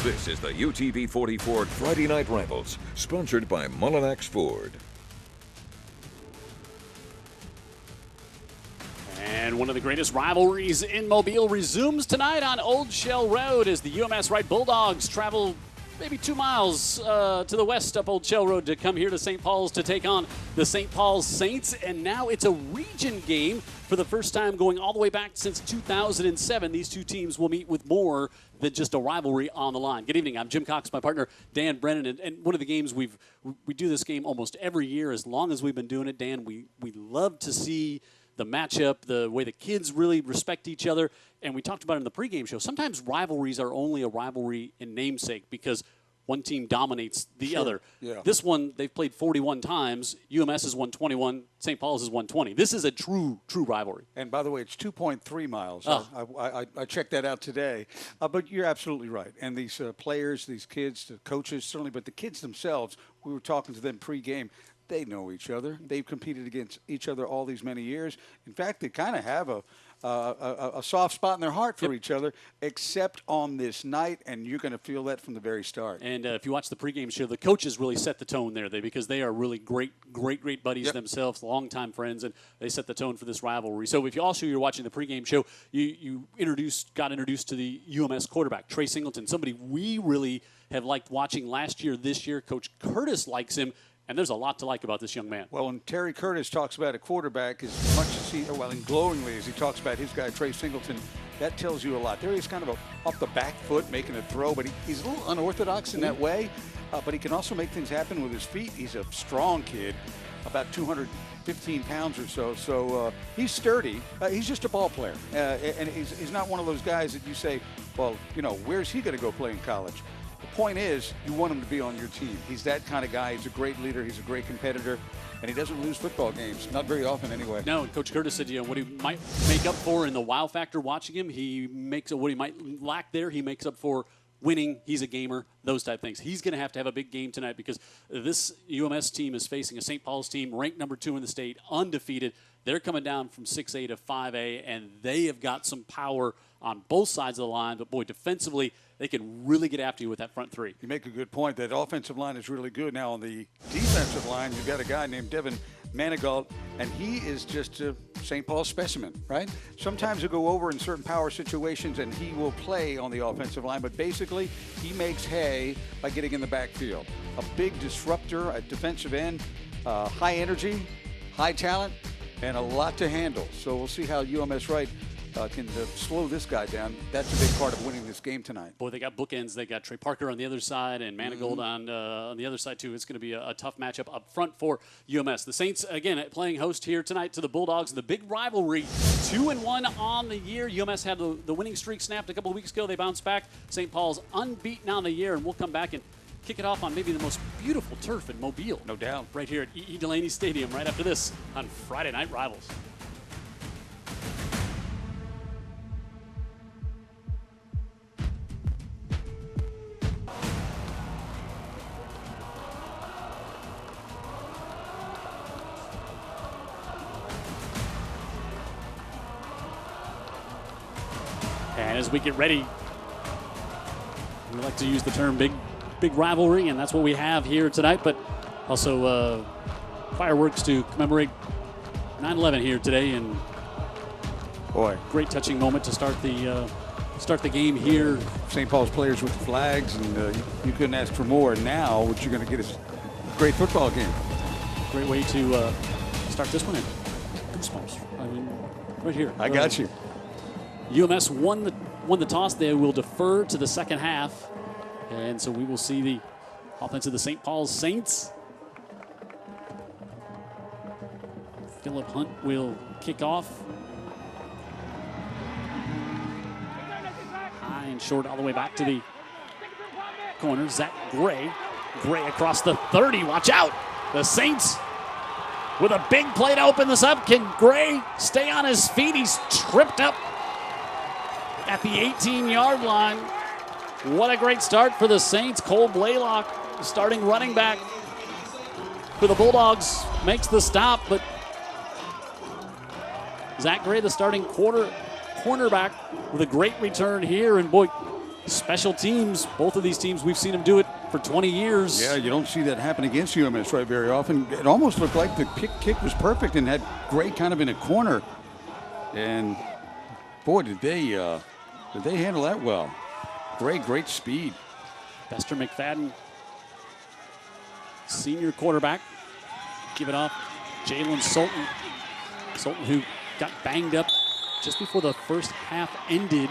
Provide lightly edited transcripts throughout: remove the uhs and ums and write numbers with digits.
This is the UTV 40 Ford Friday Night Rivals, sponsored by Mullinax Ford. And one of the greatest rivalries in Mobile resumes tonight on Old Shell Road as the UMS-Wright Bulldogs travel maybe 2 miles to the west up Old Shell Road to come here to St. Paul's to take on the St. Paul's Saints. And now it's a region game for the first time going all the way back since 2007. These two teams will meet with more than just a rivalry on the line. Good evening. I'm Jim Cox, my partner Dan Brennan. And one of the games we do this game almost every year as long as we've been doing it, Dan. We love to see the matchup, the way the kids really respect each other. And we talked about it in the pregame show. Sometimes rivalries are only a rivalry in namesake because one team dominates the other. Yeah. This one, they've played 41 times. UMS has won 21. St. Paul's has won 20. This is a true rivalry. And by the way, it's 2.3 miles. Oh. I checked that out today. But you're absolutely right. And these players, these kids, the coaches, certainly, but the kids themselves, we were talking to them pregame. They know each other. They've competed against each other all these many years. In fact, they kind of have a soft spot in their heart for each other, except on this night, and you're going to feel that from the very start. And if you watch the pregame show, the coaches really set the tone there because they are really great buddies themselves, longtime friends, and they set the tone for this rivalry. So if you're watching the pregame show, you got introduced to the UMS quarterback, Trey Singleton, somebody we really have liked watching last year, this year. Coach Curtis likes him. And there's a lot to like about this young man. Well, when Terry Curtis talks about a quarterback as much as and glowingly as he talks about his guy, Trey Singleton, that tells you a lot. There he's kind of off the back foot making a throw, but he's a little unorthodox in that way. But he can also make things happen with his feet. He's a strong kid, about 215 pounds or so. So he's sturdy. He's just a ball player. And he's not one of those guys that you say, well, where's he going to go play in college? The point is, you want him to be on your team. He's that kind of guy. He's a great leader. He's a great competitor. And he doesn't lose football games. Not very often, anyway. No, and Coach Curtis said, what he might make up for in the wow factor watching him, what he might lack there, he makes up for winning. He's a gamer, those type of things. He's going to have a big game tonight because this UMS team is facing a St. Paul's team ranked number 2 in the state, undefeated. They're coming down from 6A to 5A, and they have got some power on both sides of the line. But, boy, defensively, they can really get after you with that front three. You make a good point. That offensive line is really good. Now, on the defensive line, you've got a guy named Devin Manigault, and he is just a St. Paul specimen, right? Sometimes he'll go over in certain power situations, and he will play on the offensive line. But basically, he makes hay by getting in the backfield. A big disruptor at defensive end, high energy, high talent, and a lot to handle. So we'll see how UMS-Wright can slow this guy down. That's a big part of winning this game tonight. Boy, they got bookends. They got Trey Parker on the other side and Manigault on the other side, too. It's going to be a tough matchup up front for UMS. The Saints, again, playing host here tonight to the Bulldogs. The big rivalry, 2-1 on the year. UMS had the winning streak snapped a couple of weeks ago. They bounced back. St. Paul's unbeaten on the year, and we'll come back and kick it off on maybe the most beautiful turf in Mobile. No doubt. Right here at Delaney Stadium right after this on Friday Night Rivals. And as we get ready, we like to use the term big rivalry, and that's what we have here tonight, but also fireworks to commemorate 9/11 here today, and boy, great touching moment to start the game here. St. Paul's players with flags, and you couldn't ask for more. And now what you're going to get is a great football game. Great way to start this one in. Goosebumps. I mean, right here. I got you. UMS won the toss. They will defer to the second half. And so we will see the offense of the St. Paul's Saints. Philip Hunt will kick off. High and short all the way back to the corner. Zach Gray. Gray across the 30. Watch out. The Saints with a big play to open this up. Can Gray stay on his feet? He's tripped up at the 18-yard line. What a great start for the Saints. Cole Blaylock, starting running back for the Bulldogs, makes the stop, but Zach Gray, the starting cornerback, with a great return here. And boy, Special teams, both of these teams, we've seen them do it for 20 years. Yeah, you don't see that happen against UMS-Wright very often. It almost looked like the kick was perfect and had Gray kind of in a corner. And boy, did they handle that well. Gray, great speed. Bester McFadden, senior quarterback. Give it off. Jalen Sultan. Sultan, who got banged up just before the first half ended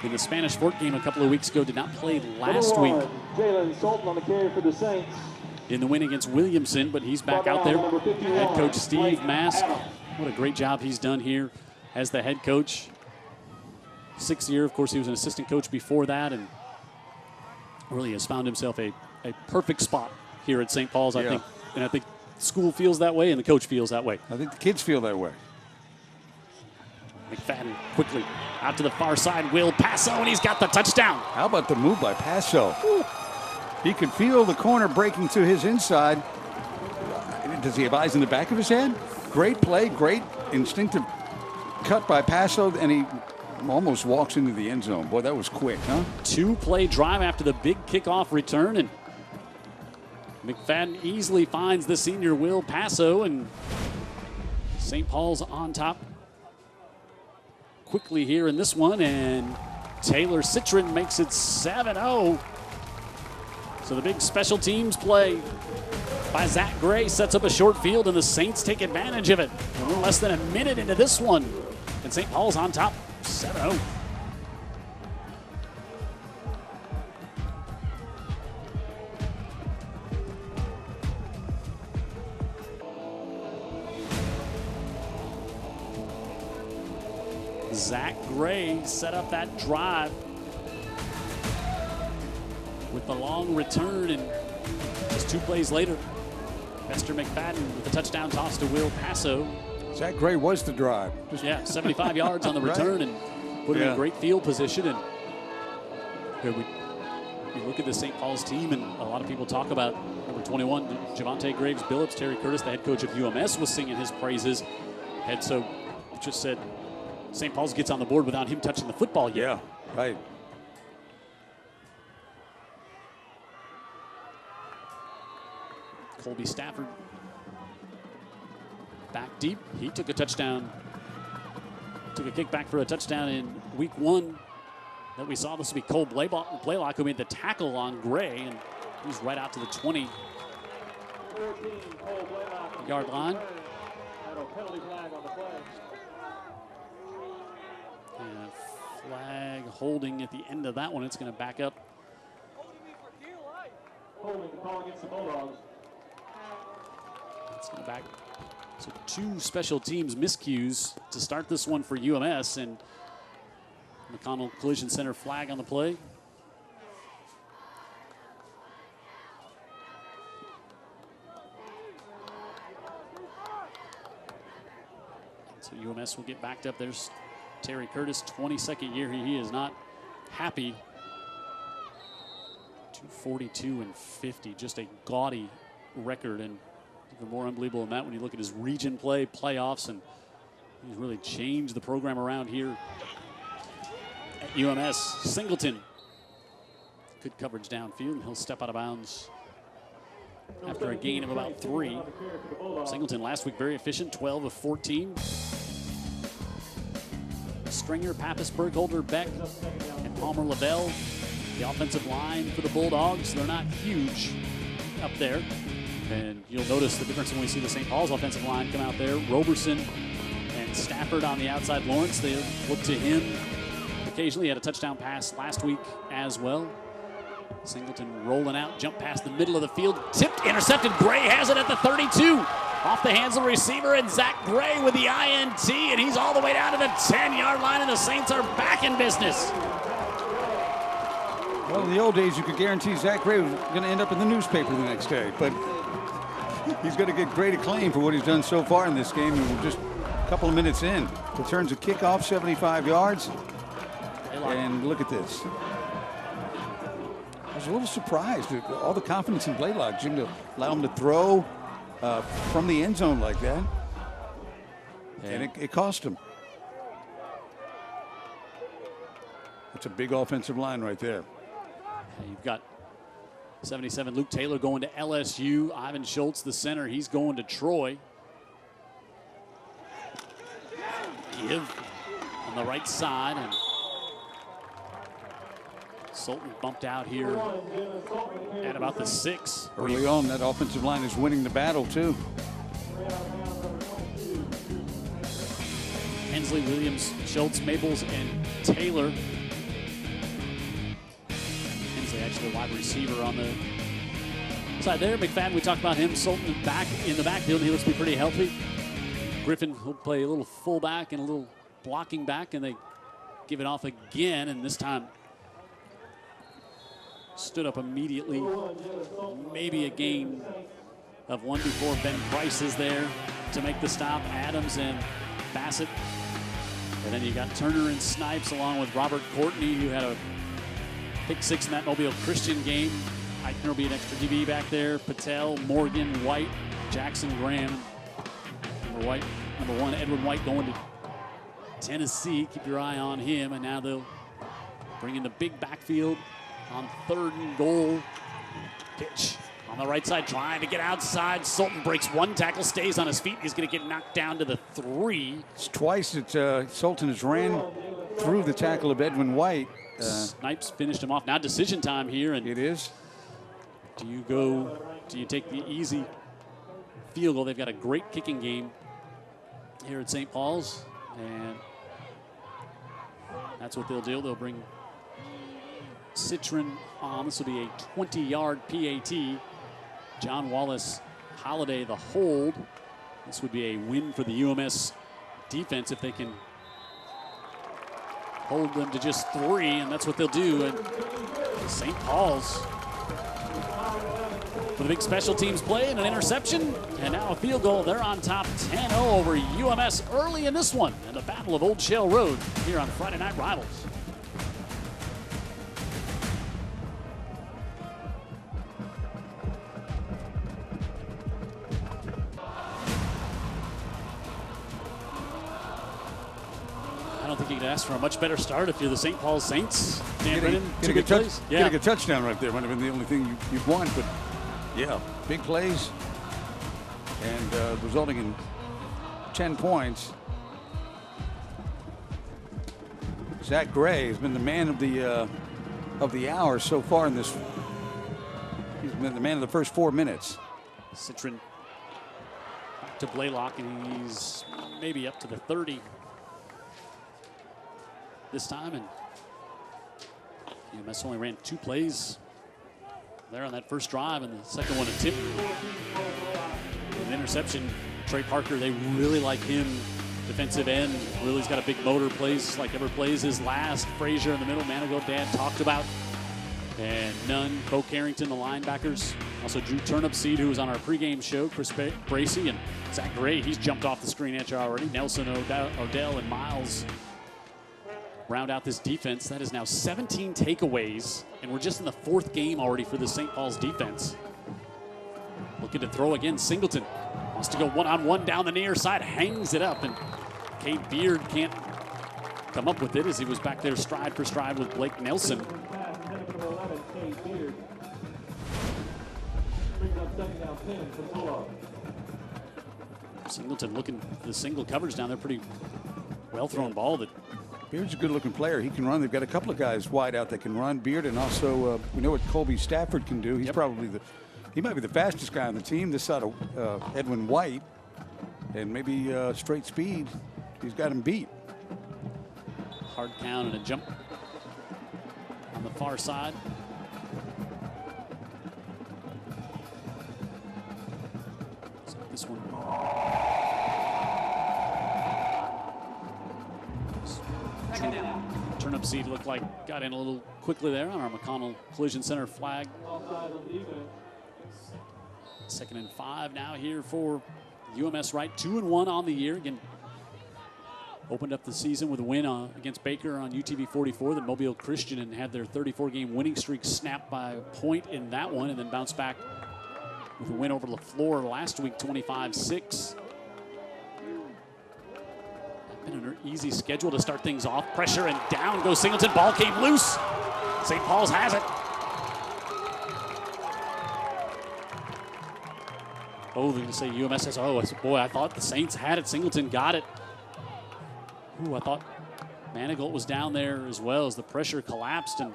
in the Spanish Fort game a couple of weeks ago, did not play last week. Jalen Sultan on the carry for the Saints. In the win against Williamson, but he's back out there. Head coach Steve Mask, what a great job he's done here as the head coach. 6th year, of course, he was an assistant coach before that, and really has found himself a perfect spot here at St. Paul's, I think. And I think school feels that way and the coach feels that way. I think the kids feel that way. McFadden quickly out to the far side. Will Passo, and he's got the touchdown. How about the move by Passo? Ooh. He could feel the corner breaking to his inside. Does he have eyes in the back of his head? Great play, great instinctive cut by Passo, and he almost walks into the end zone. Boy, that was quick, huh? 2-play drive after the big kickoff return, and McFadden easily finds the senior Will Passo, and St. Paul's on top quickly here in this one, and Taylor Citron makes it 7-0. So the big special teams play by Zach Gray sets up a short field, and the Saints take advantage of it. A little less than a minute into this one, and St. Paul's on top 7-0. Zach Gray set up that drive with the long return, and just 2 plays later, Bester McFadden with the touchdown toss to Will Passo. Zach Gray was the drive. 75 yards on the return, and put him in great field position. And here we look at the St. Paul's team, and a lot of people talk about number 21, Javante Graves Billups. Terry Curtis, the head coach of UMS, was singing his praises. And so just said St. Paul's gets on the board without him touching the football yet. Yeah, right. Colby Stafford back deep. He took a touchdown, took a kick back for a touchdown in week 1 that we saw. This will be Cole Blaylock who made the tackle on Gray, and he's right out to the 20-yard line. And a flag holding at the end of that one. It's going to back up. Holding the call against the Bulldogs. It's going to back. So 2 special teams miscues to start this one for UMS, and McConnell Collision Center flag on the play. So UMS will get backed up. There's Terry Curtis, 22nd year. He is not happy. 242-50, just a gaudy record, and even more unbelievable than that when you look at his region play, playoffs, and he's really changed the program around here at UMS. Singleton, good coverage downfield, and he'll step out of bounds after a gain of about 3. Singleton last week very efficient, 12 of 14. Stringer, Pappas, Bergholder, Beck, and Palmer Lavelle. The offensive line for the Bulldogs, they're not huge up there. And you'll notice the difference when we see the St. Paul's offensive line come out there. Roberson and Stafford on the outside. Lawrence, they look to him occasionally. He had a touchdown pass last week as well. Singleton rolling out, jump past the middle of the field. Tipped, intercepted. Gray has it at the 32. Off the hands of the receiver, and Zach Gray with the INT, and he's all the way down to the 10-yard line, and the Saints are back in business. Well, in the old days, you could guarantee Zach Gray was going to end up in the newspaper the next day, but he's going to get great acclaim for what he's done so far in this game, and we're just a couple of minutes in. Returns a kickoff, 75 yards, and look at this. I was a little surprised at all the confidence in Blaylock, Jim, to allow him to throw from the end zone like that, and it cost him. That's a big offensive line right there. You've got 77 Luke Taylor going to LSU. Ivan Schultz, the center, he's going to Troy. Give on the right side, and Sultan bumped out here at about the 6. Early on, that offensive line is winning the battle, too. Hensley, Williams, Schultz, Maples, and Taylor. Hensley actually a wide receiver on the side there. McFadden, we talked about him. Sultan back in the backfield. He looks to be pretty healthy. Griffin will play a little fullback and a little blocking back, and they give it off again, and this time stood up immediately. Maybe a gain of 1 before Ben Price is there to make the stop. Adams and Bassett. And then you got Turner and Snipes along with Robert Courtney, who had a pick 6 in that Mobile Christian game. Eichner will be an extra DB back there. Patel, Morgan, White, Jackson Graham. Number 1, Edwin White going to Tennessee. Keep your eye on him. And now they'll bring in the big backfield on 3rd and goal. Pitch on the right side, trying to get outside. Sultan breaks 1 tackle, stays on his feet. He's going to get knocked down to the 3. It's twice that Sultan has ran through the tackle of Edwin White. Snipes finished him off. Now decision time here. And it is. Do you take the easy field goal? They've got a great kicking game here at St. Paul's, and that's what they'll do. They'll bring Citron on. This will be a 20-yard PAT. John Wallace Holiday the hold. This would be a win for the UMS defense if they can hold them to just 3, and that's what they'll do. And St. Paul's for the big special teams play and an interception, and now a field goal. They're on top 10-0 over UMS early in this one, and the Battle of Old Shell Road here on Friday Night Rivals. I don't think you could ask for a much better start if you're the St. Paul Saints. Dan Brennan, getting a touchdown right there might have been the only thing you'd want, but yeah, big plays and resulting in 10 points. Zach Gray has been the man of the hour so far in this. He's been the man of the first 4 minutes. Citron back to Blaylock, and he's maybe up to the 30 this time, and UMS only ran 2 plays there on that first drive, and the second one a tip. An interception. Trey Parker, they really like him. Defensive end, really's got a big motor, plays like ever plays his last. Frazier in the middle, Manigault Dad talked about. And Nunn, Bo Carrington, the linebackers. Also Drew Turnipseed, who was on our pregame show, Chris Bracey, and Zach Gray, he's jumped off the screen at you already. Nelson Odell and Miles round out this defense. That is now 17 takeaways, and we're just in the 4th game already for the St. Paul's defense. Looking to throw again. Singleton wants to go one-on-one down the near side, hangs it up, and Cade Beard can't come up with it as he was back there stride for stride with Blake Nelson. Singleton looking for the single coverage down there. Pretty well thrown ball. That Beard's a good-looking player. He can run. They've got a couple of guys wide out that can run. Beard, and also we know what Colby Stafford can do. He's probably he might be the fastest guy on the team. This side of Edwin White, and maybe straight speed. He's got him beat. Hard count and a jump on the far side. So this one. Turnipseed looked like got in a little quickly there on our McConnell Collision Center flag. 2nd and 5 now here for UMS-Wright. 2-1 on the year. Again, opened up the season with a win against Baker on UTV 44. Then Mobile Christian and had their 34-game winning streak snapped by a point in that one, and then bounced back with a win over LaFleur last week, 25-6. Been an easy schedule to start things off. Pressure and down goes Singleton. Ball came loose. St. Paul's has it. Oh, they're going to say UMS says, oh, boy, I thought the Saints had it. Singleton got it. Ooh, I thought Manigault was down there as well as the pressure collapsed or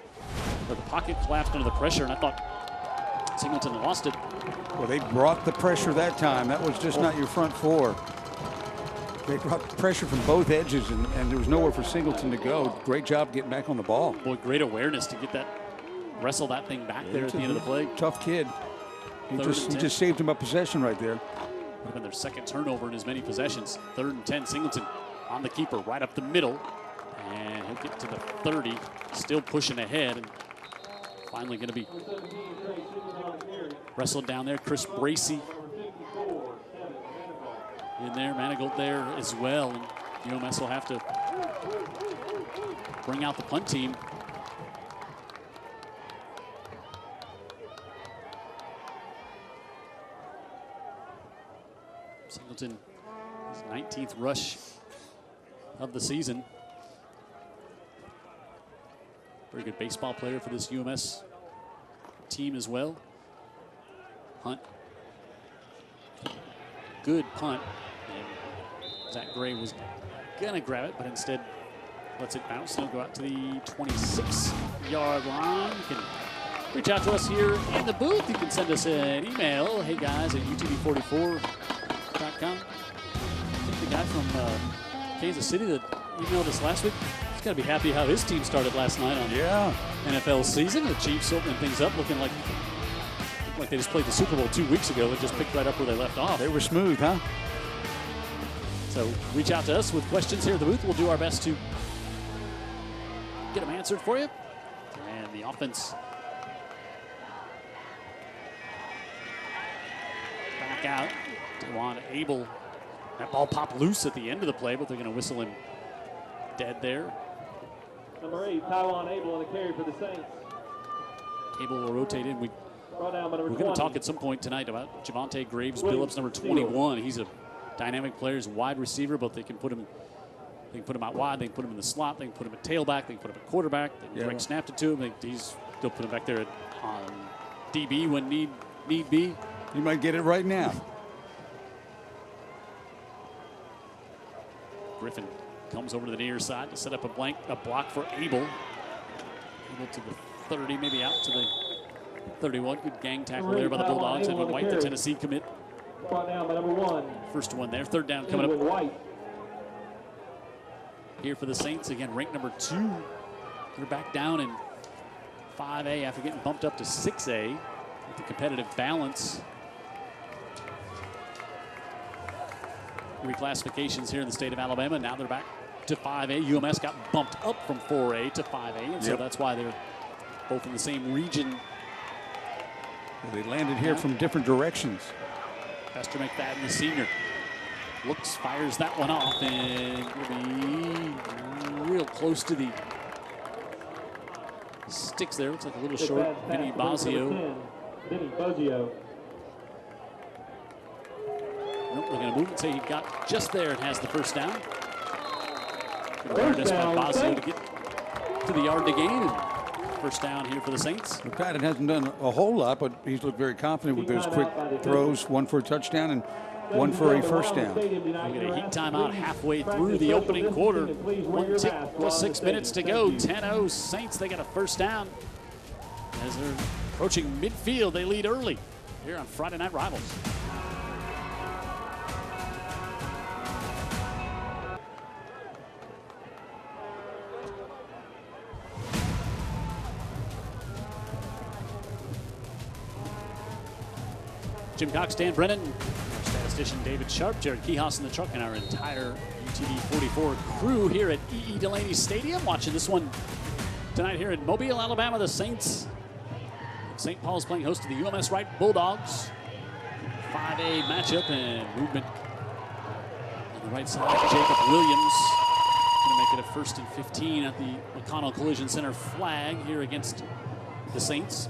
the pocket collapsed under the pressure, and I thought Singleton lost it. Well, they brought the pressure that time. That was just not your front four. They brought pressure from both edges, and there was nowhere for Singleton to go. Great job getting back on the ball. Boy, great awareness to get that, wrestle that thing back there at the end of the play. Tough kid. He just saved him a possession right there. Would have been their second turnover in as many possessions. 3rd and 10, Singleton on the keeper right up the middle. And he'll get to the 30, still pushing ahead. And finally going to be wrestled down there. Chris Bracey in there, Manigault there as well. And UMS will have to bring out the punt team. Singleton, his 19th rush of the season. Very good baseball player for this UMS team as well. Hunt. Good punt. And Zach Gray was gonna grab it, but instead lets it bounce. It'll go out to the 26-yard line. You can reach out to us here in the booth. You can send us an email. Hey guys at utv44.com. I think the guy from Kansas City that emailed us last week, he's got to be happy how his team started last night on NFL season. The Chiefs opening things up, looking like they just played the Super Bowl 2 weeks ago and just picked right up where they left off. They were smooth, huh? So reach out to us with questions here at the booth. We'll do our best to get them answered for you. And the offense back out. Dewan Abel. That ball popped loose at the end of the play, but they're going to whistle him dead there. Number 8, Taiwan Abel on the carry for the Saints. Abel will rotate in. We're going to talk at some point tonight about Javonte Graves Billups, number 21. He's a dynamic player. He's a wide receiver, but they can put him out wide. They can put him in the slot. They can put him at tailback. They can put him at quarterback. They can direct snap it to him. They'll put him back there on DB when need be. You might get it right now. Griffin comes over to the near side to set up a block for Abel. Abel to the 30, maybe out to the 31. Good gang tackle there by the Bulldogs. Edwin White, the Tennessee commit. Brought down by number 1. First one there. 3rd down coming up. White. Here for the Saints, again, ranked number 2. They're back down in 5A after getting bumped up to 6A with the competitive balance. Reclassifications here in the state of Alabama. Now they're back to 5A. UMS got bumped up from 4A to 5A, and so that's why they're both in the same region. Well, they landed here from different directions. Lester McFadden, the senior, fires that one off, and will be real close to the sticks there. Looks like a little short. Vinny Bazio. Nope, they're going to move and say he got just there and has the first down. Good awareness by Bazio to get to the yard to gain. And first down here for the Saints. McFadden hasn't done a whole lot, but he's looked very confident with those quick throws. One for a touchdown and one for a first down. We get a heat timeout halfway through the opening quarter. 1 tick plus 6 minutes to go. 10-0 Saints. They got a first down. As they're approaching midfield, they lead early here on Friday Night Rivals. Jim Cox, Dan Brennan, our statistician David Sharp, Jared Keyhouse in the truck, and our entire UTV 44 crew here at E.E. Delaney Stadium. Watching this one tonight here in Mobile, Alabama. The Saints. St. Paul's playing host to the UMS-Wright Bulldogs. 5A matchup and movement on the right side. Jacob Williams going to make it a 1st and 15 at the McConnell Collision Center flag here against the Saints.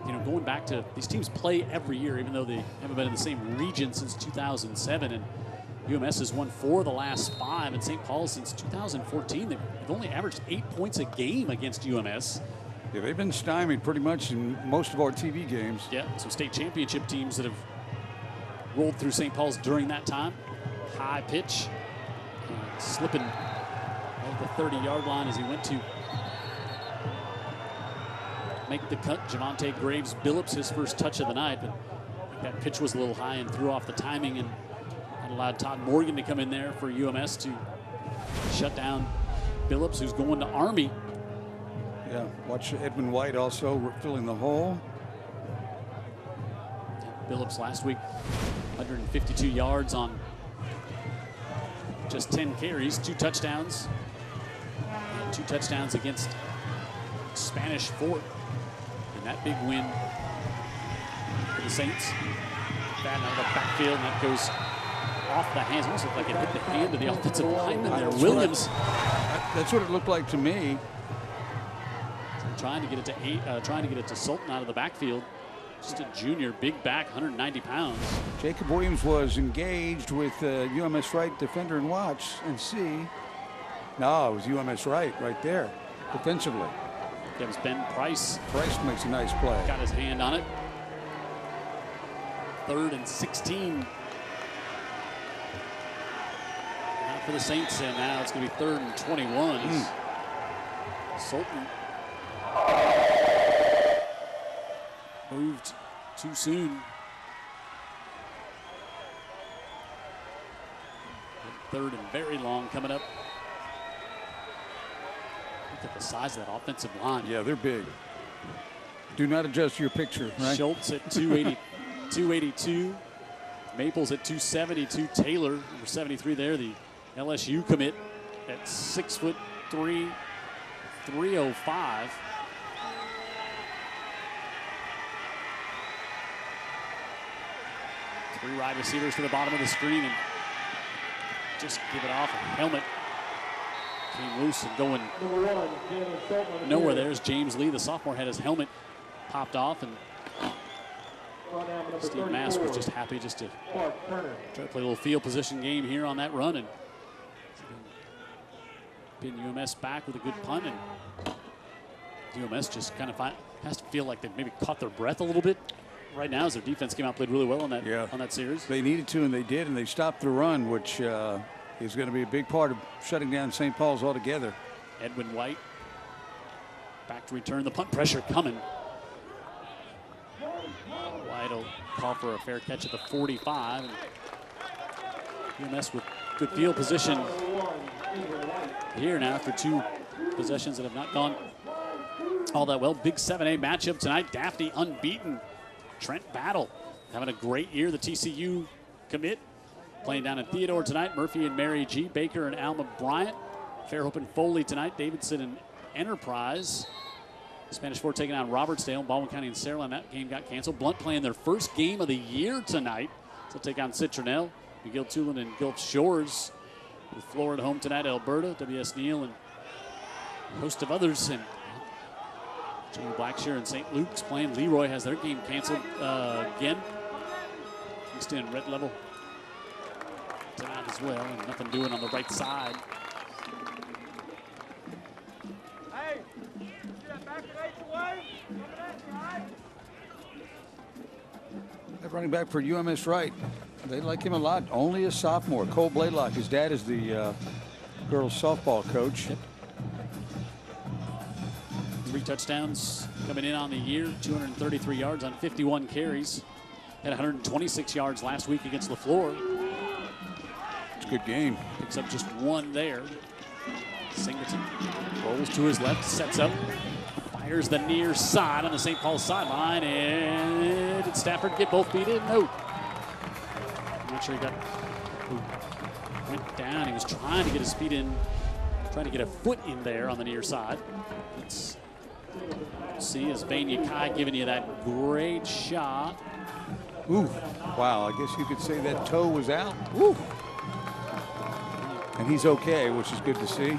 You know, going back to these teams play every year, even though they haven't been in the same region since 2007. And UMS has won 4 of the last 5, and St. Paul since 2014. They've only averaged 8 points a game against UMS. Yeah, they've been stymied pretty much in most of our TV games. Yeah, some state championship teams that have rolled through St. Paul's during that time. High pitch, and slipping over the 30-yard line as he went to make the cut. Javante Graves Billups, his first touch of the night, but that pitch was a little high and threw off the timing, and that allowed Todd Morgan to come in there for UMS to shut down Billups, who's going to Army. Yeah, watch Edwin White also filling the hole. Billups last week, 152 yards on just 10 carries, 2 touchdowns. And 2 touchdowns against Spanish Fort. And that big win for the Saints. That out of the backfield, and that goes off the hands. Almost looked like it hit the hand of the offensive lineman there. Williams. That's what it looked like to me. Trying to get it to Sultan out of the backfield. Just a junior, big back, 190 pounds. Jacob Williams was engaged with UMS-Wright defender and watch and see. No, it was UMS-Wright right there, defensively. That was Ben Price. Price makes a nice play. Got his hand on it. 3rd and 16. Now for the Saints, and now it's going to be 3rd and 21. Sultan moved too soon. 3rd and very long coming up. Look at the size of that offensive line. Yeah, they're big. Do not adjust your picture, right? Schultz at 280, 282. Maples at 272. Taylor, number 73 there, the LSU commit at 6'3", 305. Three wide receivers to the bottom of the screen, and just give it off. A helmet came loose and going nowhere. There's James Lee, the sophomore, had his helmet popped off, and Steve Mass was just happy just to try to play a little field position game here on that run, and pin UMS back with a good punt, and UMS just kind of has to feel like they've maybe caught their breath a little bit right now as their defense came out, played really well on that series. They needed to, and they did, and they stopped the run, which is going to be a big part of shutting down St. Paul's altogether. Edwin White back to return. The punt pressure coming. White will call for a fair catch at the 45. And UMS with good field position here now after 2 possessions that have not gone all that well. Big 7A matchup tonight. Daphne unbeaten. Trent Battle having a great year. The TCU commit playing down in Theodore tonight. Murphy and Mary G. Baker and Alma Bryant. Fairhope and Foley tonight. Davidson and Enterprise. Spanish Fort taking on Robertsdale. Baldwin County and Saraland. That game got canceled. Blunt playing their first game of the year tonight. So they'll take on Citronelle. McGill Tulin and Gulf Shores. With Florida home tonight. Alberta, W.S. Neal, and a host of others. And Jimmy Blackshear and St. Luke's playing. Leroy has their game canceled again. Kingston and Red Level tonight as well, and nothing doing on the right side. Hey, see that back and away? That running back for UMS-Wright, they like him a lot. Only a sophomore. Cole Blaylock, his dad is the girls softball coach. 3 touchdowns coming in on the year, 233 yards on 51 carries. Had 126 yards last week against LaFleur. It's a good game. Picks up just 1 there. Singleton rolls to his left, sets up, fires the near side on the St. Paul sideline, and did Stafford get both feet in? No. I'm not sure he went down. He was trying to get his feet in, trying to get a foot in there on the near side. Let's see, is Vanya Kai giving you that great shot. Ooh, wow, I guess you could say that toe was out. Woo. And he's okay, which is good to see.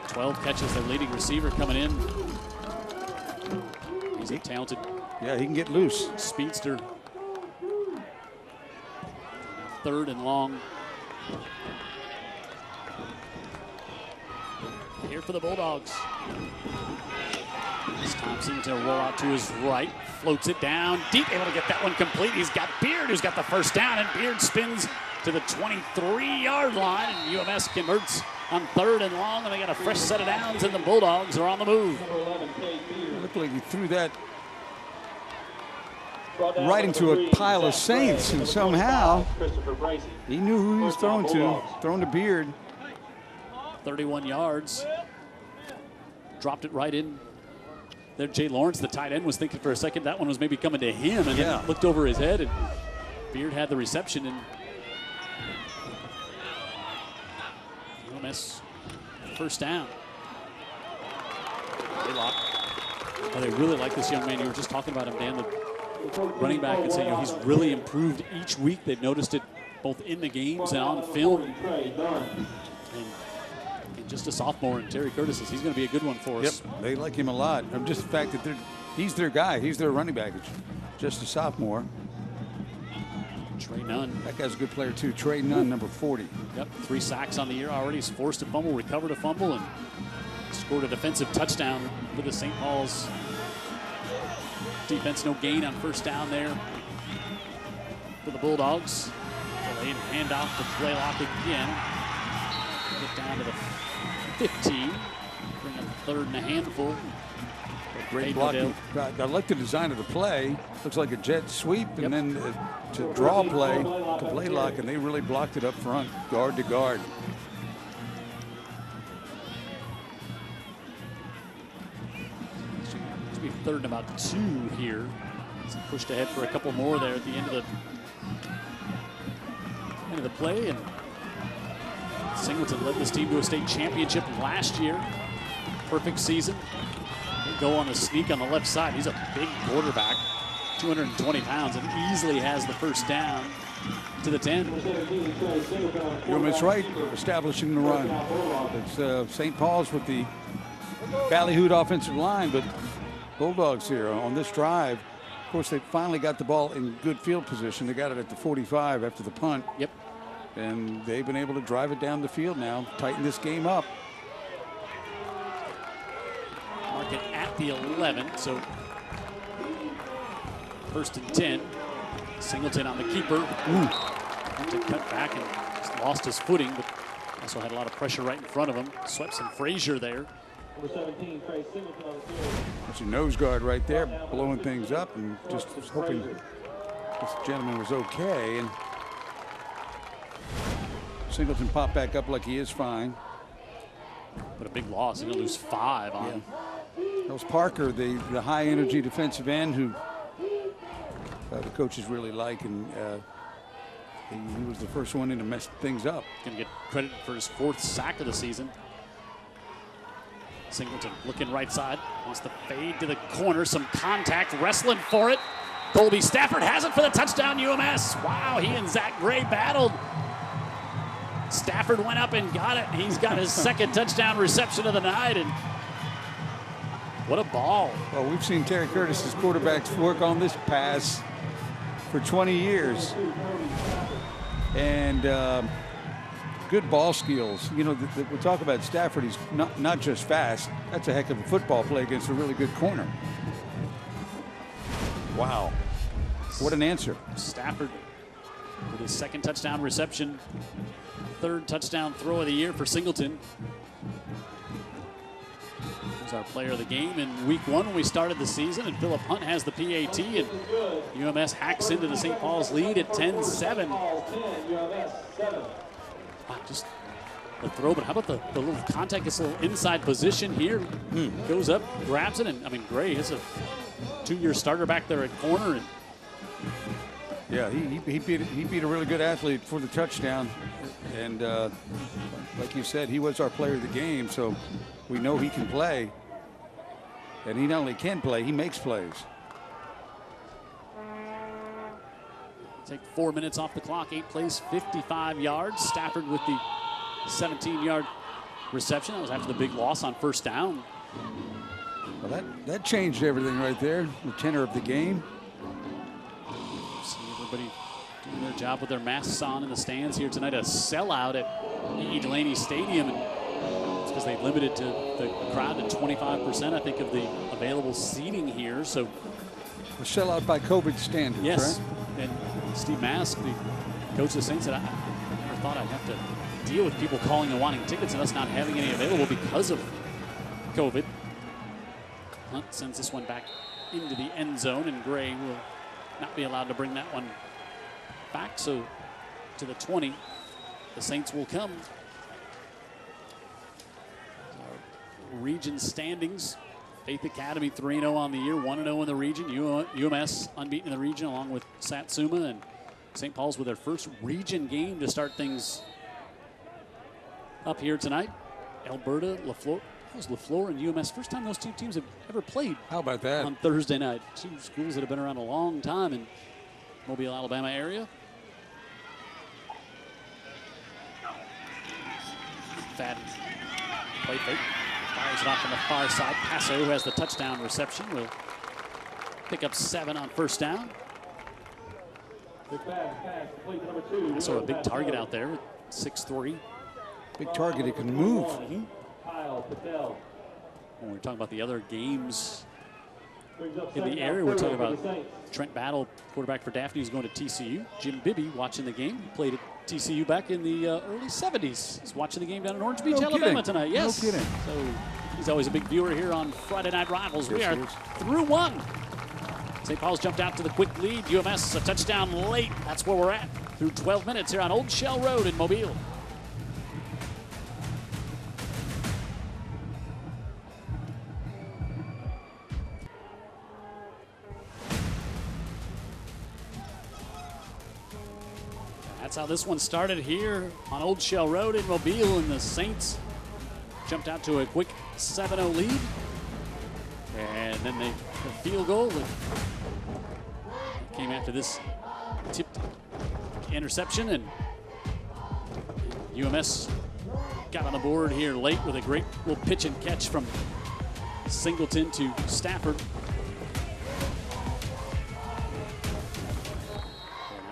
12 catches, their leading receiver coming in. He's a talented, yeah, he can get loose. Speedster. 3rd and long Here for the Bulldogs. This time seems to roll out to his right. Floats it down deep, able to get that one complete. He's got Beard, who's got the first down, and Beard spins to the 23-yard line, and UMS converts on 3rd and long, and they got a fresh set of downs, and the Bulldogs are on the move. It looked like he threw that right into a pile of Saints, and somehow he knew who he was throwing to Beard. 31 yards. Dropped it right in. There, Jay Lawrence, the tight end, was thinking for a second that one was maybe coming to him, and then looked over his head, and Beard had the reception, and UMS first down. Oh, they really like this young man. You were just talking about him, Dan, the running back, and saying, he's really improved each week. They've noticed it both in the games and on film. And just a sophomore, and Terry Curtis says he's going to be a good one for us. Yep, they like him a lot. Just the fact that he's their guy. He's their running back. It's just a sophomore. Trey Nunn. That guy's a good player, too. Trey Nunn, number 40. Yep, 3 sacks on the year already. He's forced a fumble, recovered a fumble, and scored a defensive touchdown for the St. Paul's defense. No gain on first down there for the Bulldogs. Delayed handoff to Blaylock again. Get down to the 15. Bring up 3rd and a handful. Great blocking. I like the design of the play. Looks like a jet sweep, and then to draw play to Blaylock, and they really blocked it up front, guard to guard. It's be 3rd and about 2 here. He's pushed ahead for a couple more there at the end of the play, and Singleton led this team to a state championship last year. Perfect season. They go on the sneak on the left side. He's a big quarterback, 220 pounds, and easily has the first down to the 10. UMS-Wright establishing the run. It's St. Paul's with the ballyhooed offensive line, but Bulldogs here on this drive. Of course, they finally got the ball in good field position. They got it at the 45 after the punt. Yep. And they've been able to drive it down the field now, tighten this game up. Mark it at the 11, so 1st and 10. Singleton on the keeper. Had to cut back and just lost his footing, but also had a lot of pressure right in front of him. Swept some Frazier there. Number 17, Trey Singleton on the field. That's your nose guard right there, blowing things up, and just hoping this gentleman was okay. And Singleton popped back up like he is fine. But a big loss. He's going to lose 5 on. That was Parker, the high-energy defensive end who the coaches really like, and he was the first one in to mess things up. Going to get credit for his 4th sack of the season. Singleton looking right side. Wants to fade to the corner. Some contact, wrestling for it. Colby Stafford has it for the touchdown, UMS. Wow, he and Zach Gray battled. Stafford went up and got it. He's got his 2nd touchdown reception of the night, and what a ball. Well, we've seen Terry Curtis's quarterbacks work on this pass for 20 years. And good ball skills. You know, we talk about Stafford, he's not just fast. That's a heck of a football play against a really good corner. Wow. What an answer. Stafford with his 2nd touchdown reception. 3rd touchdown throw of the year for Singleton. He's our player of the game in week 1 when we started the season, and Philip Hunt has the PAT, and UMS hacks into the St. Paul's lead at 10-7. Just the throw, but how about the little contact? It's a little inside position here. Goes up, grabs it, and I mean, Gray is a 2-year starter back there at corner. And yeah, he beat a really good athlete for the touchdown, and like you said, he was our player of the game, so we know he can play, and he not only can play, he makes plays. Take 4 minutes off the clock, 8 plays, 55 yards. Stafford with the 17-yard reception. That was after the big loss on first down. Well, that changed everything right there, the tenor of the game. See everybody doing their job with their masks on in the stands here tonight. A sellout at Delaney Stadium, and it's because they limited to the crowd to 25%, I think, of the available seating here. So A sellout by COVID standards, yes, right? and Steve Mask, the coach of the Saints, said, I never thought I'd have to deal with people calling and wanting tickets and us not having any available because of COVID. Hunt sends this one back into the end zone, and Gray will not be allowed to bring that one back. So to the 20, the Saints will come. Region standings. Faith Academy 3-0 on the year, 1-0 in the region. UMS unbeaten in the region along with Satsuma, and St. Paul's with their first region game to start things up here tonight. Alberta, LaFleur and UMS. First time those two teams have ever played. How about that? On Thursday night. Two schools that have been around a long time in Mobile, Alabama area. Fadden play fake. Fires it off on the far side. Passo, who has the touchdown reception, will pick up 7 on first down. So a big target out there, 6'3". Big target, it can move. When we're talking about the other games in the area, we're talking about Trent Battle, quarterback for Daphne, who's going to TCU. Jim Bibby watching the game. He played at TCU back in the early 70s. He's watching the game down in Orange Beach, Alabama tonight. Yes. No kidding. So he's always a big viewer here on Friday Night Rivals. We are through one. St. Paul's jumped out to the quick lead. UMS a touchdown late. That's where we're at through 12 minutes here on Old Shell Road in Mobile. That's how this one started here on Old Shell Road in Mobile, and the Saints jumped out to a quick 7-0 lead. And then the field goal that came after this tipped interception, and UMS got on the board here late with a great little pitch and catch from Singleton to Stafford.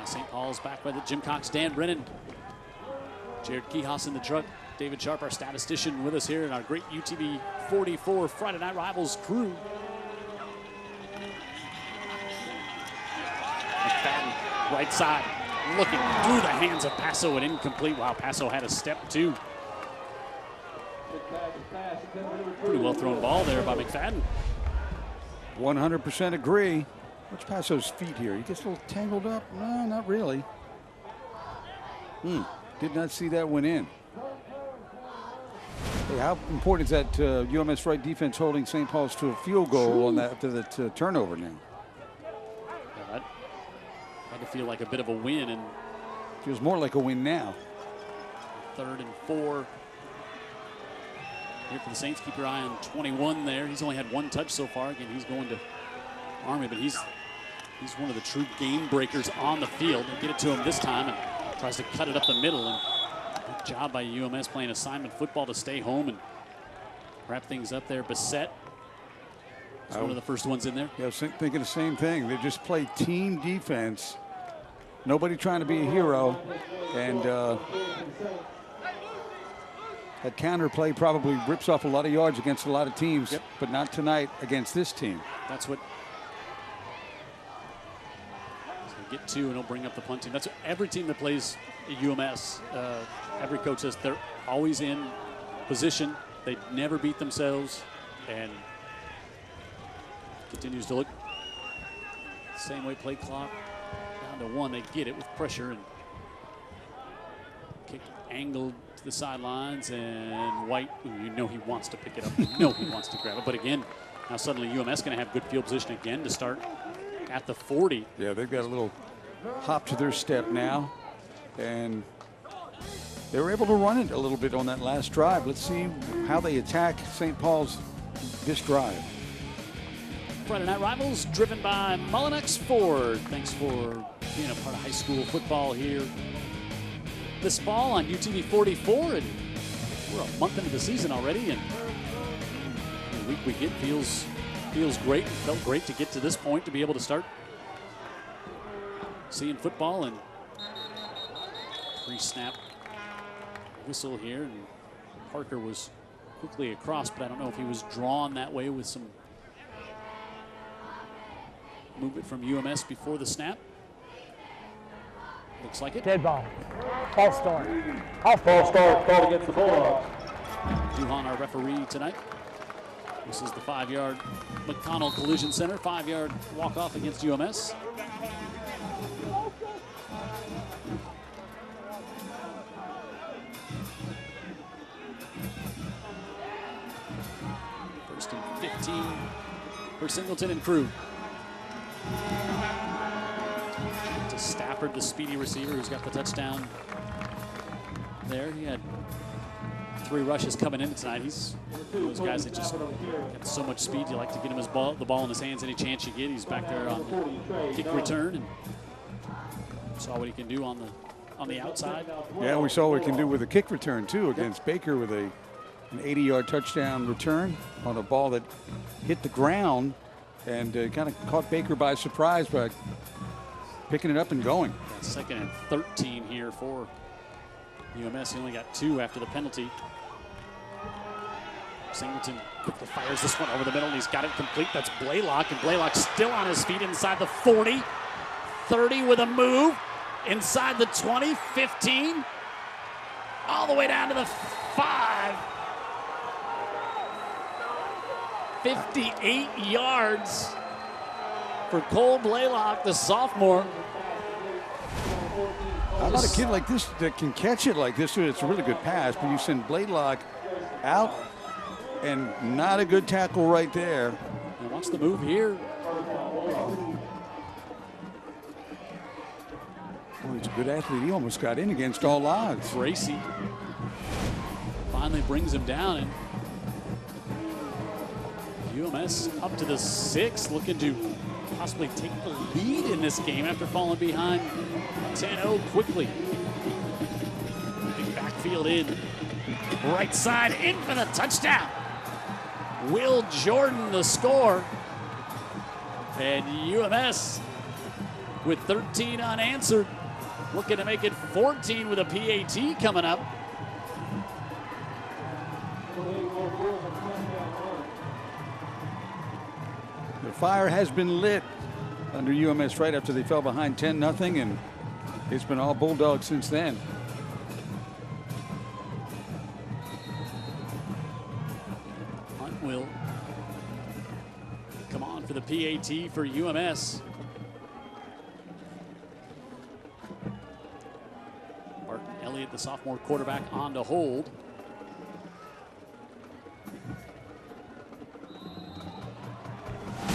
St. Paul's back by the Jim Cox, Dan Brennan, Jared Kihas in the truck, David Sharp, our statistician, with us here in our great UTV 44 Friday Night Rivals crew. McFadden, right side, looking through the hands of Passo and incomplete. Wow, Passo had a step too. Pretty well thrown ball there by McFadden. 100% agree. Watch Passo's feet here. He gets a little tangled up. No, not really. Did not see that one in. Hey, how important is that UMS-Wright defense holding St. Paul's to a field goal on that after that turnover now? Yeah, that had to feel like a bit of a win, and feels more like a win now. 3rd and 4 here for the Saints. Keep your eye on 21 there. He's only had 1 touch so far. Again, he's going to Army, but he's one of the true game breakers on the field. They'll get it to him this time and tries to cut it up the middle. And good job by UMS playing assignment football to stay home and wrap things up there. Bissett is one of the first ones in there. Yeah, I was thinking the same thing. They just play team defense. Nobody trying to be a hero. And that counter play probably rips off a lot of yards against a lot of teams, but not tonight against this team. That's what get to, and he'll bring up the punt team. That's what every team that plays at UMS, every coach says they're always in position. They never beat themselves, and continues to look same way. Play clock down to 1. They get it with pressure, and kick angled to the sidelines, and White, you know he wants to pick it up. You know he wants to grab it, but again, now suddenly UMS going to have good field position again to start at the 40. Yeah, they've got a little hop to their step now, and they were able to run it a little bit on that last drive. Let's see how they attack St. Paul's this drive. Friday Night Rivals driven by Mullinex Ford. Thanks for being a part of high school football here this fall on UTV 44, and we're a month into the season already, and the week we get feels great. It felt great to get to this point, to be able to start seeing football and Pre-snap whistle here, and Parker was quickly across, but I don't know if he was drawn that way with some movement from UMS before the snap. Looks like it. Dead ball. False start. False start called against the Bulldogs. Duhan, our referee tonight. This is the 5-yard McConnell Collision Center, 5-yard walk-off against UMS. First and 15 for Singleton and crew. To Stafford, the speedy receiver who's got the touchdown there. He had 3 rushes coming in tonight. He's one of those guys that just got so much speed. You like to get him the ball in his hands any chance you get. He's back there on the kick return, and saw what he can do on the outside. Yeah, we saw what he can do with a kick return too against Baker with an 80-yard touchdown return on a ball that hit the ground and kind of caught Baker by surprise by picking it up and going. Second and 13 here for UMS. He only got 2 after the penalty. Singleton quickly fires this one over the middle, and he's got it complete. That's Blaylock, and Blaylock still on his feet inside the 40. 30 with a move. Inside the 20, 15. All the way down to the 5. 58 yards for Cole Blaylock, the sophomore. How about a kid like this that can catch it like this? It's a really good pass, but you send Blaylock out, and not a good tackle right there. And watch the move here. Oh, he's a good athlete. He almost got in against all odds. Gracie finally brings him down, and UMS up to the 6, looking to possibly take the lead in this game after falling behind 10-0 quickly. Big backfield in. Right side in for the touchdown. Will Jordan the score. And UMS with 13 unanswered, looking to make it 14 with a PAT coming up. The fire has been lit under UMS right after they fell behind 10-0, and it's been all Bulldogs since then. Hunt will come on for the PAT for UMS. Martin Elliott, the sophomore quarterback, on to hold.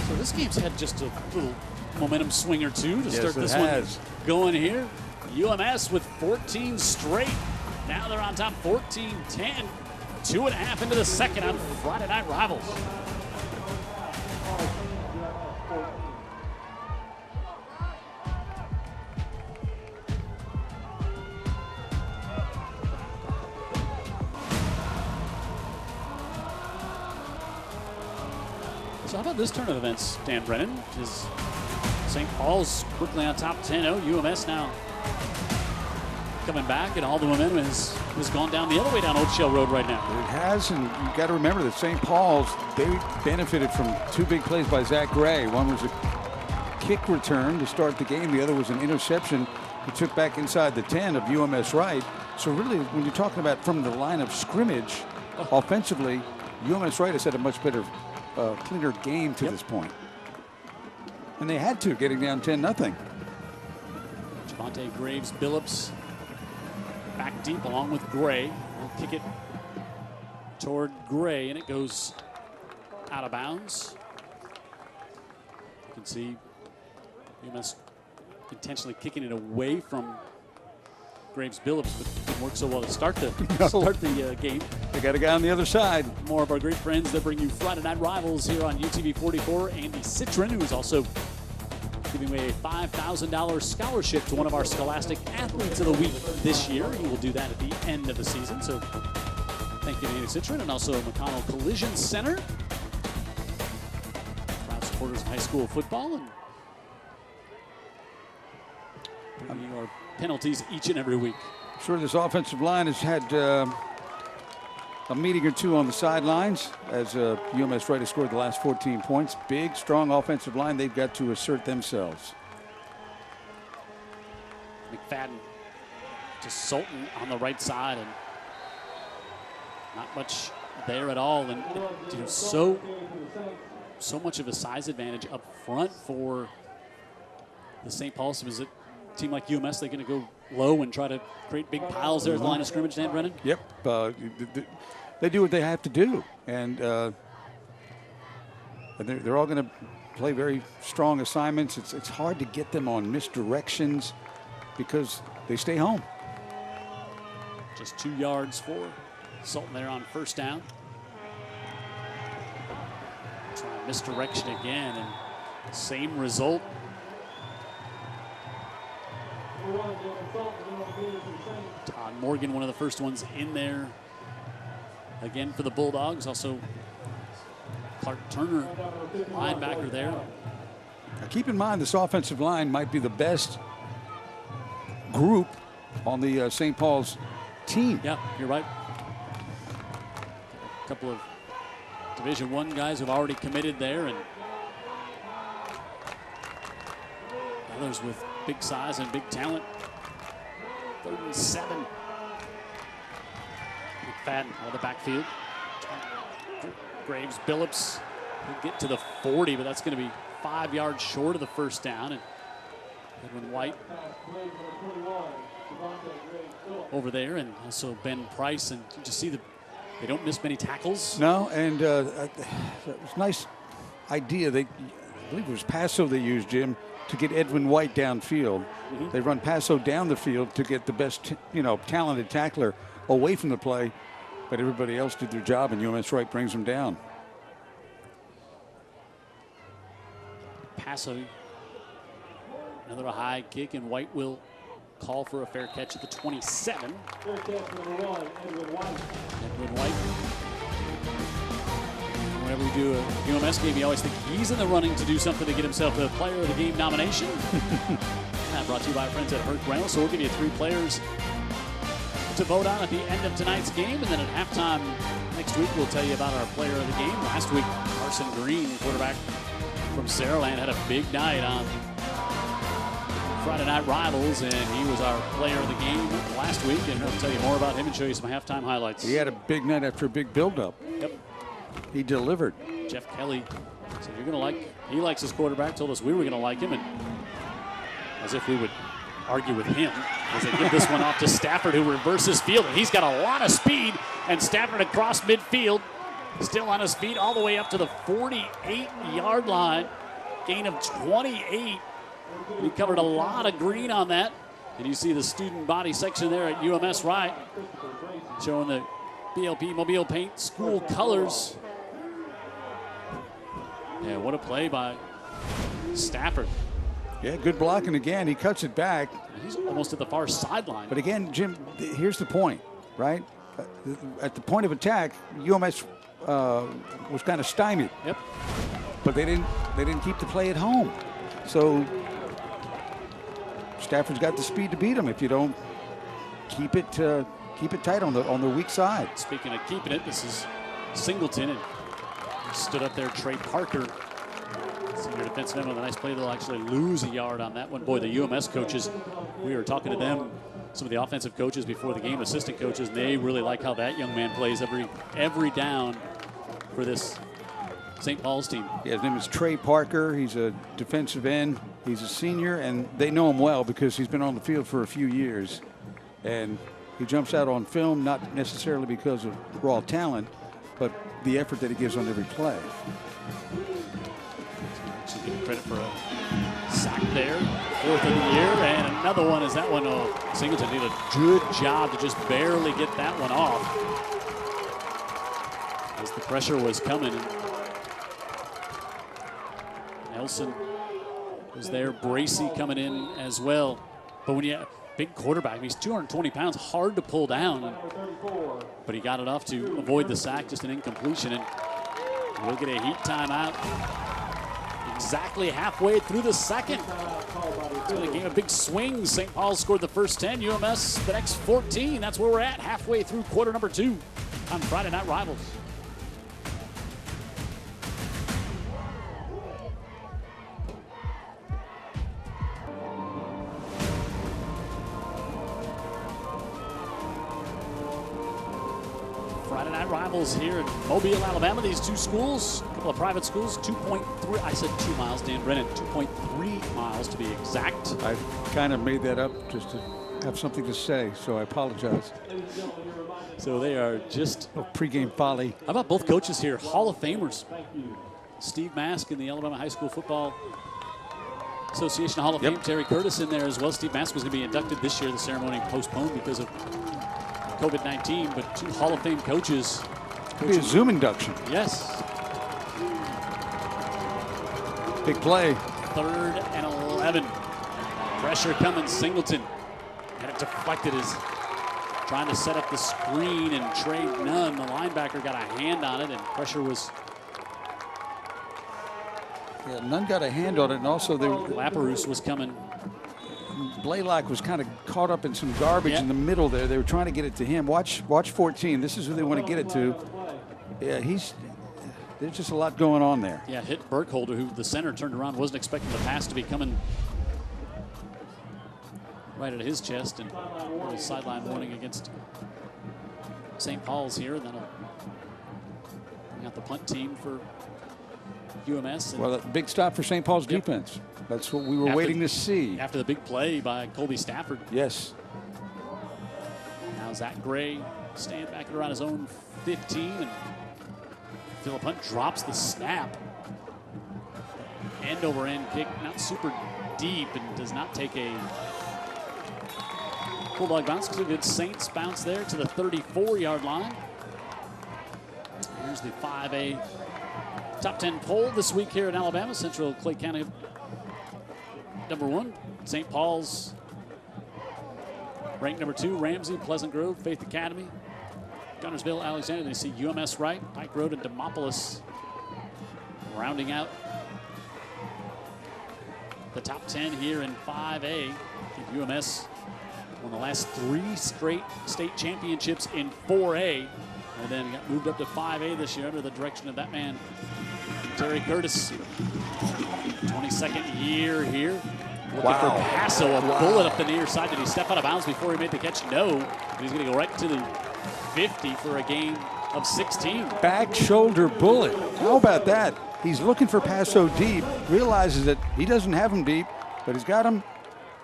So this game's had just a little momentum swing or two to start this one going here. UMS with 14 straight. Now they're on top 14-10. 2.5 into the second on Friday Night Rivals. So how about this turn of events, Dan Brennan? Is St. Paul's quickly on top 10-0. UMS now coming back, and all the momentum has gone down the other way down Old Shell Road right now. It has, and you've got to remember that St. Paul's, they benefited from 2 big plays by Zach Gray. One was a kick return to start the game. The other was an interception he took back inside the 10 of UMS-Wright. So really, when you're talking about from the line of scrimmage, offensively, UMS-Wright has had a much better, cleaner game to this point. And they had to, getting down 10-0. Javante Graves Billups back deep along with Gray. We'll kick it toward Gray, and it goes out of bounds. You can see UMS intentionally kicking it away from Graves Billups, but it didn't work so well to start the game. They got a guy on the other side. More of our great friends that bring you Friday Night Rivals here on UTV 44. Andy Citron, who is also giving away a $5,000 scholarship to one of our Scholastic Athletes of the Week this year. He will do that at the end of the season. So thank you to Andy Citron, and also McConnell Collision Center. Proud supporters of high school football, and bringing you our penalties each and every week. Sure, this offensive line has had a meeting or two on the sidelines as UMS-Wright has scored the last 14 points. Big, strong offensive line. They've got to assert themselves. McFadden to Sultan on the right side, and not much there at all. And you know, so much of a size advantage up front for the St. Paul's. Is it a team like UMS, they're going to go low and try to create big piles there at the line of scrimmage, Dan Brennan? Yep. They do what they have to do. And they're all going to play very strong assignments. It's hard to get them on misdirections because they stay home. Just 2 yards for Sultan there on first down. Try misdirection again, and same result. Todd Morgan, one of the first ones in there again for the Bulldogs. Also Clark Turner, linebacker there. Now keep in mind, this offensive line might be the best group on the St. Paul's team. Yeah, you're right. A couple of Division I guys have already committed there, and others with big size and big talent. 3rd and 7. McFadden out of the backfield. Graves Billups will get to the 40, but that's going to be 5 yards short of the first down. And Edwin White over there, and also Ben Price. And you just see they don't miss many tackles. No, and it was a nice idea. I believe it was Paso they used, Jim, to get Edwin White downfield. Mm-hmm. They run Paso down the field to get the best, talented tackler away from the play, but everybody else did their job, and UMS-Wright brings them down. Paso, another high kick, and White will call for a fair catch at the 27. Fair catch number 1, Edwin White. Edwin White. Whenever we do a UMS game, you always think he's in the running to do something to get himself a Player of the Game nomination. That brought to you by our friends at Hurt Reynolds. So we'll give you 3 players to vote on at the end of tonight's game, and then at halftime next week we'll tell you about our Player of the Game. Last week, Carson Green, quarterback from Saraland, had a big night on Friday Night Rivals, and he was our Player of the Game last week, and we'll tell you more about him and show you some halftime highlights. He had a big night after a big build-up. Yep. He delivered. Jeff Kelly said, "You're going to like," he likes his quarterback, told us we were going to like him, and as if we would argue with him, as they give this one off to Stafford, who reverses field, and he's got a lot of speed, and Stafford across midfield, still on his feet all the way up to the 48-yard line, gain of 28. He covered a lot of green on that, and you see the student body section there at UMS-Wright showing the BLP Mobile Paint school colors. Yeah, what a play by Stafford. Yeah, good blocking again. He cuts it back. He's almost at the far sideline. But again, Jim, here's the point, right? At the point of attack, UMS was kind of stymied. Yep. But they didn't keep the play at home. So Stafford's got the speed to beat him if you don't keep it tight on the weak side. Speaking of keeping it, this is Singleton, and stood up there, Trey Parker, senior defenseman, with a nice play. They'll actually lose a yard on that one. Boy, the UMS coaches, we were talking to them, some of the offensive coaches before the game, assistant coaches, and they really like how that young man plays every down for this St. Paul's team. Yeah, his name is Trey Parker. He's a defensive end. He's a senior, and they know him well because he's been on the field for a few years. And he jumps out on film, not necessarily because of raw talent, but the effort that he gives on every play. Should give him credit for a sack there. 4th of the year, and another one is that one. Singleton did a good job to just barely get that one off as the pressure was coming. Nelson was there. Bracey coming in as well. But when you have a big quarterback, he's 220 pounds, hard to pull down. But he got it off to avoid the sack, just an incompletion. And we'll get a heat timeout. exactly halfway through the second. It's been a game of big swings. St. Paul's scored the first 10, UMS the next 14. That's where we're at halfway through quarter number 2 on Friday Night Rivals. Friday Night Rivals here in Mobile, Alabama. These two schools, a couple of private schools, 2.3, I said 2 miles, Dan Brennan, 2.3 miles to be exact. I kind of made that up just to have something to say, so I apologize. So they are just Pre-game folly. How about both coaches here? Hall of Famers. Steve Mask in the Alabama High School Football Association Hall of Fame. Terry Curtis in there as well. Steve Mask was going to be inducted this year. The ceremony postponed because of COVID-19, but 2 Hall of Fame coaches. Could be a Zoom induction. Yes. Big play. 3rd and 11. Pressure coming. Singleton had it deflected as trying to set up the screen, and Trey Nunn, the linebacker, got a hand on it, and pressure was. Yeah, Nunn got a hand on it, and also Lapperouse was coming. Blaylock was kind of caught up in some garbage in the middle there. They were trying to get it to him. Watch 14. This is who they want to get it to. Yeah, there's just a lot going on there. Yeah, hit Burkholder, who the center turned around, wasn't expecting the pass to be coming right at his chest, and a little sideline warning against St. Paul's here. And that'll bring out the punt team for UMS. Well, a big stop for St. Paul's defense. That's what we were waiting to see. After the big play by Colby Stafford. Yes. Now Zach Gray staying back at around his own 15, and Phillip Hunt drops the snap. End over end kick, not super deep, and does not take a bulldog bounce. Because a good Saints bounce there to the 34-yard line. Here's the 5A top 10 poll this week here in Alabama. Central Clay County number 1, St. Paul's ranked number 2, Ramsey, Pleasant Grove, Faith Academy, Gunnersville, Alexander. They see UMS-Wright, Pike Road, and Demopolis rounding out the top 10 here in 5A. UMS won the last 3 straight state championships in 4A, and then got moved up to 5A this year under the direction of that man, Terry Curtis. 22nd year here. Looking for Passo, a bullet up the near side. Did he step out of bounds before he made the catch? No. But he's going to go right to the 50 for a gain of 16. Back shoulder bullet. How about that? He's looking for Passo deep, realizes that he doesn't have him deep, but he's got him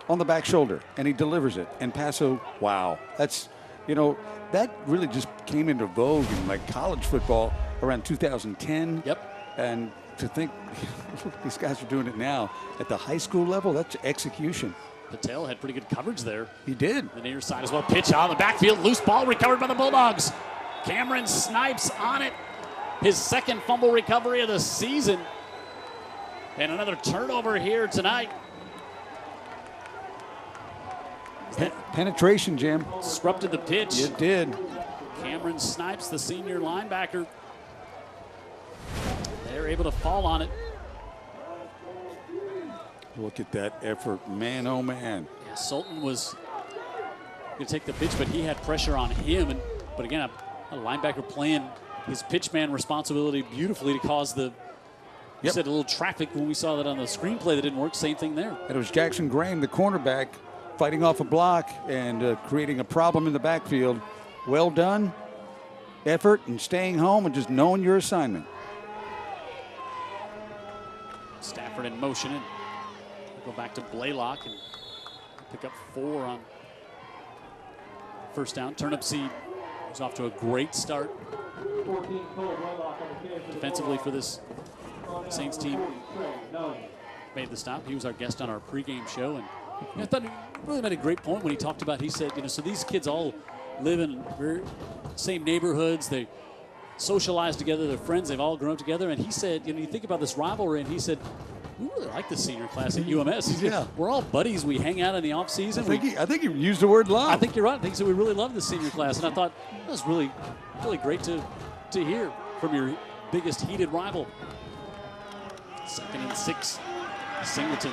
on the back shoulder, and he delivers it. And Passo, wow. That's, that really just came into vogue in like college football around 2010. Yep. And to think these guys are doing it now at the high school level, that's execution. Patel had pretty good coverage there. He did. The near side as well. Pitch out of the backfield. Loose ball recovered by the Bulldogs. Cameron Snipes on it. His second fumble recovery of the season. And another turnover here tonight. Penetration, Jim. Disrupted the pitch. It did. Cameron Snipes, the senior linebacker. They're able to fall on it. Look at that effort. Man, oh, man. Yeah, Sultan was going to take the pitch, but he had pressure on him. But again, a linebacker playing his pitchman responsibility beautifully to cause the, you said a little traffic when we saw that on the screenplay that didn't work. Same thing there. And it was Jackson Graham, the cornerback, fighting off a block and creating a problem in the backfield. Well done. Effort and staying home and just knowing your assignment. Stafford in motion, and go back to Blaylock and pick up 4 on first down. Turnip Seed is off to a great start defensively for this Saints team. Made the stop. He was our guest on our pregame show, and I thought he really made a great point when he talked about, he said, so these kids all live in very same neighborhoods. They socialize together. They're friends. They've all grown up together. And he said, you think about this rivalry, and he said, we really like the senior class at UMS. He said, we're all buddies. We hang out in the offseason. I think he used the word love. I think you're right. I think so. We really love the senior class. And I thought that was really, really great to hear from your biggest heated rival. 2nd and 6. Singleton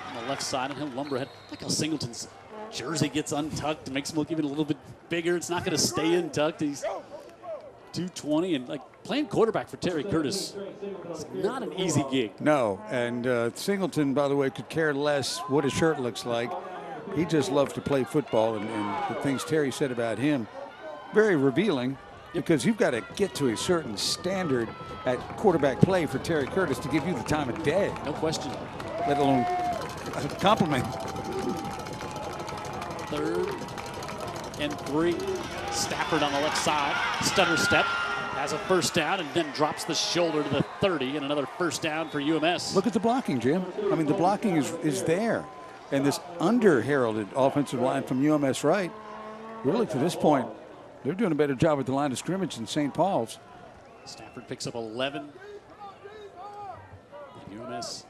on the left side, and he'll lumber ahead. I like how Singleton's jersey gets untucked. It makes him look even a little bit bigger. It's not going to stay untucked. He's 220, and like playing quarterback for Terry Curtis, it's not an easy gig. No, and Singleton, by the way, could care less what his shirt looks like. He just loves to play football, and the things Terry said about him, very revealing. Because you've got to get to a certain standard at quarterback play for Terry Curtis to give you the time of day. No question. Let alone a compliment. 3rd and 3. Stafford on the left side. Stutter step. Has a first down and then drops the shoulder to the 30, and another first down for UMS. Look at the blocking, Jim. I mean, the blocking is there. And this under-heralded offensive line from UMS-Wright, really to this point, they're doing a better job at the line of scrimmage than St. Paul's. Stafford picks up 11. UMS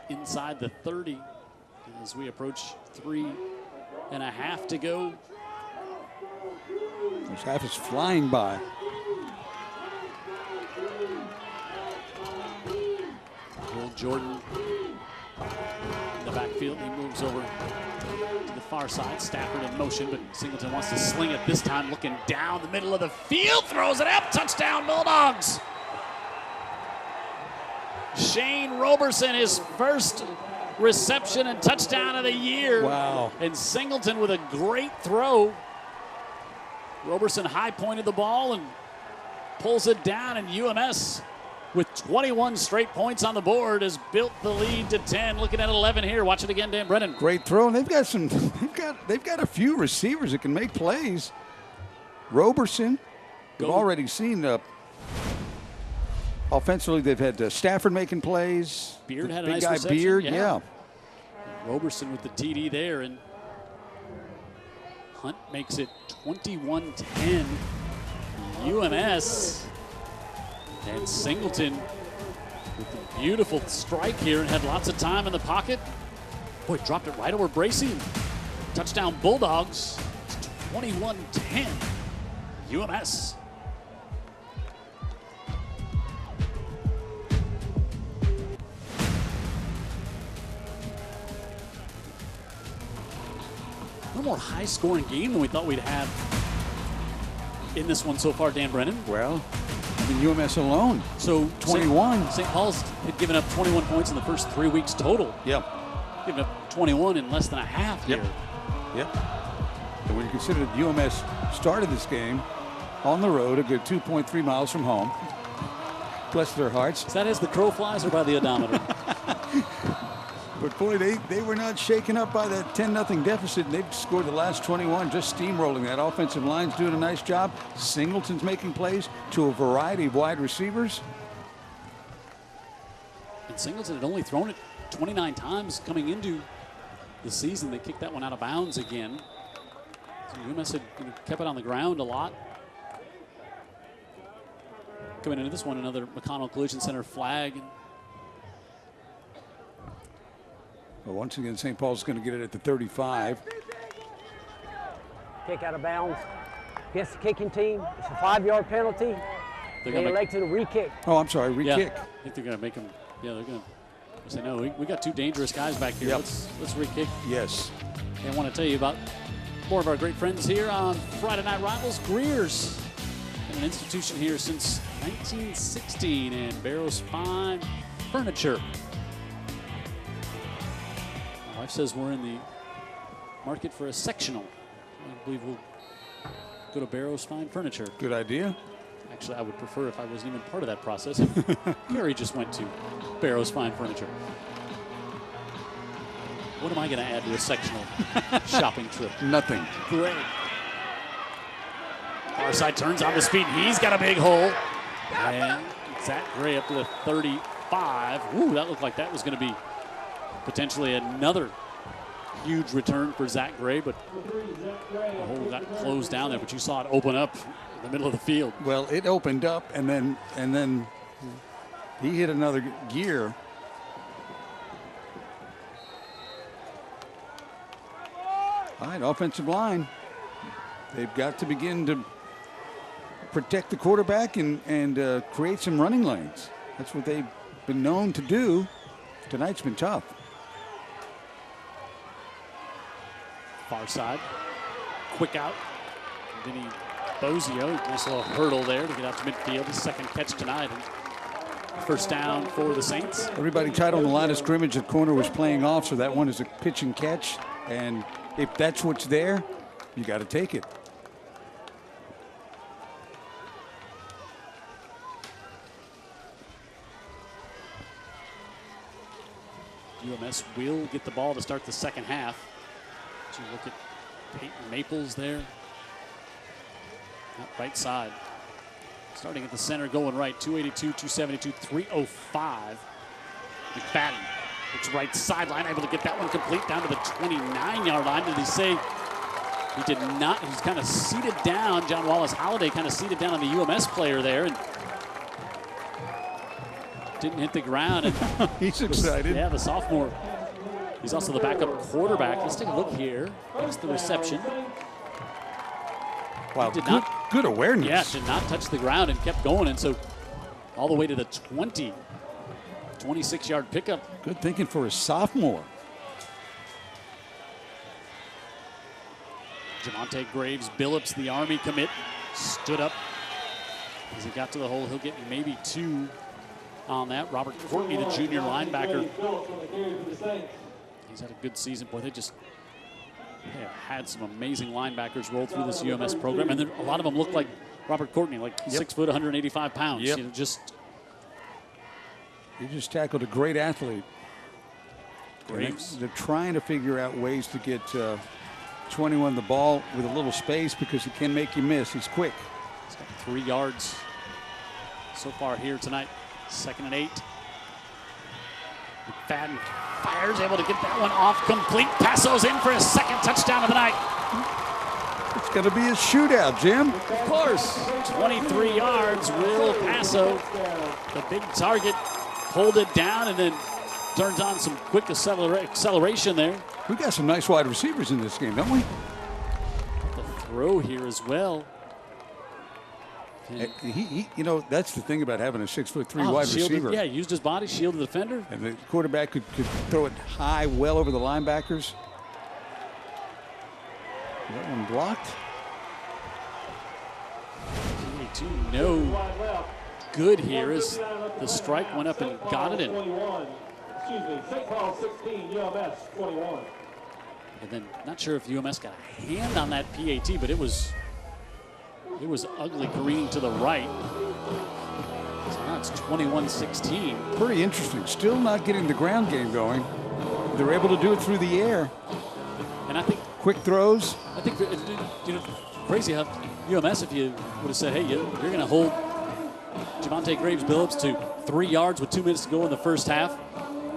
inside the 30 as we approach 3.5 to go. This half is flying by. Will Jordan in the backfield. He moves over to the far side. Stafford in motion, but Singleton wants to sling it this time, looking down the middle of the field. Throws it up. Touchdown, Bulldogs. Shane Roberson, his first reception and touchdown of the year. Wow. And Singleton with a great throw. Roberson high-pointed the ball and pulls it down, and UMS with 21 straight points on the board has built the lead to 10. Looking at 11 here. Watch it again, Dan Brennan. Great throw. And they've got a few receivers that can make plays. Roberson, we've already seen offensively, they've had Stafford making plays. Beard had a big nice guy reception. Beard, yeah. Roberson with the TD there, and Hunt makes it 21-10. UMS. And Singleton with a beautiful strike here and had lots of time in the pocket. Boy, dropped it right over Bracey. Touchdown Bulldogs. It's 21-10. UMS. A little more high-scoring game than we thought we'd have in this one so far, Dan Brennan. Well, I mean, UMS alone. So 21. St. Paul's had given up 21 points in the first 3 weeks total. Yep. Given up 21 in less than a half here. Yep. And when you consider that UMS started this game on the road, a good 2.3 miles from home. Bless their hearts. Is that as the crow flies or by the odometer? But boy, they were not shaken up by that 10-0 deficit, and they've scored the last 21, just steamrolling. That offensive line's doing a nice job. Singleton's making plays to a variety of wide receivers. And Singleton had only thrown it 29 times coming into the season. They kicked that one out of bounds again. So UMS had kept it on the ground a lot. Coming into this one, another McConnell Collision Center flag. Well, once again, St. Paul's going to get it at the 35. Kick out of bounds. Against the kicking team. It's a 5-yard penalty. They elected a re-kick. Oh, I'm sorry, re-kick. Yeah, I think they're going to make them. Yeah, they're going to say, no, we got two dangerous guys back here. Yep. Let's re-kick. Yes. And I want to tell you about more of our great friends here on Friday Night Rivals. Greer's, an institution here since 1916, and Barrows Fine Furniture. My wife says we're in the market for a sectional. I believe we'll go to Barrows Fine Furniture. Good idea. Actually, I would prefer if I wasn't even part of that process. Gary just went to Barrows Fine Furniture. What am I going to add to a sectional shopping trip? Nothing. Great. Far side turns on his feet. He's got a big hole. And Zach Gray up to the 35. Ooh, that looked like that was going to be potentially another huge return for Zach Gray, but the hole got closed down there, but you saw it open up in the middle of the field. Well, it opened up, and then he hit another gear. All right, offensive line. They've got to begin to protect the quarterback and create some running lanes. That's what they've been known to do. Tonight's been tough. Far side. Quick out. Vinny Bozio. Nice little hurdle there to get out to midfield. His second catch tonight. And first down for the Saints. Everybody tied on the line of scrimmage at corner was playing off, so that one is a pitch and catch. And if that's what's there, you got to take it. UMS will get the ball to start the second half. So you look at Peyton Maples there. That right side. Starting at the center, going right. 282, 272, 305. McFadden. It's right sideline, able to get that one complete down to the 29-yard line. Did he say he did not? He's kind of seated down. John Wallace Holiday kind of seated down on the UMS player there and didn't hit the ground. And he's excited. Yeah, the sophomore. He's also the backup quarterback. Let's take a look here. That's the reception. Wow, good awareness. Yeah, did not touch the ground and kept going. And so all the way to the 20. 26-yard pickup. Good thinking for a sophomore. Javonte Graves, Billups, the Army commit, stood up as he got to the hole. He'll get maybe 2 on that. Robert Courtney, the junior linebacker. He's had a good season. Boy, they have had some amazing linebackers roll through this UMS program, and a lot of them look like Robert Courtney, like 6 foot, 185 pounds. Yep. You know, You just tackled a great athlete. Graves. They're trying to figure out ways to get 21 the ball with a little space because he can make you miss. He's quick. He's got 3 yards so far here tonight. 2nd and 8. McFadden fires, able to get that one off complete. Passo's in for his 2nd touchdown of the night. It's going to be a shootout, Jim. Of course. 23 yards. Will Passo, the big target, hold it down and then turns on some quick acceleration there. We got some nice wide receivers in this game, don't we? The throw here as well. You know, that's the thing about having a 6'3" wide receiver. Yeah, used his body, shielded the defender. And the quarterback could throw it high, well over the linebackers. That one blocked. No good here as the strike went up and got it in. St. Paul 16, UMS 21. And then not sure if UMS got a hand on that PAT, but it was ugly careening to the right. So now it's 21-16. Pretty interesting. Still not getting the ground game going. They're able to do it through the air. And I think quick throws. I think crazy how UMS, if you would have said, hey, you're going to hold Javonte Graves Billups to 3 yards with 2 minutes to go in the first half,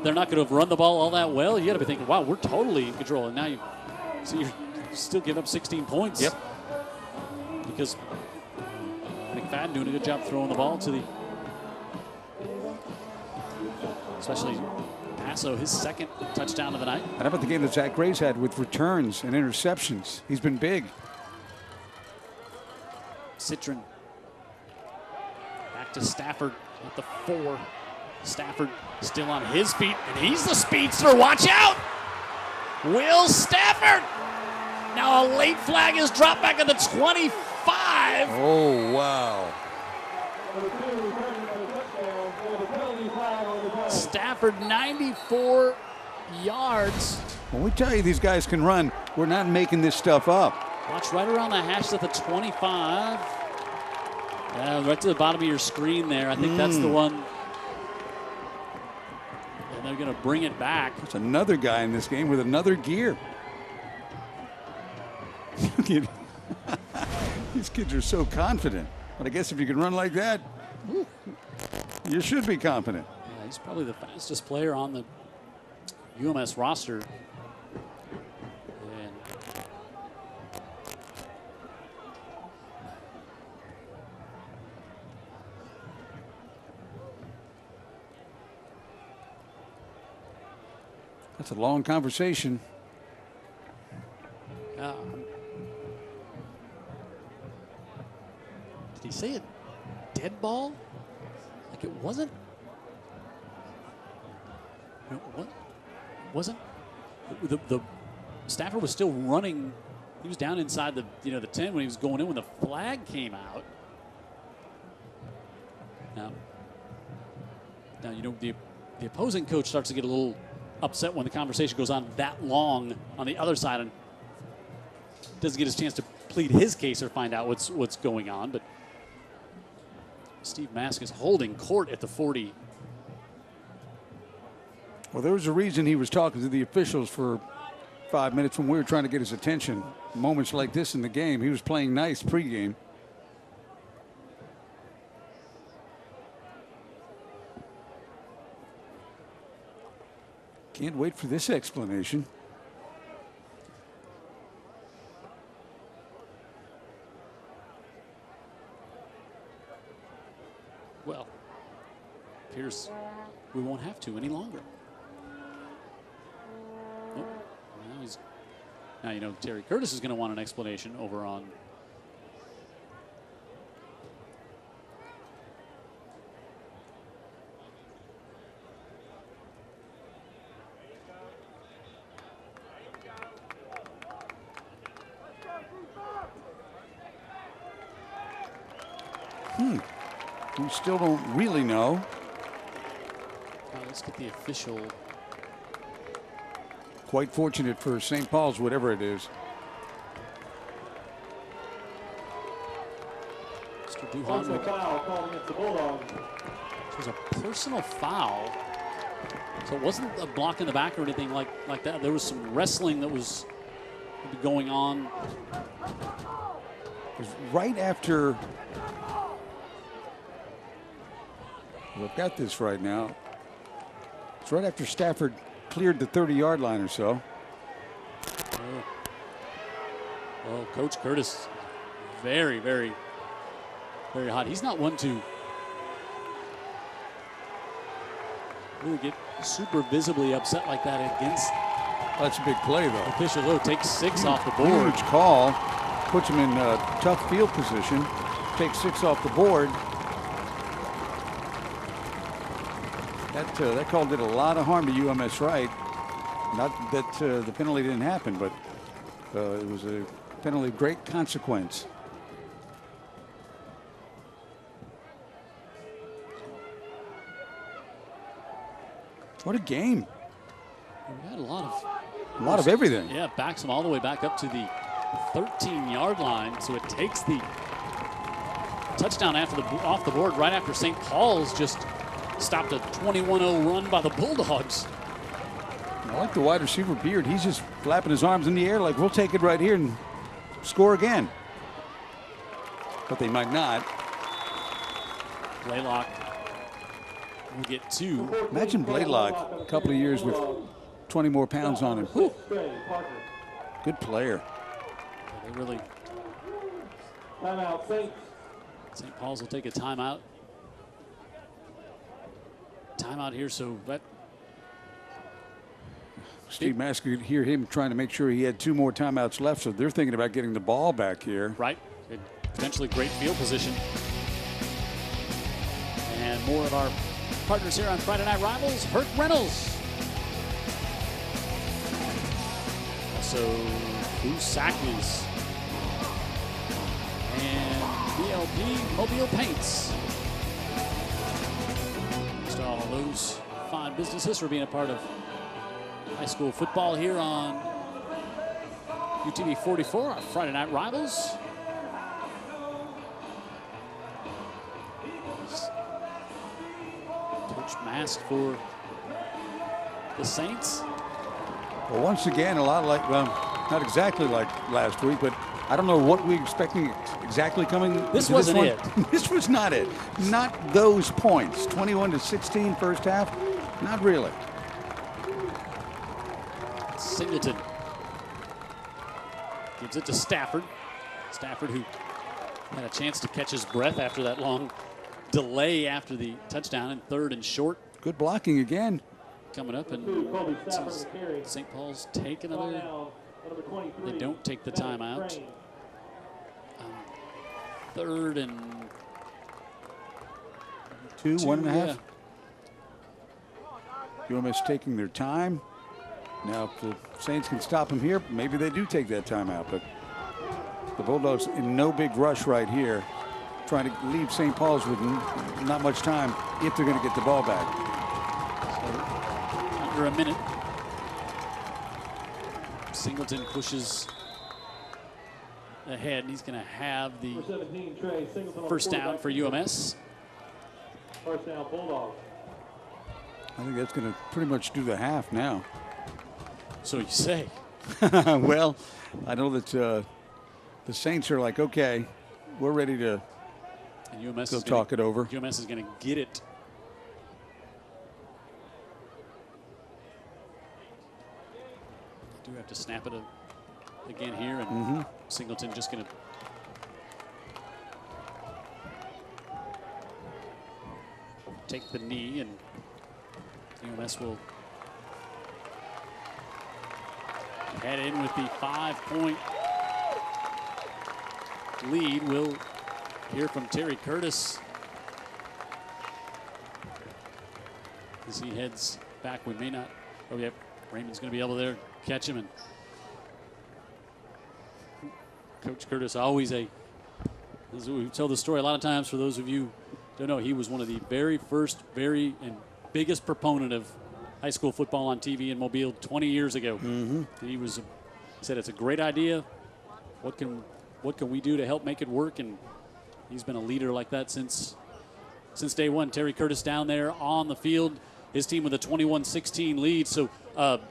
they're not going to have run the ball all that well. You got to be thinking, wow, we're totally in control. And now you're still giving up 16 points. Yep. Because McFadden doing a good job throwing the ball to the, especially Passo, his 2nd touchdown of the night. And how about the game that Zach Graves had with returns and interceptions? He's been big. Citron back to Stafford at the 4. Stafford still on his feet, and he's the speedster. Watch out! Will Stafford! Now a late flag is dropped back at the 25. Oh, wow. Stafford, 94 yards. When we tell you these guys can run, we're not making this stuff up. Watch right around the hash at the 25. Right to the bottom of your screen there. I think that's the one. And they're going to bring it back. There's another guy in this game with another gear. These kids are so confident. But I guess if you can run like that, you should be confident. Yeah, he's probably the fastest player on the UMS roster. And that's a long conversation. Did he say a dead ball? Like it wasn't? What wasn't the Stafford was still running. He was down inside the the 10 when he was going in when the flag came out. Now the opposing coach starts to get a little upset when the conversation goes on that long on the other side and doesn't get his chance to plead his case or find out what's going on. But Steve Mask is holding court at the 40. Well, there was a reason he was talking to the officials for 5 minutes when we were trying to get his attention. Moments like this in the game, he was playing nice pregame. Can't wait for this explanation. Well, appears we won't have to any longer. Oh, now Terry Curtis is going to want an explanation over on We still don't really know. Let's get the official. Quite fortunate for St. Paul's, whatever it is. Mr. Duhan. Personal foul called against the Bulldogs. It was a personal foul. So it wasn't a block in the back or anything like that. There was some wrestling that was going on. It was right after. I've got this right now. It's right after Stafford cleared the 30-yard line or so. Well, Coach Curtis, very, very, very hot. He's not one to really get super visibly upset like that against. That's a big play, though. Official though takes 6 off the board. Huge call. Puts him in a tough field position. Takes 6 off the board. That call did a lot of harm to UMS-Wright. Not that the penalty didn't happen, but it was a penalty of great consequence. What a game. We had a lot of everything. Yeah, backs him all the way back up to the 13-yard line. So it takes the touchdown off the board right after St. Paul's just stopped a 21-0 run by the Bulldogs. I like the wide receiver Beard. He's just flapping his arms in the air like, we'll take it right here and score again. But they might not. Blaylock will get 2. Imagine Blaylock a couple of years with 20 more pounds on him. Whew. Good player. They really. Timeout, Saints. St. Paul's will take a timeout. Timeout here, so that. Steve Mask could hear him trying to make sure he had 2 more timeouts left, so they're thinking about getting the ball back here. Right. Potentially great field position. And more of our partners here on Friday Night Rivals, Herc Reynolds. Also, Busakis. And BLP Mobile Paints. Thanks to all those fine businesses for being a part of high school football here on UTV 44, our Friday Night Rivals. Coach Mask for the Saints. Well, once again, a lot like, well, not exactly like last week, but I don't know what we're expecting exactly coming. This wasn't it. This was not it. Not those points. 21-16 first half. Not really. Singleton gives it to Stafford. Stafford, who had a chance to catch his breath after that long delay after the touchdown, and 3rd and short. Good blocking again. Coming up, and St. Paul's take another. They don't take the timeout. 3rd and 2, 1.5. UMS taking their time. Now, if the Saints can stop him here, maybe they do take that timeout. But the Bulldogs in no big rush right here, trying to leave St. Paul's with not much time if they're going to get the ball back. So, under a minute. Singleton pushes ahead, and he's going to have the 17, Trey Singleton first down for UMS. First down, Bulldogs. I think that's going to pretty much do the half now. So you say. Well, I know that the Saints are like, okay, we're ready to go talk it over. UMS is going to get it. Do have to snap it again here, and Singleton just going to take the knee, and UMS will head in with the 5-point lead. We'll hear from Terry Curtis as he heads back. We may not. Oh, yeah, Raymond's going to be able to catch him. And Coach Curtis, always we tell the story a lot of times. For those of you who don't know, he was one of the very first, and biggest proponent of high school football on TV in Mobile 20 years ago. He said it's a great idea. What can we do to help make it work? And he's been a leader like that since day one. Terry Curtis down there on the field, his team with a 21-16 lead. So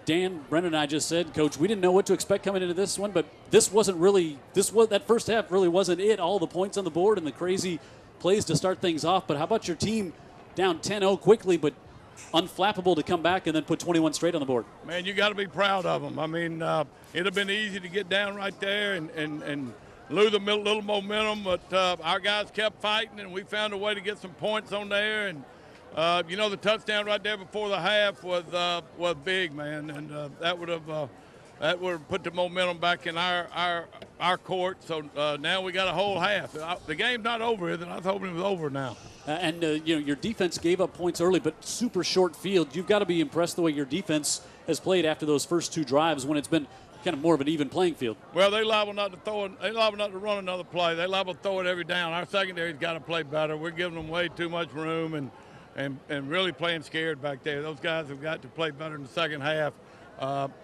Dan Brennan and I just said, Coach, we didn't know what to expect coming into this one, but that first half really wasn't it. All the points on the board and the crazy plays to start things off. But how about your team down 10-0 quickly, but unflappable to come back and then put 21 straight on the board? Man, you got to be proud of them. I mean, it'd have been easy to get down right there and lose a little momentum, but our guys kept fighting, and we found a way to get some points on there. And the touchdown right there before the half was big, man, and that would have put the momentum back in our court. So now we got a whole half. The game's not over, is it? I was hoping it was over now. Your defense gave up points early, but super short field. You've got to be impressed the way your defense has played after those first two drives when it's been kind of more of an even playing field. Well, they liable not to throw it. They liable not to run another play. They liable to throw it every down. Our secondary's got to play better. We're giving them way too much room and really playing scared back there. Those guys have got to play better in the second half,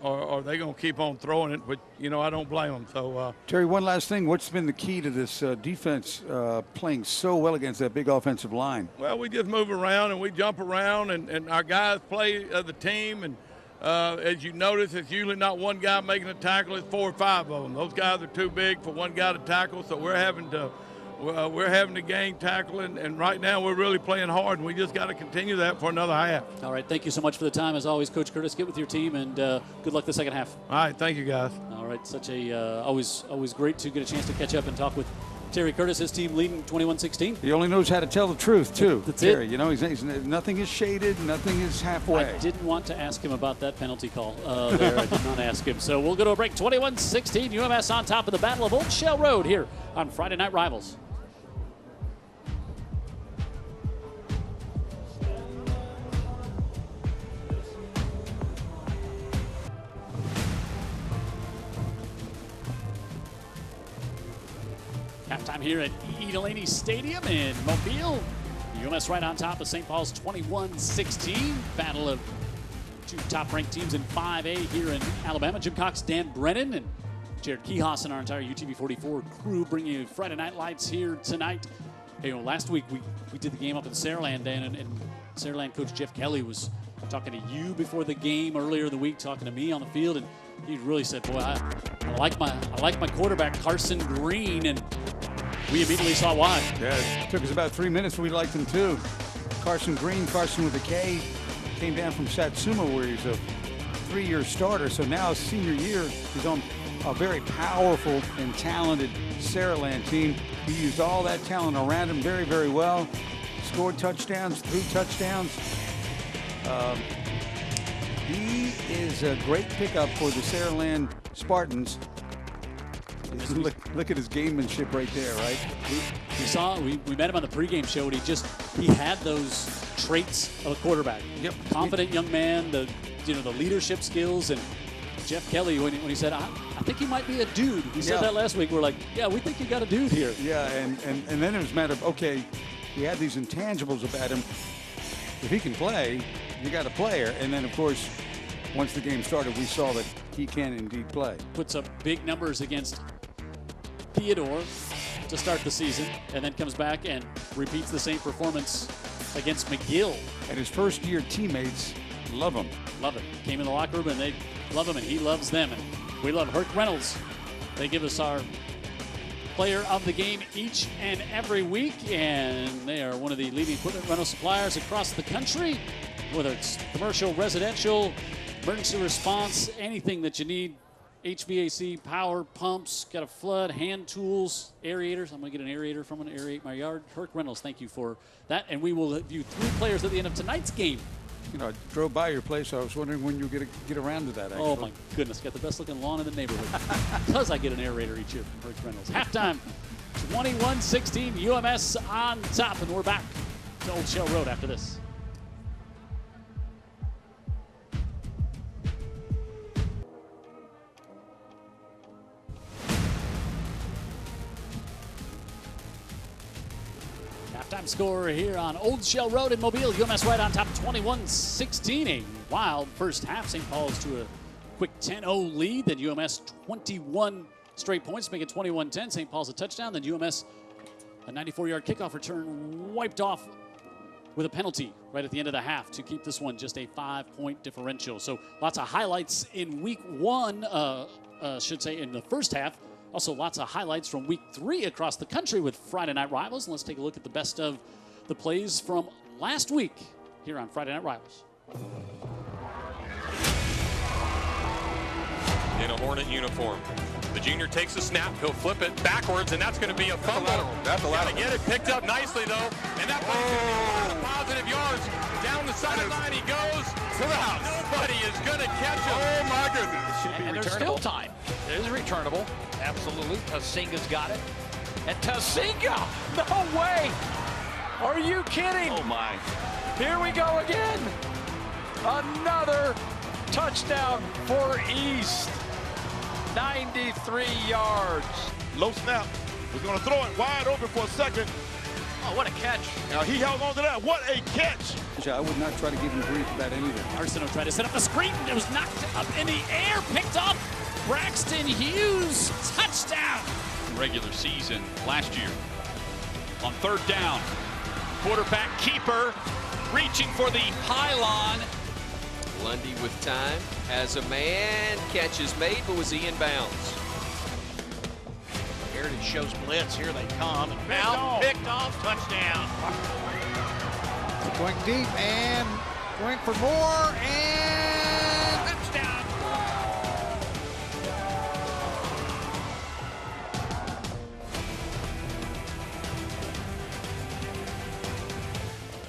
or they're going to keep on throwing it. But, I don't blame them. So, Terry, one last thing. What's been the key to this defense playing so well against that big offensive line? Well, we just move around and we jump around, and our guys play the team. And as you notice, it's usually not one guy making a tackle. It's 4 or 5 of them. Those guys are too big for one guy to tackle, so we're having to gain tackle, and right now we're really playing hard, and we just got to continue that for another half. All right, thank you so much for the time. As always, Coach Curtis, get with your team, and good luck the second half. All right, thank you, guys. All right, such a always great to get a chance to catch up and talk with Terry Curtis, his team leading 21-16. He only knows how to tell the truth, too. That's Terry, it. He's nothing is shaded, nothing is halfway. I didn't want to ask him about that penalty call there. I did not ask him. So we'll go to a break. 21-16, UMS on top of the Battle of Old Shell Road here on Friday Night Rivals. Halftime here at Delaney Stadium in Mobile. UMS right on top of St. Paul's 21-16. Battle of two top-ranked teams in 5A here in Alabama. Jim Cox, Dan Brennan, and Jared Kihas and our entire UTV-44 crew bringing you Friday Night Lights here tonight. Hey, last week we did the game up in Saraland, Dan, and Saraland coach Jeff Kelly was talking to you before the game earlier in the week, talking to me on the field, and he really said, boy, I like my quarterback, Carson Green, and we immediately saw why. Yeah, it took us about 3 minutes. We liked him, too. Carson Green, Carson with a K, came down from Satsuma, where he's a 3-year starter. So now his senior year, he's on a very powerful and talented Saraland team. He used all that talent around him very, very well. Scored touchdowns, 3 touchdowns. He is a great pickup for the Saraland Spartans. Look at his gamemanship right there, right? We met him on the pregame show, and he had those traits of a quarterback. Yep. Confident young man, the leadership skills, and Jeff Kelly, when he said, I think he might be a dude. We said that last week. We're like, yeah, we think you got a dude here. Yeah, and then it was a matter of, okay, he had these intangibles about him. If he can play, you got a player. And then, of course, once the game started, we saw that he can indeed play. Puts up big numbers against Theodore to start the season, and then comes back and repeats the same performance against McGill. And his first-year teammates love him. Love him. Came in the locker room, and they love him, and he loves them. And we love Herc Reynolds. They give us our player of the game each and every week, and they are one of the leading equipment rental suppliers across the country, whether it's commercial, residential, emergency response, anything that you need. HVAC, power, pumps, got a flood, hand tools, aerators. I'm going to get an aerator from an aerate my yard. Herc Reynolds, thank you for that. And we will view 3 players at the end of tonight's game. You know, I drove by your place. I was wondering when you get around to that, actually. Oh, my goodness. Got the best-looking lawn in the neighborhood. Because I get an aerator each year from Herc Reynolds. Halftime, 21-16, UMS on top. And we're back to Old Shell Road after this. Halftime score here on Old Shell Road in Mobile. UMS-Wright on top, 21-16. A wild first half. St. Paul's to a quick 10-0 lead. Then UMS 21 straight points, make it 21-10. St. Paul's a touchdown. Then UMS a 94-yard kickoff return wiped off with a penalty right at the end of the half to keep this one just a 5-point differential. So lots of highlights in week 1, in the first half. Also, lots of highlights from week 3 across the country with Friday Night Rivals. And let's take a look at the best of the plays from last week here on Friday Night Rivals. In a Hornet uniform. The junior takes a snap. He'll flip it backwards, and that's going to be a fumble. That's a lot. Got to get it picked up nicely, though. And that play's going to be a lot of positive yards. Down the sideline he goes. To the house. Nobody is going to catch him. Oh, my goodness. It should be and there's still time. It is returnable. Absolutely. Tasinga's got it. And Tasinga! No way! Are you kidding? Oh, my. Here we go again. Another touchdown for East. 93 yards. Low snap. Was going to throw it wide open for a second. Oh, what a catch. Now he held on to that. What a catch. I would not try to give him grief about anything. Arsenault tried to set up a screen. It was knocked up in the air, picked up. Braxton Hughes, touchdown. Regular season last year. On 3rd down, quarterback keeper reaching for the pylon. Lundy with time, has a man, catch is made, but was he in bounds? Heritage shows blitz, here they come. And now picked off, touchdown. Going deep and going for more and touchdown.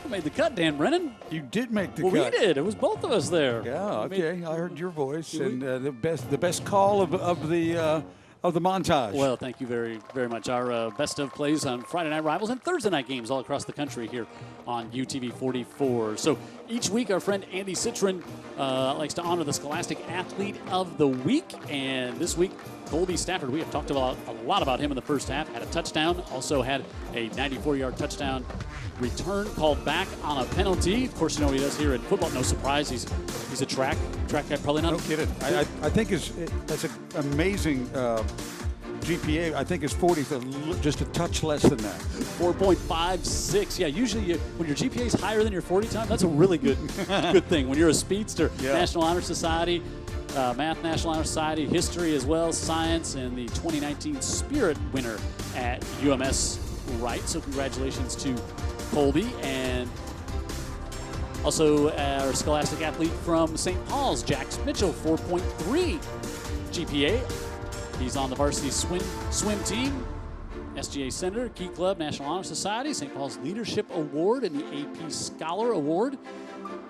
Who made the cut, Dan Brennan? You did make the cut. cut. We did. It was both of us there. Yeah, okay. I heard your voice and the best call of the montage. Well, thank you very, very much. Our best of plays on Friday Night Rivals and Thursday night games all across the country here on UTV 44. So each week, our friend Andy Citron likes to honor the Scholastic Athlete of the Week. And this week, Colby Stafford, we have talked about a lot about him in the first half, had a touchdown, also had a 94-yard touchdown return called back on a penalty. Of course, you know what he does here in football. No surprise, he's a track guy, probably not. No kidding. I think that's an amazing GPA. I think his 40's just a touch less than that. 4.56. Yeah, usually when your GPA is higher than your 40 time, that's a really good thing. When you're a speedster, National Honor Society, Math National Honor Society, history as well, science, and the 2019 Spirit winner at UMS-Wright. So congratulations to Colby, and also our Scholastic athlete from St. Paul's, Jax Mitchell, 4.3 GPA. He's on the varsity swim team, SGA Senator, Key Club, National Honor Society, St. Paul's Leadership Award, and the AP Scholar Award.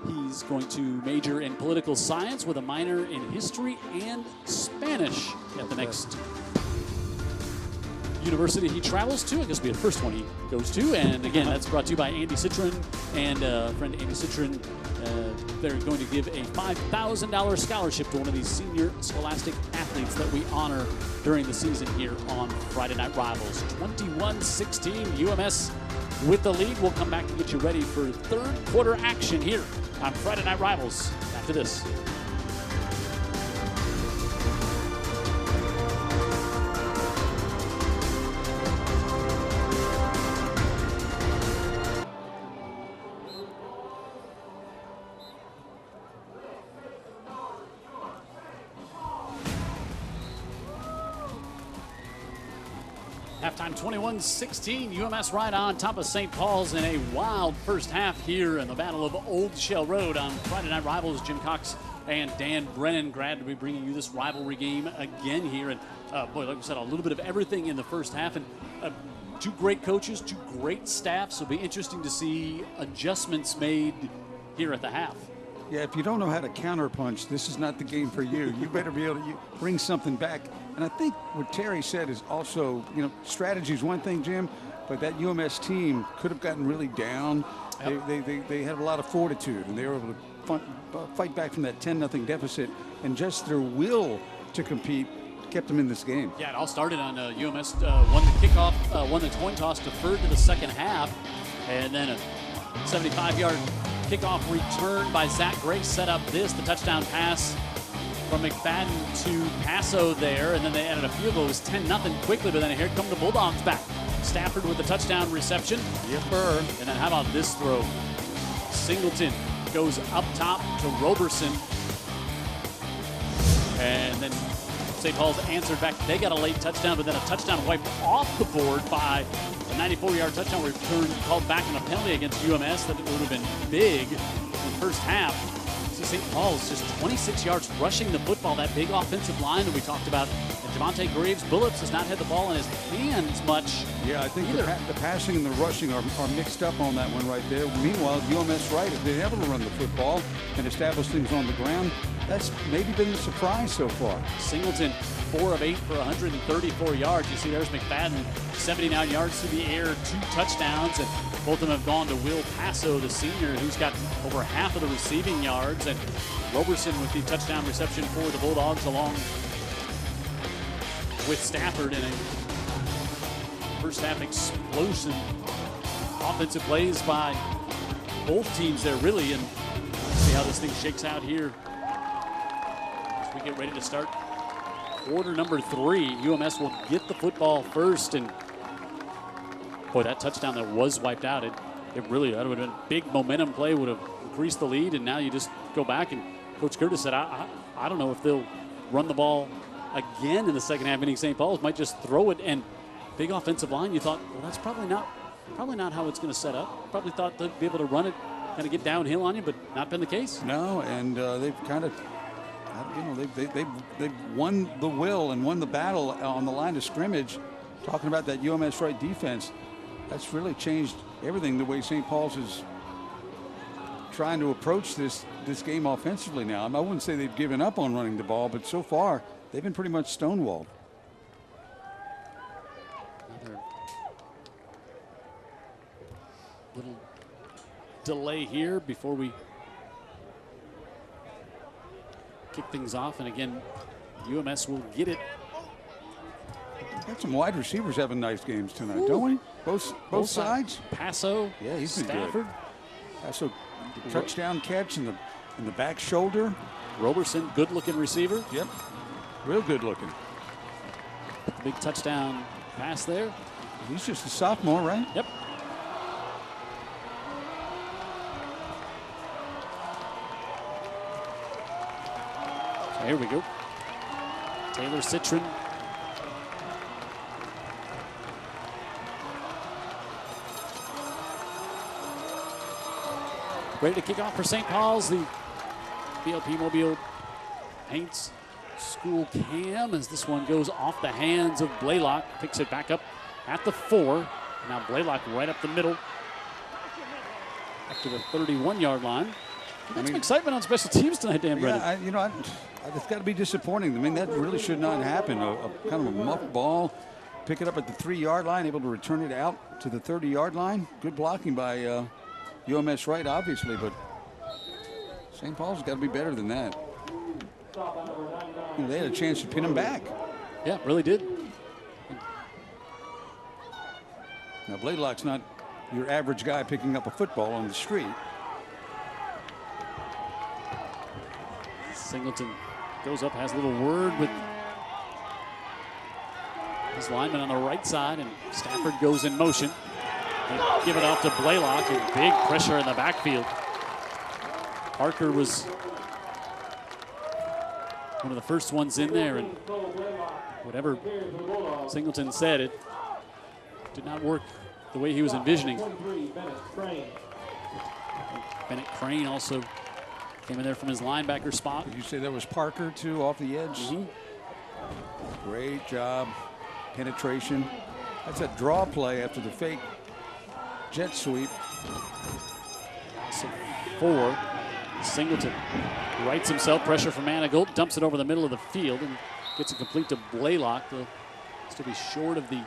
He's going to major in political science with a minor in history and Spanish at the next university he travels to. I guess will be the first one he goes to. And again, that's brought to you by Andy Citron and friend Andy Citron. They're going to give a $5,000 scholarship to one of these senior Scholastic athletes that we honor during the season here on Friday Night Rivals. 21-16, UMS with the lead. We'll come back to get you ready for third quarter action here on Friday Night Rivals after this. Halftime 21-16, UMS-Wright on top of St. Paul's in a wild first half here in the Battle of Old Shell Road on Friday Night Rivals. Jim Cox and Dan Brennan, glad to be bringing you this rivalry game again here. And boy, like I said, a little bit of everything in the first half. And two great coaches, two great staffs. It'll be interesting to see adjustments made here at the half. Yeah, if you don't know how to counterpunch, this is not the game for you. You better be able to bring something back. And I think what Terry said is also, strategy is one thing, Jim, but that UMS team could have gotten really down. Yep. They had a lot of fortitude, and they were able to fight back from that 10-0 deficit, and just their will to compete kept them in this game. Yeah, it all started on UMS won the kickoff, won the coin toss, deferred to the second half, and then a 75-yard kickoff return by Zach Grace set up the touchdown pass from McFadden to Paso there, and then they added a field goal. It was 10-0 quickly, but then here come the Bulldogs back. Stafford with the touchdown reception. Yipper. And then how about this throw? Singleton goes up top to Roberson. And then St. Paul's answered back. They got a late touchdown, but then a touchdown wiped off the board by a 94-yard touchdown return called back in a penalty against UMS that would have been big in the first half. St. Paul's just 26 yards rushing the football. That big offensive line that we talked about. And Javante Graves Billups has not had the ball in his hands much. Yeah, I think the passing and the rushing are mixed up on that one right there. Meanwhile, UMS-Wright, if they're able to run the football and establish things on the ground, that's maybe been a surprise so far. Singleton, 4 of 8 for 134 yards. You see there's McFadden, 79 yards through the air, 2 touchdowns, and both of them have gone to Will Paso, the senior, who's got over half of the receiving yards, and Roberson with the touchdown reception for the Bulldogs along with Stafford in a first half explosive offensive plays by both teams there, really, and see how this thing shakes out here as we get ready to start quarter number 3. UMS will get the football first, and boy, that touchdown that was wiped out, it really, that would have been a big momentum play, would have increased the lead, and now you just go back, and Coach Curtis said, I don't know if they'll run the ball again in the second half, meaning St. Paul's might just throw it, and big offensive line, you thought, well, that's probably not how it's going to set up. Probably thought they'd be able to run it, kind of get downhill on you, but not been the case. No, and they've kind of, they've won the will and won the battle on the line of scrimmage. Talking about that UMS-Wright defense, that's really changed everything, the way St. Paul's is trying to approach this game offensively now. I wouldn't say they've given up on running the ball, but so far they've been pretty much stonewalled. Another little delay here before we kick things off, and again, UMS will get it. Got some wide receivers having nice games tonight, don't we? Both sides. Paso, yeah, he's been Stafford. Good. Paso, touchdown catch in the back shoulder. Roberson, good-looking receiver. Yep, real good looking. Big touchdown pass there. He's just a sophomore, right? Yep. So here we go. Taylor Citron. Ready to kick off for St. Paul's. The BLP Mobile paints school cam as this one goes off the hands of Blaylock. Picks it back up at the 4. Now Blaylock right up the middle. Up to the 31-yard line. Got some excitement on special teams tonight, Dan Brennan. It's got to be disappointing. I mean, that really should not happen. Kind of a muff ball. pick it up at the 3-yard line, able to return it out to the 30-yard line. Good blocking by UMS-Wright, obviously, but St. Paul's got to be better than that. They had a chance to pin him back. Yeah, really did. Now, Blaylock's not your average guy picking up a football on the street. Singleton goes up, has a little word with his lineman on the right side, and Stafford goes in motion. They give it off to Blaylock, and big pressure in the backfield. Parker was one of the first ones in there, and whatever Singleton said, it did not work the way he was envisioning. Bennett Crane also came in there from his linebacker spot. Did you say that was Parker, too, off the edge? Great job. Penetration. That's a draw play after the fake jet sweep. So 4. Singleton rights himself, pressure from Manigault, dumps it over the middle of the field and gets it complete to Blaylock. They'll still be short of the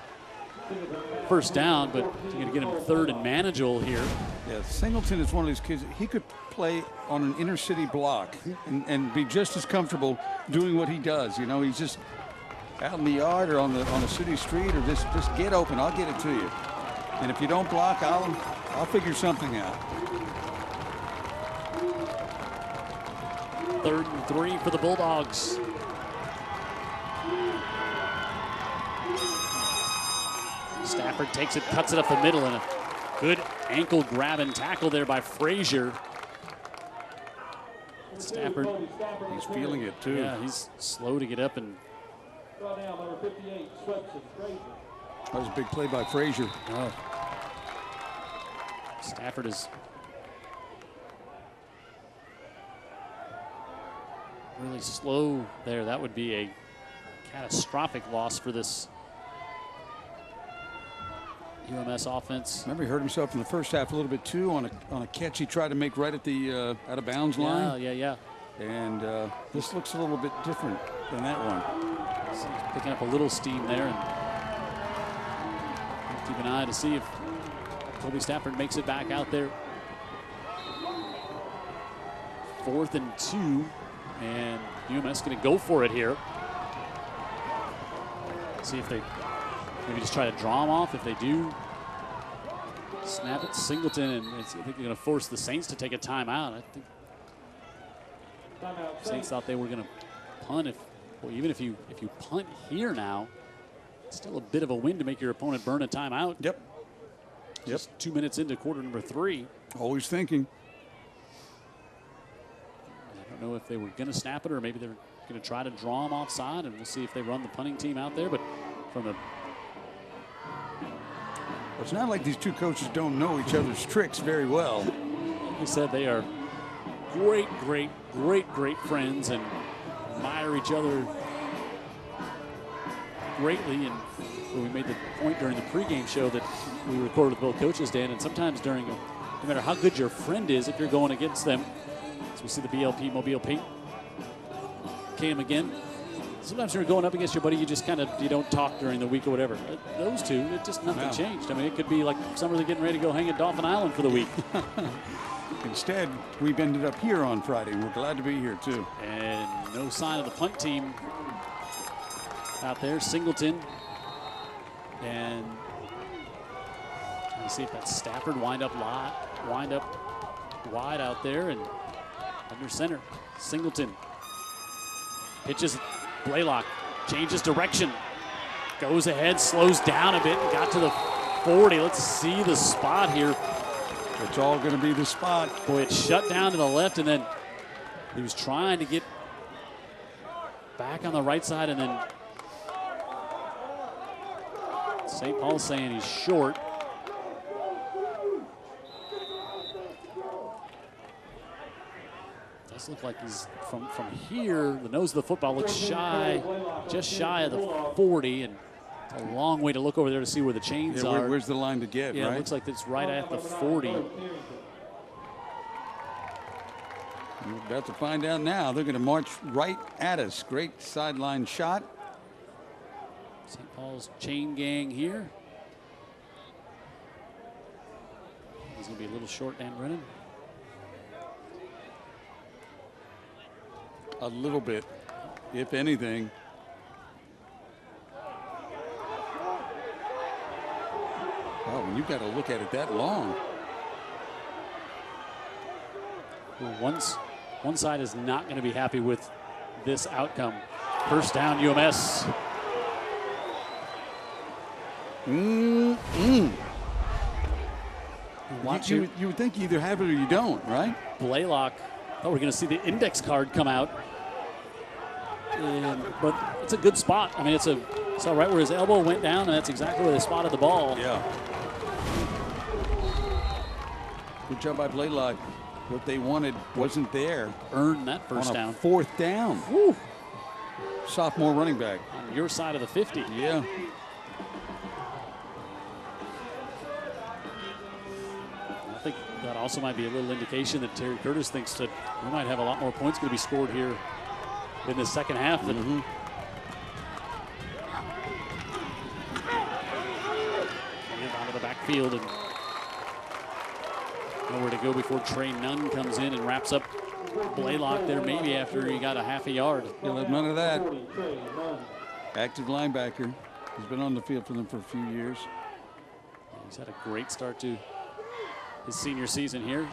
first down, but you're going to get him 3rd and manageable here. Yeah, Singleton is one of these kids. He could play on an inner city block and be just as comfortable doing what he does. You know, he's just out in the yard or on the city street, or just get open. I'll get it to you. And if you don't block, I'll figure something out. 3rd and 3 for the Bulldogs. Stafford takes it, cuts it up the middle, and a good ankle grab and tackle there by Frazier. Stafford, he's feeling it too. Yeah, he's slow to get up, and that was a big play by Frazier. Oh. Stafford is really slow there. That would be a catastrophic loss for this UMS offense. Remember, he hurt himself in the first half a little bit too on a catch he tried to make right at the out of bounds line. Yeah. And this looks a little bit different than that one. So he's picking up a little steam there, and keep an eye to see if Kobe Stafford makes it back out there. 4th and 2, and UMS going to go for it here. See if they maybe just try to draw him off. If they do, snap it. Singleton, and I think they're going to force the Saints to take a timeout. I think Saints thought they were going to punt. Even if you punt here now, it's still a bit of a win to make your opponent burn a timeout. Yep. Just 2 minutes into quarter number 3. Always thinking. I don't know if they were going to snap it, or maybe they're going to try to draw them offside, and we'll see if they run the punting team out there. But from the it's not like these two coaches don't know each other's tricks very well. Like we said, they are great friends and admire each other greatly. And we made the point during the pregame show that we recorded with both coaches, Dan, and sometimes no matter how good your friend is, if you're going against them, as we see the BLP Mobile Paint came again, sometimes when you're going up against your buddy, you just you don't talk during the week or whatever. Those two, it just nothing changed. I mean, it could be like summer getting ready to go hang at Dauphin Island for the week. Instead, we've ended up here on Friday, and we're glad to be here too. And no sign of the punt team out there. Singleton, and let's see if that's Stafford wind up wide out there and under center. Singleton pitches. Blaylock changes direction, goes ahead, slows down a bit, and got to the 40. Let's see the spot here. It's all going to be the spot. Boy, it shut down to the left, and then he was trying to get back on the right side, and then St. Paul's saying he's short. Does look like he's from here. The nose of the football looks just shy of the 40, and it's a long way to look over there to see where the chains are. Where's the line to get? Yeah, right? It looks like it's right at the 40. We're about to find out now. They're going to march right at us. Great sideline shot. St. Paul's chain gang here. He's going to be a little short, Dan Brennan. A little bit, if anything. Oh, when you've got to look at it that long. Well, one side is not going to be happy with this outcome. First down, UMS. You would think you either have it or you don't, right? Blaylock. Oh, we're going to see the index card come out. But it's a good spot. I mean, it's right where his elbow went down, and that's exactly where they spotted the ball. Yeah. Good job by Blaylock. What they wanted wasn't there. Earned that first down. Fourth down. Woo. Sophomore running back. On your side of the 50. Yeah. I think that also might be a little indication that Terry Curtis thinks that we might have a lot more points going to be scored here in the second half. Than out of the backfield and nowhere to go before Trey Nunn comes in and wraps up Blaylock there maybe after he got a half a yard. He'll have none of that. Active linebacker. He's been on the field for them for a few years. He's had a great start to his senior season here.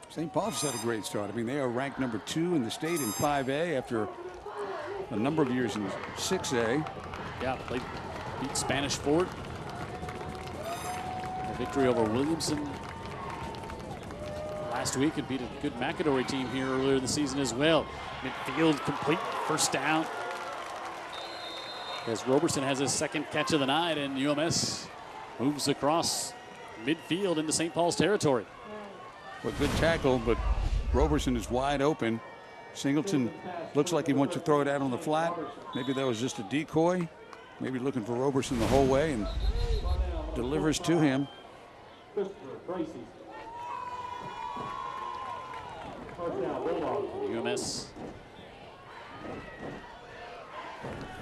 St. Paul's had a great start. I mean, they are ranked number 2 in the state in 5A after a number of years in 6A. Yeah, they beat Spanish Fort. A victory over Williamson last week, and beat a good McAdory team here earlier in the season as well. Midfield complete, first down. As Roberson has his second catch of the night, and UMS moves across midfield into St. Paul's territory. Well, good tackle, but Roberson is wide open. Singleton looks like he wants to throw it out on the flat. Maybe that was just a decoy. Maybe looking for Roberson the whole way, and delivers to him. UMS.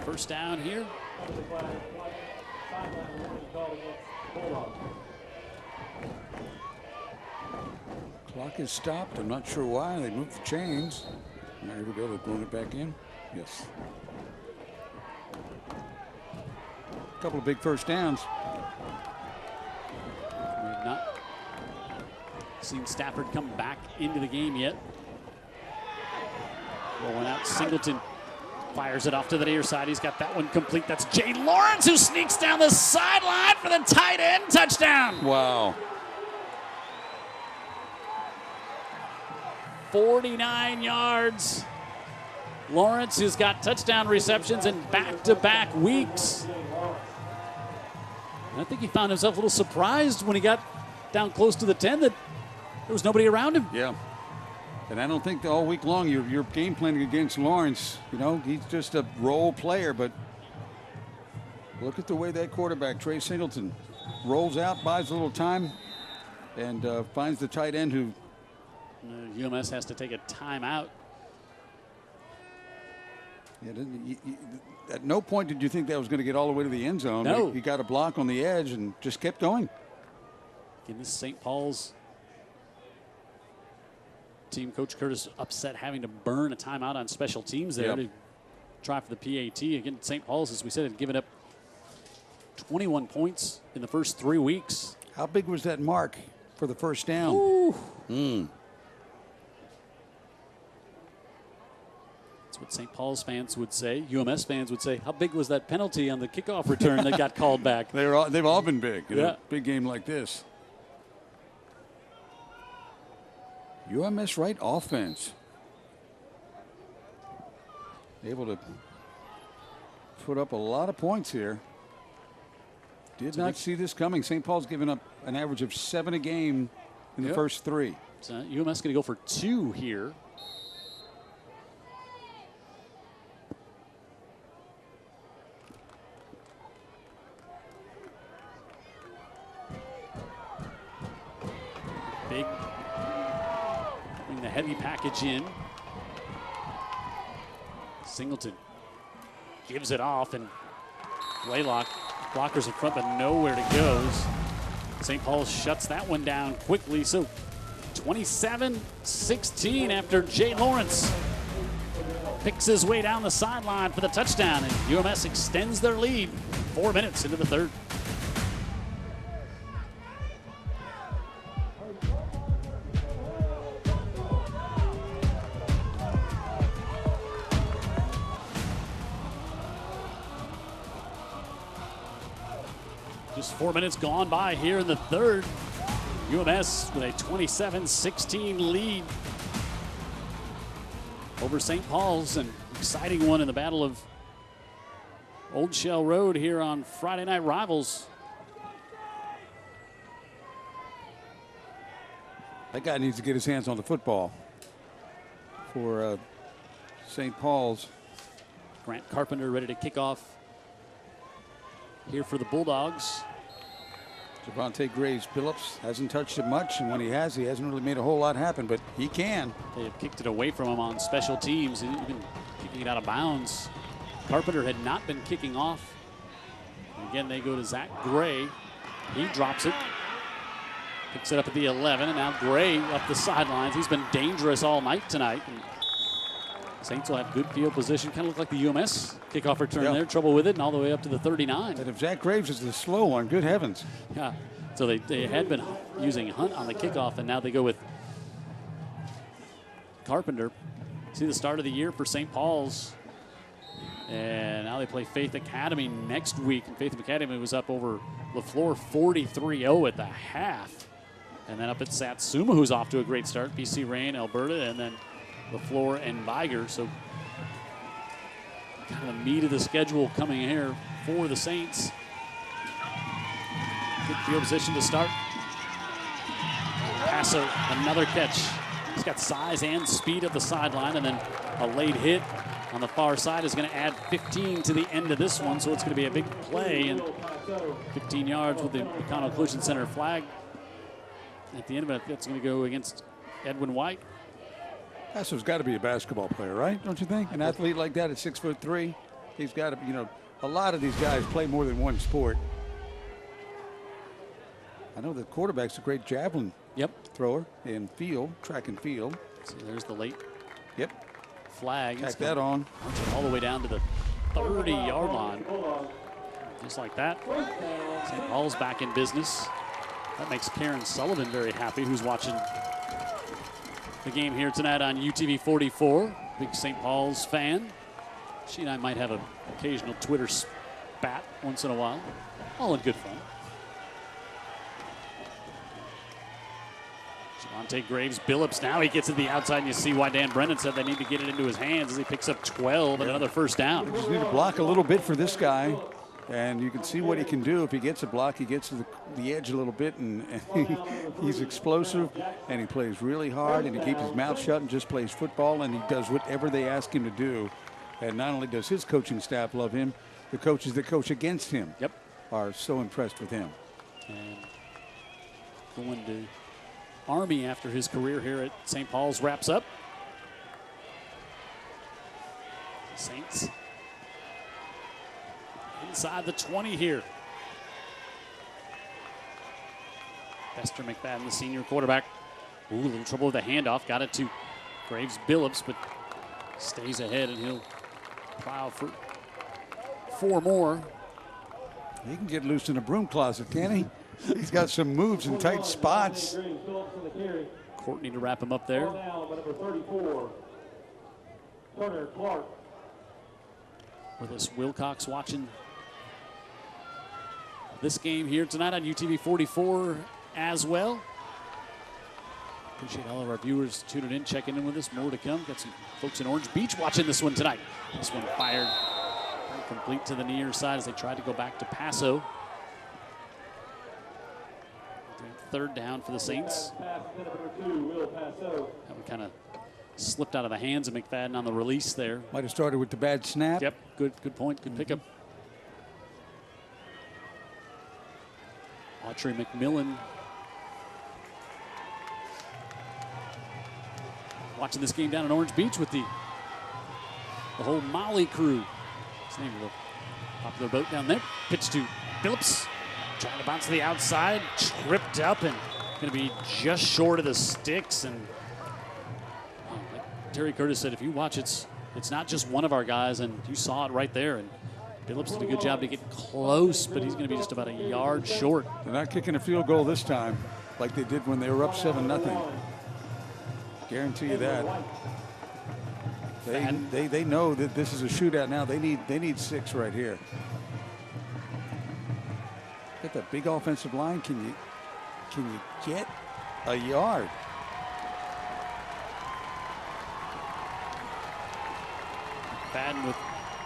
First down here. Clock is stopped. I'm not sure why. They moved the chains. Now here we go. They're throwing it back in. Yes. A couple of big first downs. We have not seen Stafford come back into the game yet. Rolling out, Singleton fires it off to the near side. He's got that one complete. That's Jay Lawrence who sneaks down the sideline for the tight end touchdown. Wow. 49 yards. Lawrence, who's got touchdown receptions in back-to-back weeks. And I think he found himself a little surprised when he got down close to the 10 that there was nobody around him. Yeah. And I don't think all week long you're game planning against Lawrence. You know, he's just a role player, but look at the way that quarterback, Trey Singleton, rolls out, buys a little time, and finds the tight end who. UMS has to take a timeout. Yeah, at no point did you think that was going to get all the way to the end zone. No. He got a block on the edge and just kept going. Again, this St. Paul's team, Coach Curtis upset having to burn a timeout on special teams there to try for the PAT. Again, St. Paul's, as we said, had given up 21 points in the first 3 weeks. How big was that mark for the first down? Ooh. That's what St. Paul's fans would say. UMS fans would say, how big was that penalty on the kickoff return that got called back? They've all been big in a big game like this. UMS-Wright offense. Able to put up a lot of points here. Did not see this coming. St. Paul's given up an average of 7 a game in the first 3. So UMS going to go for 2 here. Big, bring the heavy package in. Singleton gives it off, and Blaylock, blockers in front, but nowhere to go. St. Paul's shuts that one down quickly. So 27-16 after Jay Lawrence picks his way down the sideline for the touchdown, and UMS extends their lead 4 minutes into the third. Just 4 minutes gone by here in the third. UMS with a 27-16 lead over St. Paul's. An exciting one in the Battle of Old Shell Road here on Friday Night Rivals. That guy needs to get his hands on the football for St. Paul's. Grant Carpenter ready to kick off here for the Bulldogs. Javante Graves Phillips hasn't touched it much, and when he hasn't really made a whole lot happen, but he can. They have kicked it away from him on special teams, and even kicking it out of bounds. Carpenter had not been kicking off. And again, they go to Zach Gray. He drops it, picks it up at the 11, and now Gray up the sidelines. He's been dangerous all night tonight. And Saints will have good field position. Kind of look like the UMS kickoff return there. Trouble with it, and all the way up to the 39. And if Zach Graves is the slow one, good heavens. Yeah, so they had been using Hunt on the kickoff, and now they go with Carpenter. See the start of the year for St. Paul's. And now they play Faith Academy next week. And Faith Academy was up over LaFleur 43-0 at the half. And then up at Satsuma, who's off to a great start. BC Rain, Alberta, and then LaFleur and Viger. So kind of the meat of the schedule coming here for the Saints. Good field position to start. Passo, another catch. He's got size and speed at the sideline, and then a late hit on the far side is going to add 15 to the end of this one, so it's going to be a big play, and 15 yards with the McConnell Collision Center flag. At the end of it, that's going to go against Edwin White. Passo's got to be a basketball player, right? Don't you think? An athlete like that at 6'3", he's got to, a lot of these guys play more than one sport. I know the quarterback's a great javelin thrower in field, track and field. So there's the late flag. Tack that on. All the way down to the 30-yard line. Just like that. St. Paul's back in business. That makes Karen Sullivan very happy, who's watching the game here tonight on UTV 44. Big St. Paul's fan. She and I might have an occasional Twitter spat once in a while. All in good fun. Javante Graves Billups now. He gets to the outside, and you see why Dan Brennan said they need to get it into his hands as he picks up 12 and another first down. Just need to block a little bit for this guy. And you can see what he can do if he gets a block. He gets to the edge a little bit, and he's explosive, and he plays really hard, and he keeps his mouth shut and just plays football, and he does whatever they ask him to do. And not only does his coaching staff love him, the coaches that coach against him are so impressed with him. And going to Army after his career here at St. Paul's wraps up. Saints inside the 20 here. Bester McFadden, the senior quarterback. Ooh, a little trouble with the handoff. Got it to Graves Billups, but stays ahead, and he'll plow for 4 more. He can get loose in a broom closet, can he? He's got some moves in tight spots. Courtney to wrap him up there. Number 34, Turner Clark. With us, Wilcox watching this game here tonight on UTV 44 as well. Appreciate all of our viewers tuning in, checking in with us. More to come. Got some folks in Orange Beach watching this one tonight. This one fired complete to the near side as they tried to go back to Paso. Third down for the Saints. That one kind of slipped out of the hands of McFadden on the release there. Might have started with the bad snap. Yep, good point, good pickup. Autry McMillan watching this game down in Orange Beach with the whole Molly crew. What's the name of the popular boat down there? Pitch to Phillips. Trying to bounce to the outside. Tripped up and going to be just short of the sticks. And like Terry Curtis said, if you watch, it's not just one of our guys, and you saw it right there. And Phillips did a good job to get close, but he's going to be just about a yard short. They're not kicking a field goal this time like they did when they were up 7-0. Guarantee you that. They know that this is a shootout now. They need 6 right here. Get that big offensive line. Can you get a yard? Fadden with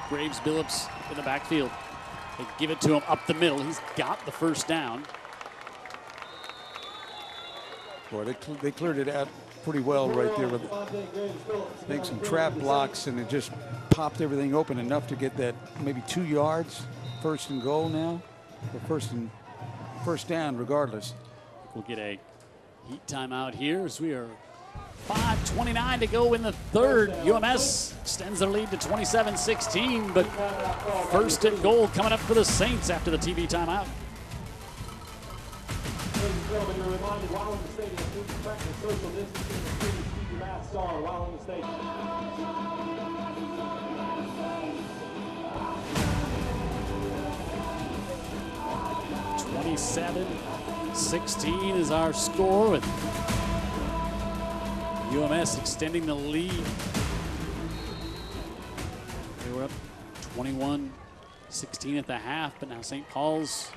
Graves, Billups in the backfield. They give it to him up the middle. He's got the first down. Boy, they cleared it out pretty well right there with, I think, some trap blocks, and it just popped everything open enough to get that maybe 2 yards. First and goal now, or first down regardless. We'll get a heat timeout here as we are 5:29 to go in the third. UMS extends their lead to 27-16, but first and goal coming up for the Saints after the TV timeout. Ladies and gentlemen, you're reminded while in the stadium, please practice social distancing and please keep your masks on while in the stadium. 27-16 is our score, with UMS extending the lead. They were up 21-16 at the half, but now St. Paul's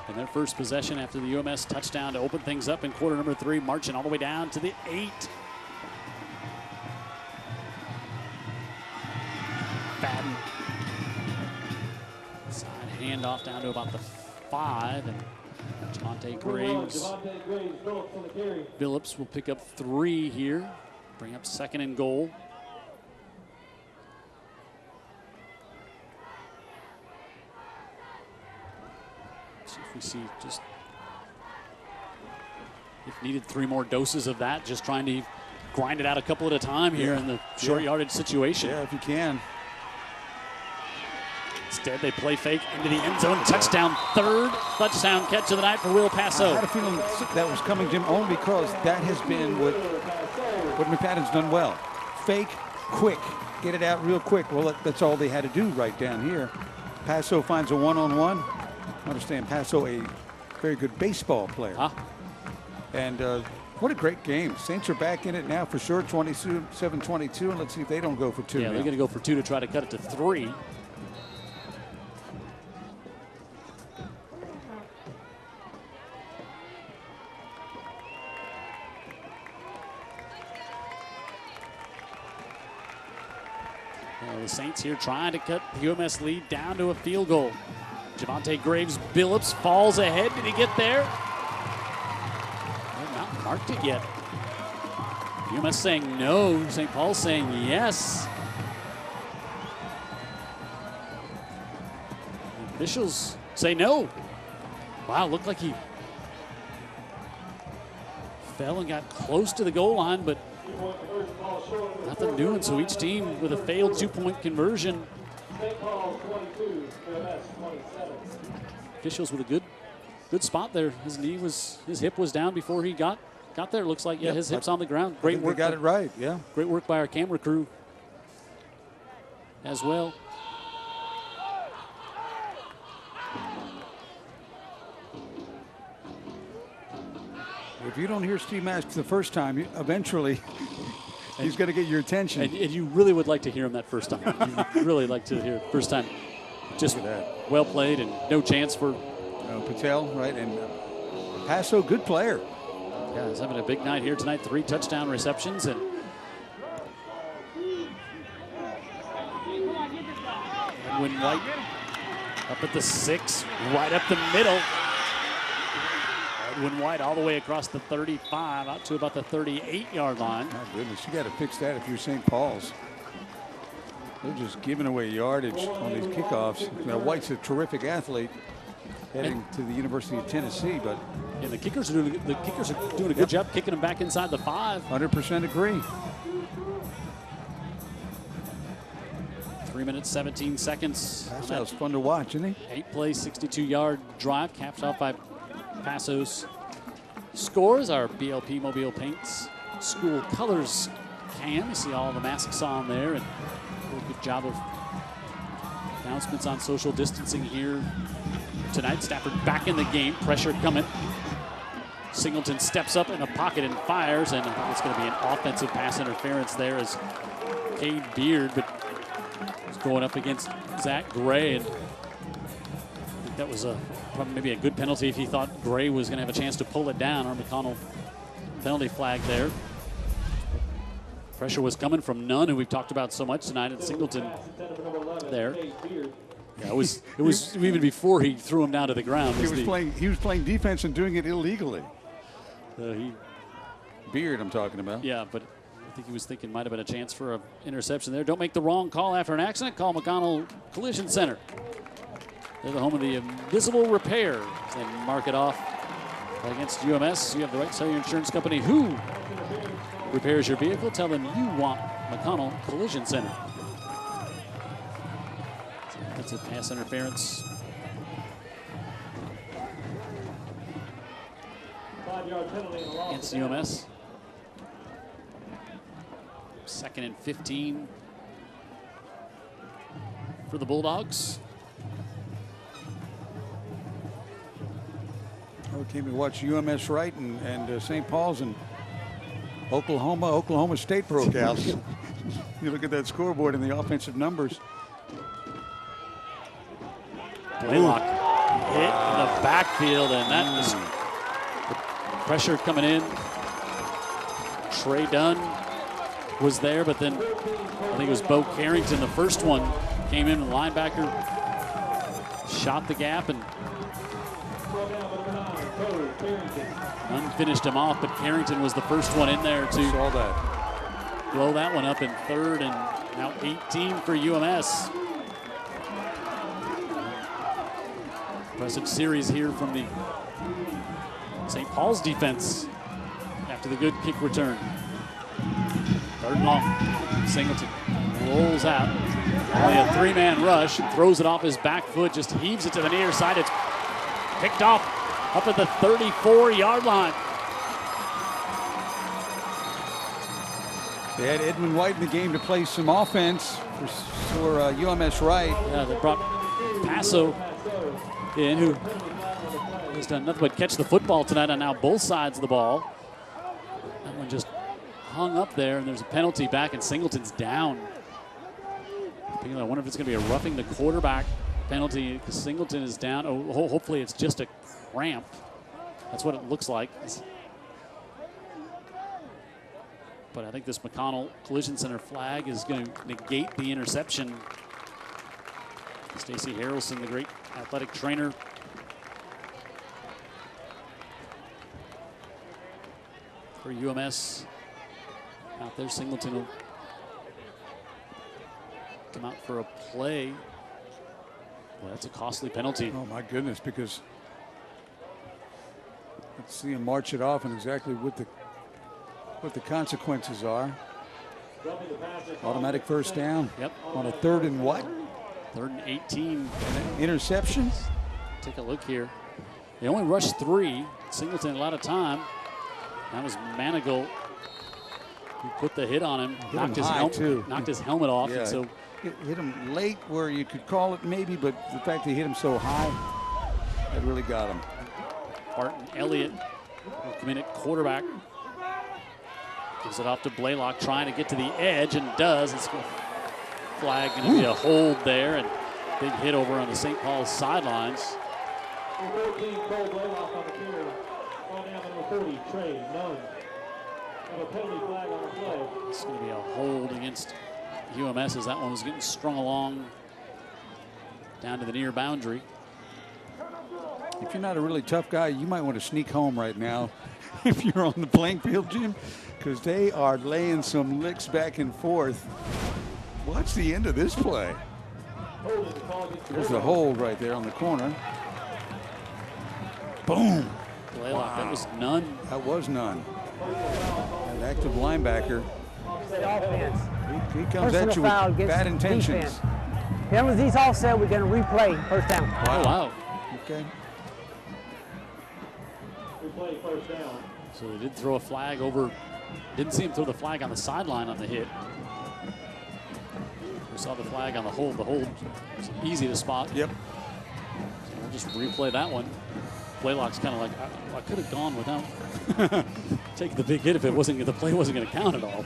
in their first possession after the UMS touchdown to open things up in quarter number 3, marching all the way down to the 8. Fadden. Side handoff down to about the 5, and Javante Graves. Phillips will pick up 3 here, bring up second and goal. See if we see just, if needed, 3 more doses of that, just trying to grind it out a couple at a time here in the short yardage situation. Yeah, if you can. Instead, they play fake into the end zone. Touchdown, third touchdown catch of the night for Will Passo. I had a feeling that was coming, Jim, only because that has been what McFadden's done well. Fake, quick, get it out real quick. Well, that's all they had to do right down here. Passo finds a one-on-one. Understand, Passo, a very good baseball player. And what a great game. Saints are back in it now for sure, 27-22, and let's see if they don't go for 2. Yeah, they're going to go for 2 to try to cut it to 3. The Saints here trying to cut the UMS lead down to a field goal. Javante Graves, Billups falls ahead. Did he get there? They've not marked it yet. UMS saying no. St. Paul's saying yes. The officials say no. Wow, looked like he fell and got close to the goal line, but nothing doing. So each team with a failed 2-point conversion. Officials with a good spot there. His hip was down before he got there. Looks like his hip's on the ground. Great work. They got it right. Yeah. Great work by our camera crew as well. If you don't hear Steve Mask the first time, eventually he's going to get your attention. And you really would like to hear him that first time. You really like to hear it first time. Just well played and no chance for Patel, right? And Passo, good player. Yeah, he's having a big night here tonight. 3 touchdown receptions, and Edwin White up at the 6, right up the middle. Edwin White all the way across the 35 out to about the 38-yard line. My goodness, you got to fix that if you're St. Paul's. They're just giving away yardage on these kickoffs. Now, White's a terrific athlete heading to the University of Tennessee, but the kickers are doing a good job kicking them back inside the 5. 100% agree. 3 minutes, 17 seconds. That was fun to watch, isn't he? 8-play, 62-yard drive, capped off by Passo's scores. Our BLP Mobile Paints school colors can. You see all the masks on there, and a good job of announcements on social distancing here tonight. Stafford back in the game, pressure coming. Singleton steps up in the pocket and fires, and I think it's going to be an offensive pass interference there as Cade Beard, but he's going up against Zach Gray, and I think that was probably maybe a good penalty if he thought Gray was going to have a chance to pull it down. Our McConnell penalty flag there. Pressure was coming from Nunn, who we've talked about so much tonight, and Singleton there. Yeah, it was even before he threw him down to the ground. He was playing defense and doing it illegally. Beard, I'm talking about. Yeah, but I think he was thinking might have been a chance for an interception there. Don't make the wrong call after an accident. Call McConnell Collision Center. They're the home of the Invisible Repair. They mark it off against UMS. You have the right to sell your insurance company who repairs your vehicle. Tell them you want McConnell Collision Center. So that's a pass interference. 5-yard penalty against UMS. 2nd and 15 for the Bulldogs. We came to watch UMS-Wright and St. Paul's and Oklahoma State broke out. You look at that scoreboard and the offensive numbers. Blaylock hit in the backfield, and that was the pressure coming in. Trey Dunn was there, but then I think it was Bo Carrington. The first one came in, the linebacker shot the gap, and Dunn finished him off, but Carrington was the first one in there to blow that one up in 3rd and now 18 for UMS. Impressive series here from the St. Paul's defense after the good kick return. 3rd and long. Singleton rolls out. Only a 3-man rush. Throws it off his back foot. Just heaves it to the near side. It's picked off up at the 34-yard line. They had Edwin White in the game to play some offense for UMS-Wright. Yeah, they brought Passo in, who has done nothing but catch the football tonight on now both sides of the ball. That one just hung up there, and there's a penalty back, and Singleton's down. I wonder if it's going to be a roughing the quarterback penalty because Singleton is down. Oh, hopefully it's just a cramp. That's what it looks like. But I think this McConnell Collision Center flag is going to negate the interception. Stacey Harrelson, the great athletic trainer, for UMS out there. Singleton will come out for a play. Well, that's a costly penalty. Oh my goodness, because let's see him march it off and exactly what the consequences are. Automatic first down. Yep. On a 3rd and what? 3rd and 18. Interceptions. Take a look here. They only rushed 3. Singleton a lot of time. That was Manigault who put the hit on him. Knocked his helmet off. Yeah, and so hit him late where you could call it maybe, but the fact that he hit him so high, that really got him. Barton Elliott will come in at quarterback. Gives it off to Blaylock, trying to get to the edge, and does. It's flag going to be a hold there, and big hit over on the St. Paul's sidelines. 14, Cole Blaylock on the carry. On down to number 40, Trey Nunn. And a penalty flag on the play. It's going to be a hold against UMS as that one was getting strung along down to the near boundary. If you're not a really tough guy, you might want to sneak home right now if you're on the playing field, Jim, because they are laying some licks back and forth. Watch the end of this play. There's a hold right there on the corner. Boom. Blaylock, that was Nunn. That was Nunn. An active linebacker. Offense. He comes at you with bad intentions. Defense. Penalties all set. We're going to replay first down. Oh, wow. Okay. Replay first down. So they did throw a flag over. Didn't see him throw the flag on the sideline on the hit. We saw the flag on the hold. The hold was easy to spot. Yep. So we'll just replay that one. Blaylock's kind of like, I could have gone without taking the big hit if the play wasn't going to count at all.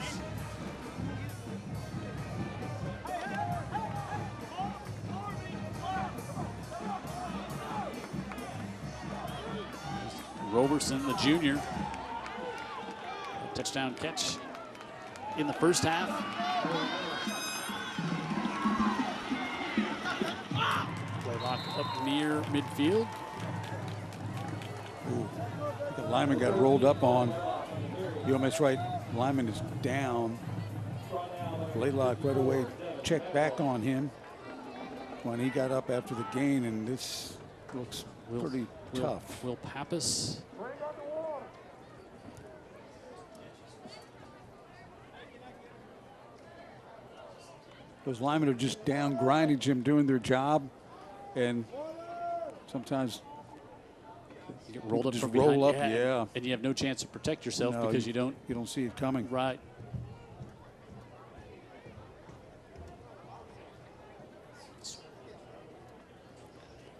Roberson, the junior, touchdown catch in the first half. Blaylock up near midfield. Ooh, the lineman got rolled up on. UMS-Wright lineman is down. Blaylock right away checked back on him when he got up after the gain, and this looks pretty tough. Will Pappas. Those linemen are just down grinding Jim, doing their job, and sometimes you get rolled up just from behind. roll up, yeah. And you have no chance to protect yourself because you don't see it coming. Right.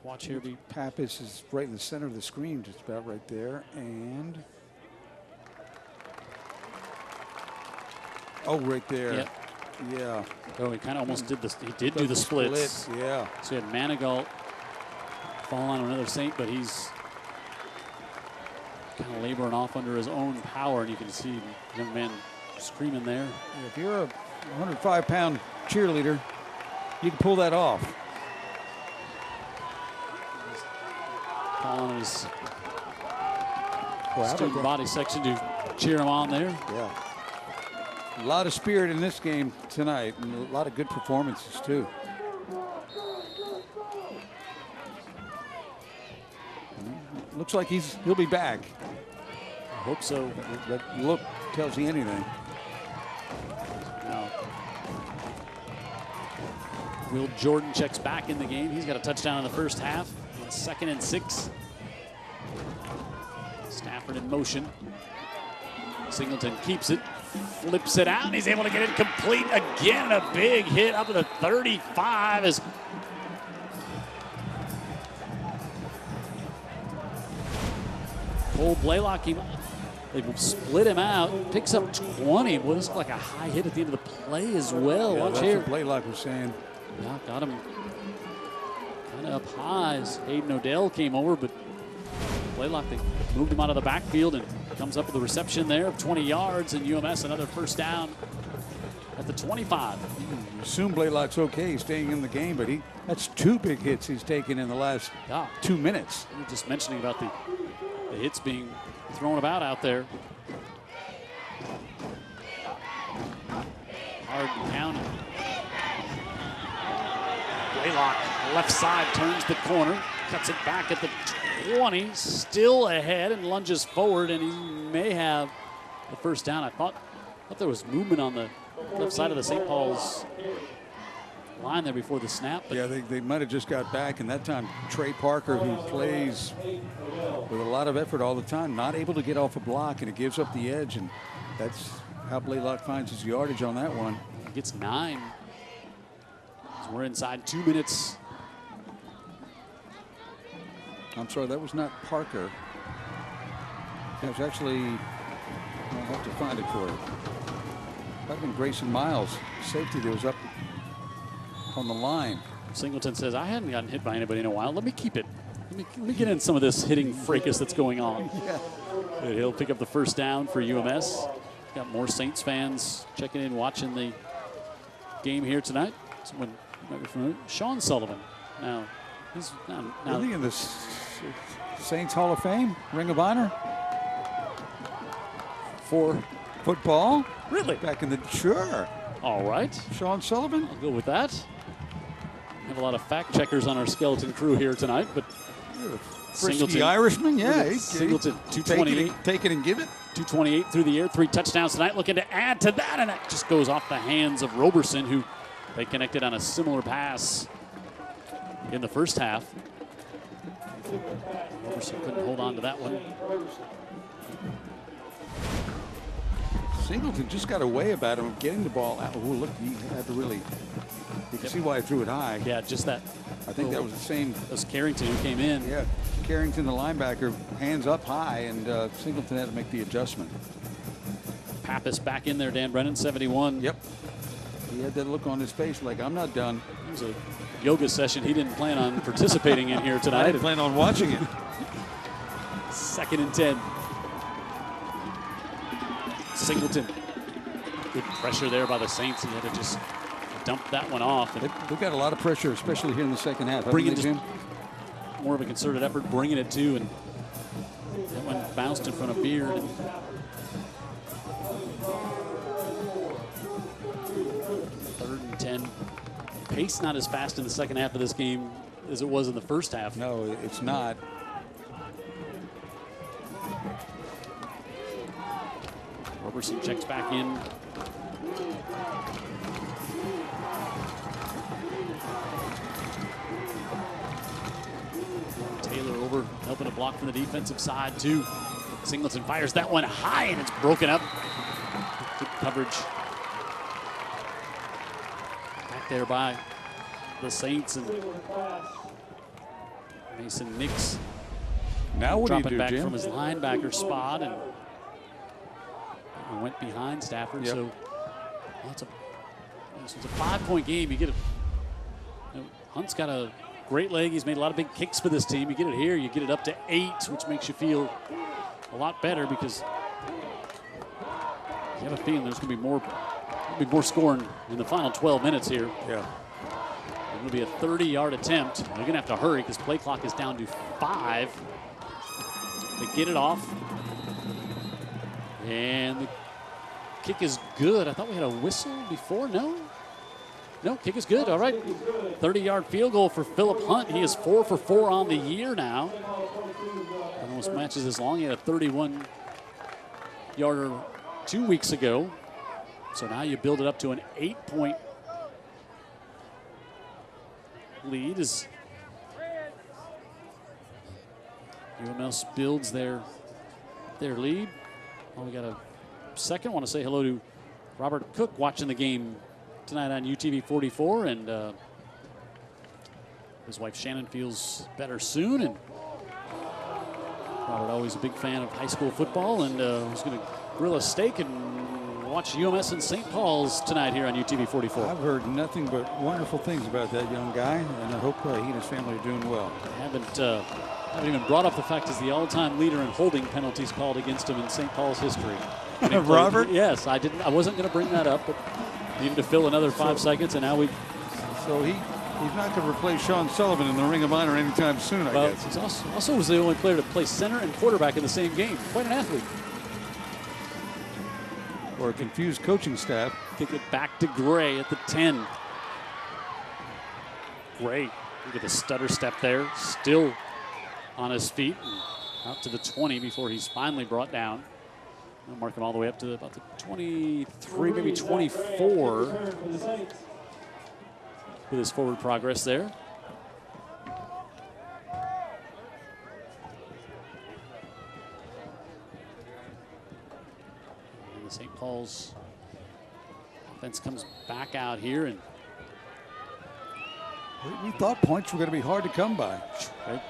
Watch here. Pappas is right in the center of the screen, just about right there, and right there. Yep. Yeah. Oh, he kind of almost did this. He did do the splits. Yeah. So he had Manigault fall on another Saint, but he's kind of laboring off under his own power, and you can see the young man screaming there. If you're a 105-pound cheerleader, you can pull that off. Calling his student body section to cheer him on there. Yeah. A lot of spirit in this game tonight, and a lot of good performances too. Looks like he'll be back. I hope so. That look tells you anything. Now, Will Jordan checks back in the game. He's got a touchdown in the first half. On 2nd and 6. Stafford in motion. Singleton keeps it, flips it out, and he's able to get it complete again. A big hit up at the 35 as Cole Blaylock, they split him out, picks up 20. Boy, this looked like a high hit at the end of the play as well. Yeah, watch that's here. what Blaylock was saying. Yeah, got him kind of up high as Hayden Odell came over, but Blaylock, they moved him out of the backfield and comes up with a reception there of 20 yards, and UMS another first down at the 25. You assume Blaylock's okay staying in the game, but that's 2 big hits he's taken in the last 2 minutes. You were just mentioning about the hits being thrown about out there. Hard counting. Blaylock, left side, turns the corner, cuts it back at the 20, still ahead and lunges forward, and he may have the first down. I thought there was movement on the left side of the St. Paul's line there before the snap. But yeah, they might have just got back, and that time Trey Parker, who plays with a lot of effort all the time, not able to get off a block, and it gives up the edge, and that's how Blaylock finds his yardage on that one. He gets 9. So we're inside 2 minutes. I'm sorry, that was not Parker. It was actually, I'll have to find it for you. Might have been Grayson Miles, safety that was up on the line. Singleton says, I hadn't gotten hit by anybody in a while. Let me keep it. Let me get in some of this hitting fracas that's going on. Yeah. And he'll pick up the first down for UMS. Got more Saints fans checking in, watching the game here tonight. Someone might be familiar. Sean Sullivan. Now, he's now Really in the Saints Hall of Fame, Ring of Honor for football. Really? Back in the sure. All right. Sean Sullivan. I'll go with that. We have a lot of fact checkers on our skeleton crew here tonight, but Frisky Irishman, yeah. Singleton, 228. Take it and give it. 228 through the air, 3 touchdowns tonight. Looking to add to that, and that just goes off the hands of Roberson, who They connected on a similar pass in the first half. Roberson couldn't hold on to that one. Singleton just got a way about him of getting the ball out. Oh, look, he had to really. You can see why he threw it high. Yeah, just that. I think that was the same. That was Carrington who came in. Yeah, Carrington, the linebacker, hands up high, and Singleton had to make the adjustment. Pappas back in there, Dan Brennan, 71. Yep. He had that look on his face like, I'm not done. It was a yoga session he didn't plan on participating in here tonight. I didn't plan on watching it. 2nd and 10. Singleton. Good pressure there by the Saints. He had to just dump that one off. They've got a lot of pressure, especially here in the second half. Bringing just more of a concerted effort, bringing it to, and that one bounced in front of Beard. And 3rd and 10. Pace not as fast in the second half of this game as it was in the first half. No, it's not. Roberson checks back in. Taylor over, helping to block from the defensive side too. Singleton fires that one high and it's broken up. Good coverage back there by the Saints, and Mason Nix now what dropping do you do, back Jim? from his linebacker spot and went behind Stafford. Yep. So well, it's a 5-point game. You get Hunt's got a great leg. He's made a lot of big kicks for this team. You get it here, you get it up to 8, which makes you feel a lot better because you have a feeling there's going to be more scoring in the final 12 minutes here. Yeah. It's going to be a 30-yard attempt. They're going to have to hurry because play clock is down to 5. They get it off. And the kick is good. I thought we had a whistle before. No, kick is good. All right. 30-yard field goal for Philip Hunt. He is 4 for 4 on the year now. Almost matches as long. He had a 31-yarder 2 weeks ago. So now you build it up to an 8-point lead as UMS builds their lead. Well, we got a second. I want to say hello to Robert Cook watching the game tonight on UTV 44, and his wife Shannon feels better soon. And Robert, always a big fan of high school football, and was going to grill a steak and watch UMS and St. Paul's tonight here on UTV 44. I've heard nothing but wonderful things about that young guy, and I hope he and his family are doing well. I haven't even brought up the fact he's the all-time leader in holding penalties called against him in St. Paul's history. Robert? Yes, I didn't. I wasn't going to bring that up, but needed to fill another 5 seconds, and now we. So he's not going to replace Sean Sullivan in the Ring of Honor anytime soon, I guess. He also was the only player to play center and quarterback in the same game. Quite an athlete. Or a confused coaching staff. Kick it back to Gray at the 10. Gray, look at the stutter step there. Still on his feet. Out to the 20 before he's finally brought down. I'll mark him all the way up to about the 23, maybe 24. With his forward progress there. And the St. Paul's offense comes back out here, and we thought points were going to be hard to come by. Right.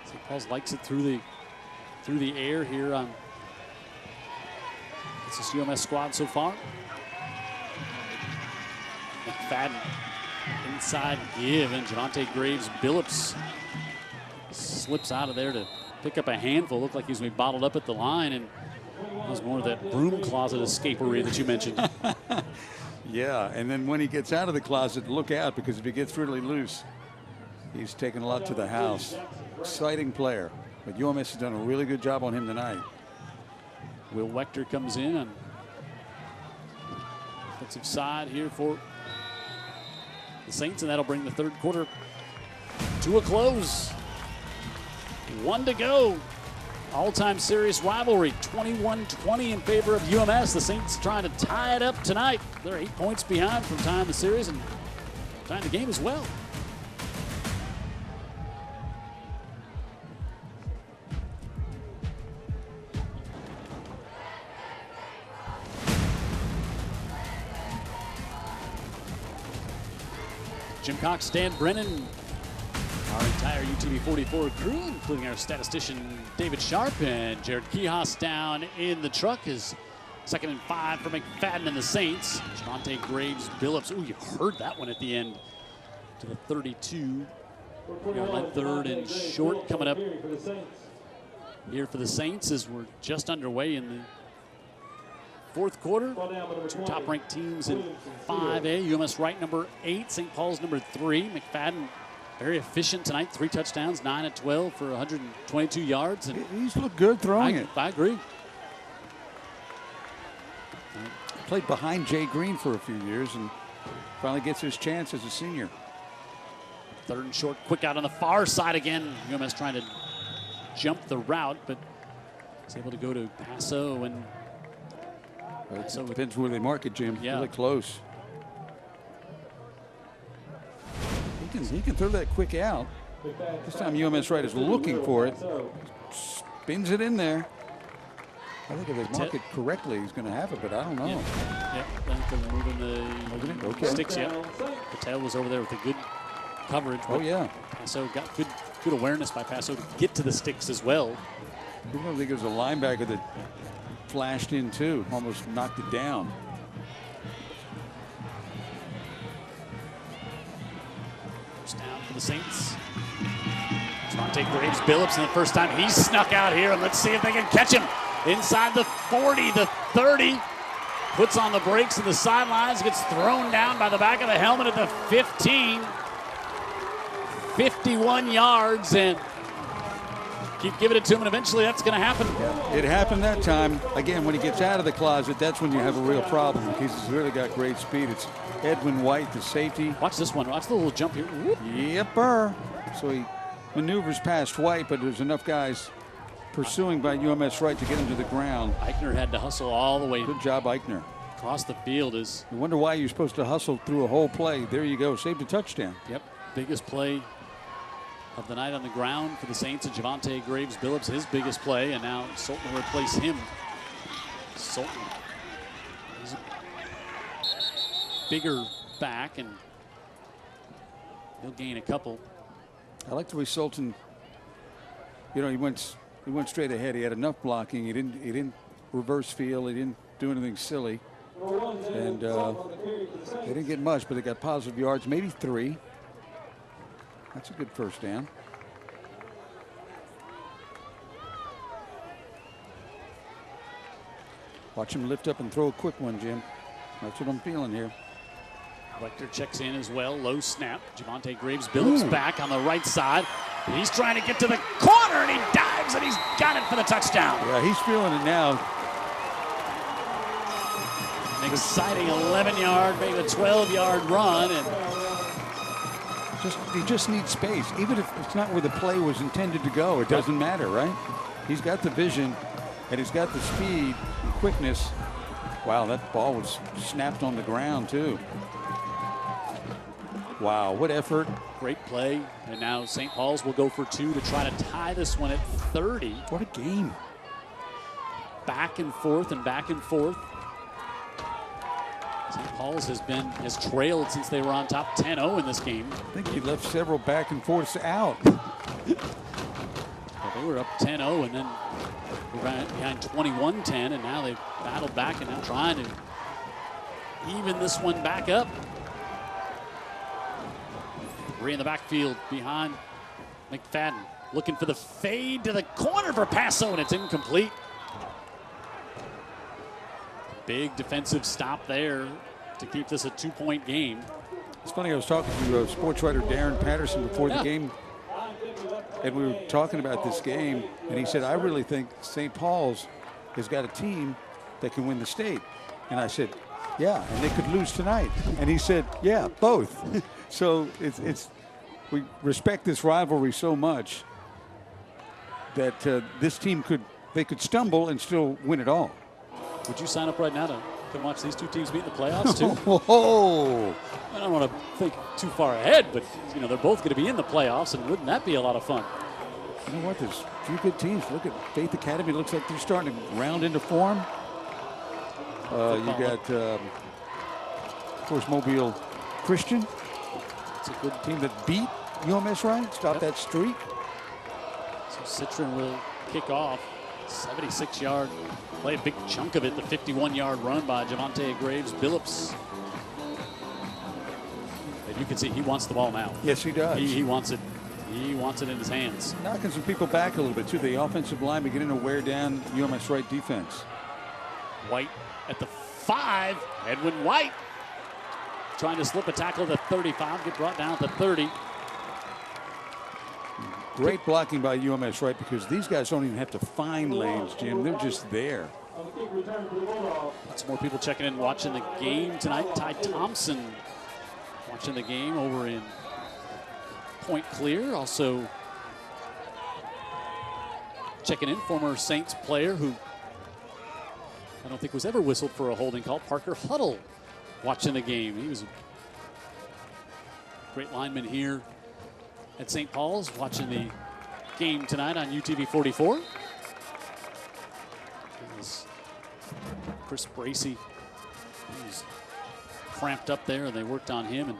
St. Paul's likes it through the air here on this UMS squad so far. McFadden inside give, and Javante Graves Billups slips out of there to pick up a handful. Looked like he was going to be bottled up at the line, and that was more of that broom closet escapery that you mentioned. Yeah, and then when he gets out of the closet, look out, because if he gets really loose, he's taken a lot to the house. Exciting player, but UMS has done a really good job on him tonight. Will Wechter comes in on offensive side here for the Saints, and that'll bring the third quarter to a close. 1 to go. All-time series rivalry, 21-20 in favor of UMS. The Saints trying to tie it up tonight. They're 8 points behind from tying the series, and Tying the game as well. Jim Cox, Dan Brennan, our entire UTV 44 crew, including our statistician David Sharp and Jared Kihas down in the truck. Is 2nd and 5 for McFadden and the Saints. Javante Graves, Billups. Ooh, you heard that one at the end to the 32. Line 3rd and short coming up here for the Saints as we're just underway in the 4th quarter. 2 top-ranked teams in 5A. UMS-Wright number 8, St. Paul's number 3. McFadden very efficient tonight. 3 touchdowns, 9 of 12 for 122 yards. And he's looked good throwing it. I agree. Played behind Jay Green for a few years and finally gets his chance as a senior. 3rd and short, quick out on the far side again. UMS trying to jump the route, but is able to go to Paso. And so depends where they mark it, Jim. Yeah. Really close. He can throw that quick out. This time UMS-Wright is looking for it. Spins it in there. I think if they mark it correctly, he's going to have it, but I don't know. Yep, moving the sticks, yeah. Patel was over there with a good coverage. Oh, yeah. Paso got good awareness by Paso to get to the sticks as well. I don't think it was a linebacker that flashed in, too. Almost knocked it down. First down for the Saints. Javante Graves, Billups, and the first time he snuck out here, and let's see if they can catch him. Inside the 40, the 30, puts on the brakes in the sidelines, gets thrown down by the back of the helmet at the 15. 51 yards, and keep giving it to him, and eventually that's going to happen. It happened that time. Again, when he gets out of the closet, that's when you have a real problem. He's really got great speed. It's Edwin White, the safety. Watch this one. Watch the little jump here. Whoop. Yepper. So he maneuvers past White, but there's enough guys pursuing by UMS-Wright to get him to the ground. Eichner had to hustle all the way. Good job, Eichner. Across the field is. You wonder why you're supposed to hustle through a whole play. There you go. Saved a touchdown. Yep. Biggest play of the night on the ground for the Saints. And Javante Graves Billups, his biggest play. And now Sultan will replace him. Sultan is a bigger back, and he'll gain a couple. I like the way Sultan, you know, he went straight ahead. He had enough blocking. He didn't reverse field. He didn't do anything silly. And they didn't get much, but they got positive yards, maybe 3. That's a good first down. Watch him lift up and throw a quick one, Jim. That's what I'm feeling here. Wechter checks in as well. Low snap. Javante Graves Billups back on the right side. He's trying to get to the corner, and he dives, and he's got it for the touchdown. Yeah, he's feeling it now. An exciting 11-yard, maybe a 12-yard run, and he just needs space. Even if it's not where the play was intended to go, it doesn't matter, right? He's got the vision, and he's got the speed and quickness. Wow, that ball was snapped on the ground, too. Wow, what effort. Great play. And now St. Paul's will go for 2 to try to tie this one at 30. What a game. Back and forth and back and forth. St. Paul's has trailed since they were on top 10-0 in this game. I think he left several back and forths out. Well, they were up 10-0 and then behind 21-10, and now they've battled back and now trying to even this one back up. 3 in the backfield behind McFadden. Looking for the fade to the corner for Paso, and it's incomplete. Big defensive stop there to keep this a 2-point game. It's funny, I was talking to sports writer Darren Patterson before the game, and we were talking about this game, and he said, I really think St. Paul's has got a team that can win the state. And I said, yeah, and they could lose tonight. And he said, yeah, both. So we respect this rivalry so much that this team could stumble and still win it all. Would you sign up right now to can watch these two teams meet in the playoffs too. Whoa! I don't want to think too far ahead, but you know they're both going to be in the playoffs, and wouldn't that be a lot of fun? You know what? There's a few good teams. Look at Faith Academy. Looks like they're starting to round into form. You got, of course, Mobile Christian. It's a good team that beat UMS-Wright. Stopped that streak. So Citron will kick off. 76-yard play, a big chunk of it. The 51-yard run by Javante Graves Billups. And you can see he wants the ball now. Yes, he does. He wants it. He wants it in his hands. Knocking some people back a little bit, too. The offensive line beginning to wear down UMS-Wright defense. White at the 5. Edwin White trying to slip a tackle at the 35, get brought down at the 30. Great blocking by UMS-Wright because these guys don't even have to find lanes, Jim. They're just there. Lots more people checking in, watching the game tonight. Ty Thompson watching the game over in Point Clear. Also checking in, former Saints player who I don't think was ever whistled for a holding call, Parker Huddle, watching the game. He was a great lineman here at St. Paul's, watching the game tonight on UTV 44. Chris Bracey, he was cramped up there, and they worked on him and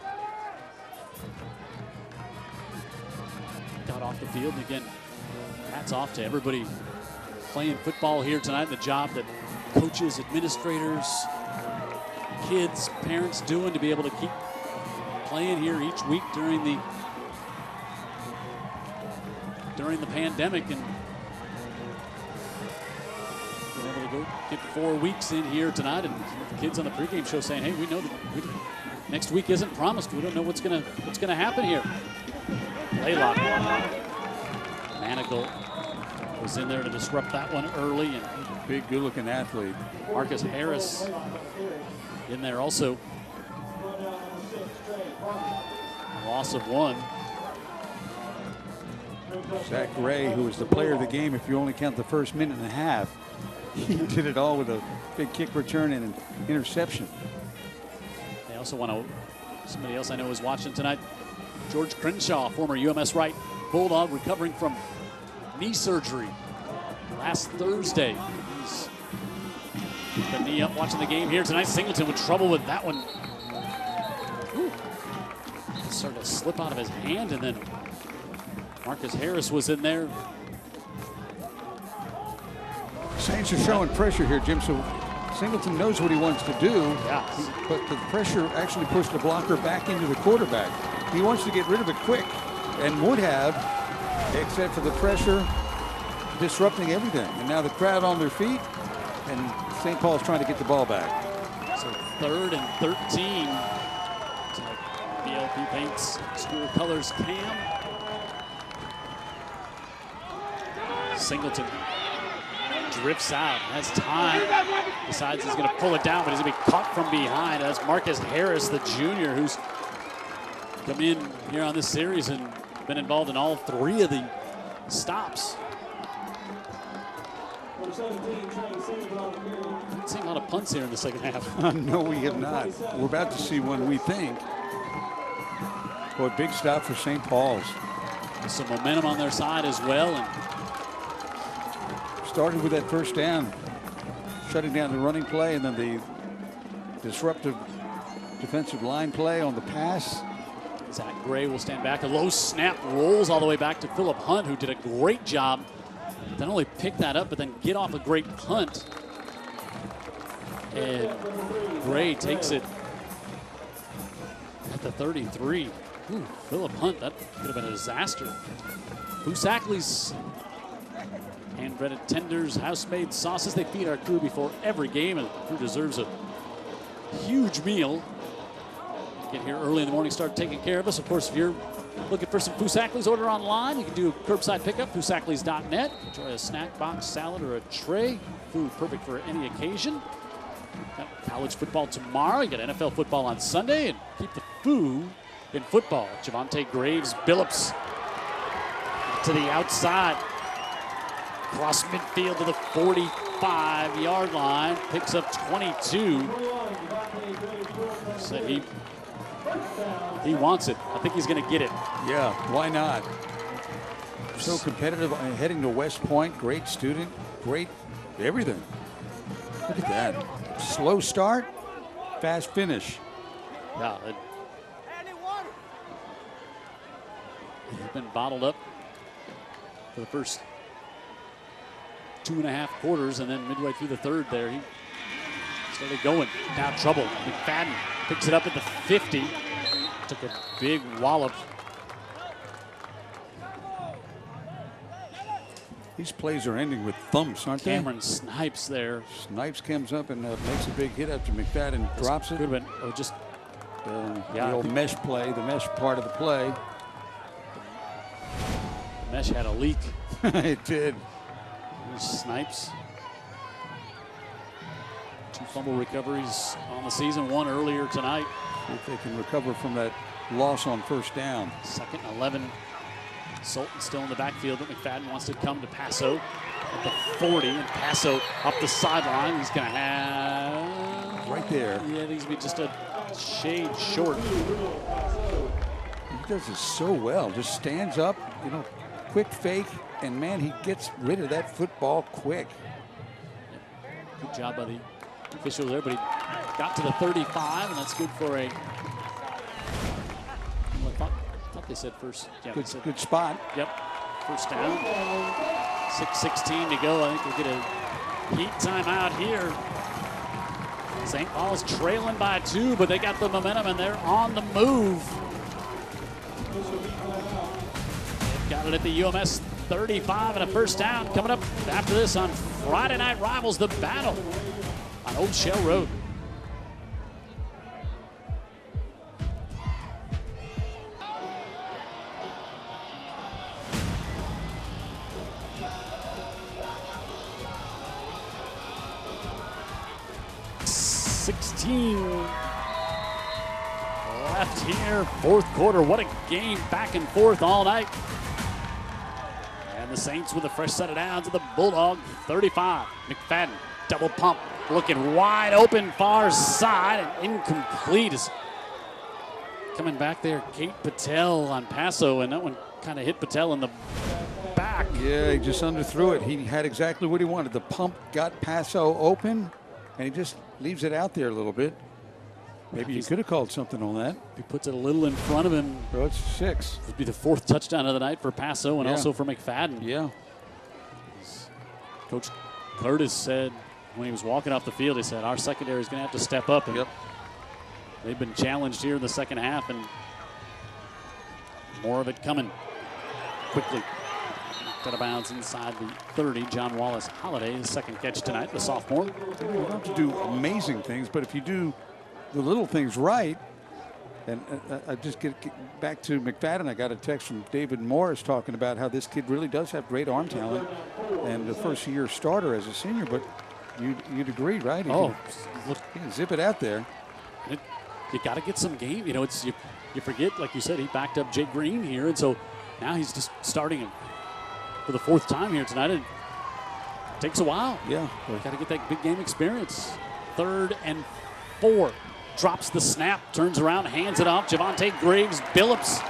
got off the field. And again, hats off to everybody playing football here tonight, the job that coaches, administrators, kids, parents doing to be able to keep playing here each week during the pandemic, and being able to go get 4 weeks in here tonight. And the kids on the pregame show saying, "Hey, we know that next week isn't promised. We don't know what's gonna happen here." Laylock, Manigault was in there to disrupt that one early, and big, good-looking athlete. Marcus Harris in there also. Loss of 1. Zach Gray, who was the player of the game, if you only count the first minute and a half, he did it all with a big kick return and an interception. They also want to, somebody else I know is watching tonight, George Crenshaw, former UMS-Wright Bulldog, recovering from knee surgery last Thursday. He's the knee up, watching the game here tonight. Singleton with trouble with that one. Ooh. Started to slip out of his hand, and then Marcus Harris was in there. Saints are showing pressure here, Jim, so Singleton knows what he wants to do. Yeah. But the pressure actually pushed the blocker back into the quarterback. He wants to get rid of it quick, and would have, except for the pressure disrupting everything. And now the crowd on their feet, and St. Paul's trying to get the ball back. So 3rd and 13. BLP paints school colors Cam. Singleton drifts out, has time, decides he's going to pull it down, but he's going to be caught from behind. That's Marcus Harris, the junior, who's come in here on this series and been involved in all 3 of the stops. Haven't seen a lot of punts here in the second half. No, we have not. We're about to see one, we think. Boy, big stop for St. Paul's. There's some momentum on their side as well. And started with that first down, shutting down the running play, and then the disruptive defensive line play on the pass. Zach Gray will stand back. A low snap rolls all the way back to Philip Hunt, who did a great job. Not only pick that up, but then get off a great punt. And Gray takes it at the 33. Ooh, Philip Hunt, that could have been a disaster. Fusakli's hand-breaded tenders, house-made sauces. They feed our crew before every game, and the crew deserves a huge meal. Get here early in the morning, start taking care of us. Of course, if you're looking for some Fusakli's, order online. You can do curbside pickup, fusaklis.net. Enjoy a snack box, salad, or a tray. Food perfect for any occasion. Got college football tomorrow. You got NFL football on Sunday, and keep the food in football. Javante Graves Billups to the outside. Across midfield to the 45-yard line. Picks up 22. Said he wants it. I think he's going to get it. Yeah, why not? So competitive, heading to West Point. Great student, great everything. Look at that. Slow start, fast finish. Yeah. He's been bottled up for the first 2.5 quarters, and then midway through the third there, he started going. Now trouble. McFadden picks it up at the 50. Took a big wallop. These plays are ending with thumps, aren't they? Cameron Snipes there. Snipes comes up and makes a big hit after McFadden drops it. Could have been, just the old mesh play, the mesh part of the play. The mesh had a leak. It did. Here's Snipes. 2 fumble recoveries on the season, 1 earlier tonight. If they can recover from that loss on first down. 2nd and 11. Sultan still in the backfield, but McFadden wants to come to Paso at the 40, and Paso up the sideline. He's going to have... Right there. Yeah, he's going to be just a shade short. He does this so well. Just stands up, quick fake, and man, he gets rid of that football quick. Good job by the official there, but he got to the 35, and that's good for a... I thought they said first. Yeah, good spot. Yep, first down. 6:16 to go. I think we'll get a heat timeout here. St. Paul's trailing by 2, but they got the momentum, and they're on the move. They've got it at the UMS 35 and a first down. Coming up after this on Friday Night Rivals, the battle on Old Shell Road. Left here, 4th quarter. What a game, back and forth all night. And the Saints with a fresh set of downs to the Bulldog 35. McFadden, double pump, looking wide open, far side, and incomplete. Is coming back there, Kate Patel on Paso, and that one kind of hit Patel in the back. Yeah, he just underthrew it. He had exactly what he wanted. The pump got Paso open, and he just leaves it out there a little bit. Maybe you could have called something on that. He puts it a little in front of him. So it's 6. It would be the 4th touchdown of the night for Paso and also for McFadden. Yeah. Coach Curtis said when he was walking off the field, he said, our secondary is going to have to step up. And they've been challenged here in the second half, and more of it coming quickly. Out of bounds inside the 30. John Wallace Holiday, his 2nd catch tonight, the sophomore. You don't have to do amazing things, but if you do the little things right, and I just get back to McFadden. I got a text from David Morris talking about how this kid really does have great arm talent and the first-year starter as a senior, but you'd agree, right? He can zip it out there. You got to get some game. It's you forget, like you said, he backed up Jake Green here, and so now he's just starting him for the 4th time here tonight. It takes a while. Yeah. Got to get that big game experience. 3rd and 4. Drops the snap, turns around, hands it off. Javante Graves Billups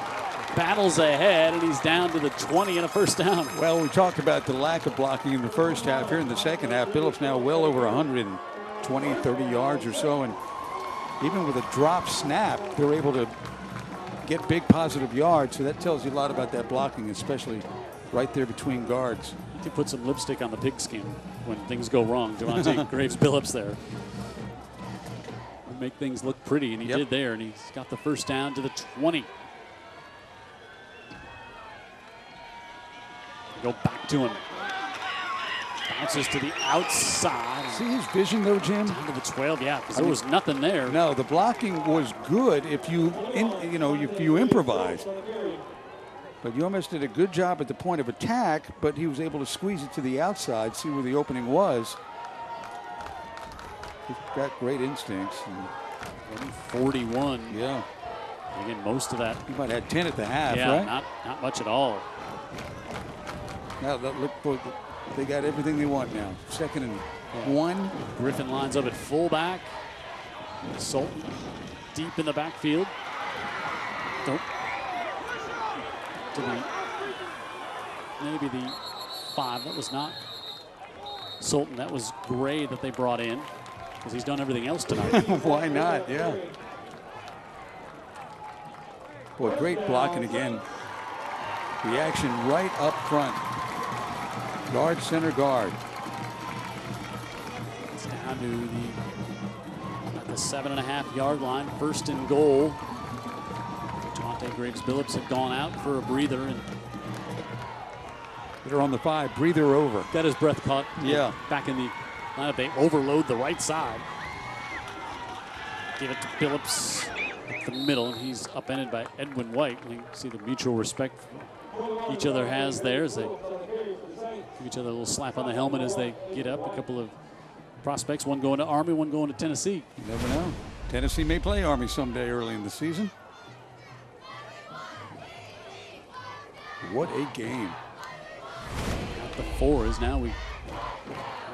battles ahead, and he's down to the 20 and a first down. Well, we talked about the lack of blocking in the first half. Here in the second half, Billups now well over 120, 30 yards or so. And even with a drop snap, they're able to get big positive yards. So that tells you a lot about that blocking, especially right there between guards. You put some lipstick on the pigskin when things go wrong. Javante Graves Billups there. Make things look pretty, and he did there, and he's got the first down to the 20. Go back to him. Bounces to the outside. See his vision, though, Jim? Down to the 12, yeah, because there was nothing there. No, the blocking was good if if you improvise. But UMS did a good job at the point of attack, but he was able to squeeze it to the outside, see where the opening was. He's got great instincts. 41. Yeah. Again, most of that. He might have had 10 at the half, yeah, right? not much at all. Now look for They got everything they want now. 2nd and 1. Griffin lines up at fullback. Sultan deep in the backfield. Nope. Maybe the 5. That was not Sultan. That was Gray that they brought in because he's done everything else tonight. Why not? Yeah. Boy, great blocking again. The action right up front. Guard, center guard. It's down to the 7.5-yard line. 1st and goal. Javante Graves-Billups had gone out for a breather. And they're on the 5. Breather over. Got his breath caught. Yeah. Back in the lineup. They overload the right side. Give it to Billups up the middle, and he's upended by Edwin White. You can see the mutual respect each other has there as they give each other a little slap on the helmet as they get up. A couple of prospects, one going to Army, one going to Tennessee. You never know. Tennessee may play Army someday early in the season. What a game. At the 4 is now we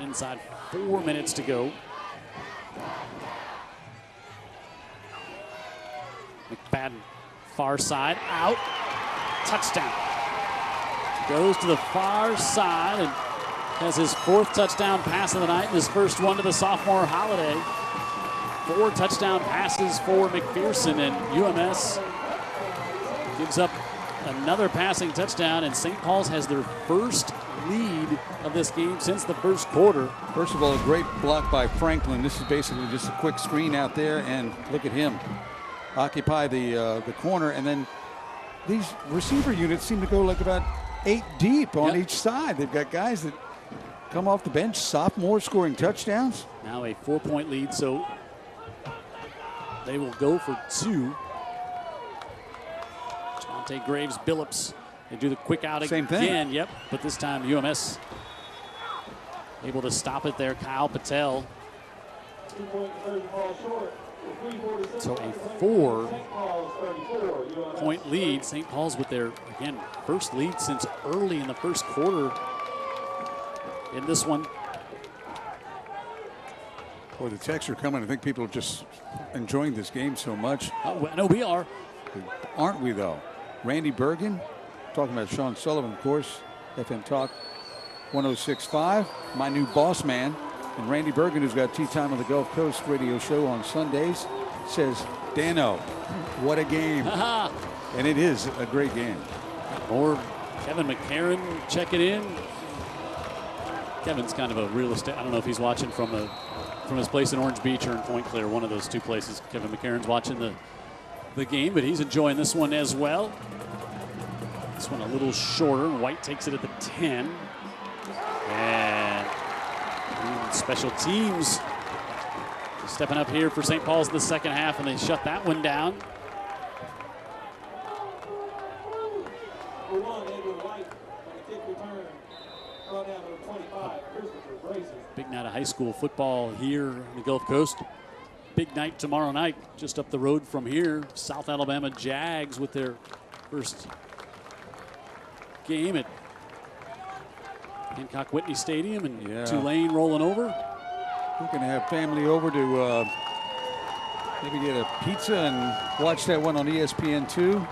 inside 4 minutes to go. McFadden, far side, out, touchdown. Goes to the far side and has his 4th touchdown pass of the night and his first one to the sophomore Holiday. 4 touchdown passes for McPherson, and UMS gives up another passing touchdown, and St. Paul's has their first lead of this game since the first quarter. First of all, a great block by Franklin. This is basically just a quick screen out there, and look at him occupy the corner, and then these receiver units seem to go like about 8 deep on each side. They've got guys that come off the bench, sophomores scoring touchdowns. Now a 4-point lead, so they will go for 2. Javante Graves-Billups. They do the quick out Same again. Thing. Yep, but this time UMS able to stop it there. Kyle Patel. So a 4-point lead. St. Paul's with their, again, first lead since early in the first quarter in this one. Boy, the texts are coming. I think people are just enjoying this game so much. I know we are. Aren't we, though? Randy Bergen, talking about Sean Sullivan, of course, FM Talk 106.5, my new boss man. And Randy Bergen, who's got Tea Time on the Gulf Coast radio show on Sundays, says, Dano, what a game. And it is a great game. Or Kevin McCarron checking in. Kevin's kind of a real estate. I don't know if he's watching from his place in Orange Beach or in Point Clear, one of those 2 places. Kevin McCarron's watching the game, but he's enjoying this one as well. This one a little shorter. White takes it at the 10. And special teams stepping up here for St. Paul's in the second half, and they shut that one down. Big night of high school football here in the Gulf Coast. Big night tomorrow night, just up the road from here. South Alabama Jags with their first game at Hancock Whitney Stadium, and Tulane rolling over. We're going to have family over to maybe get a pizza and watch that one on ESPN2.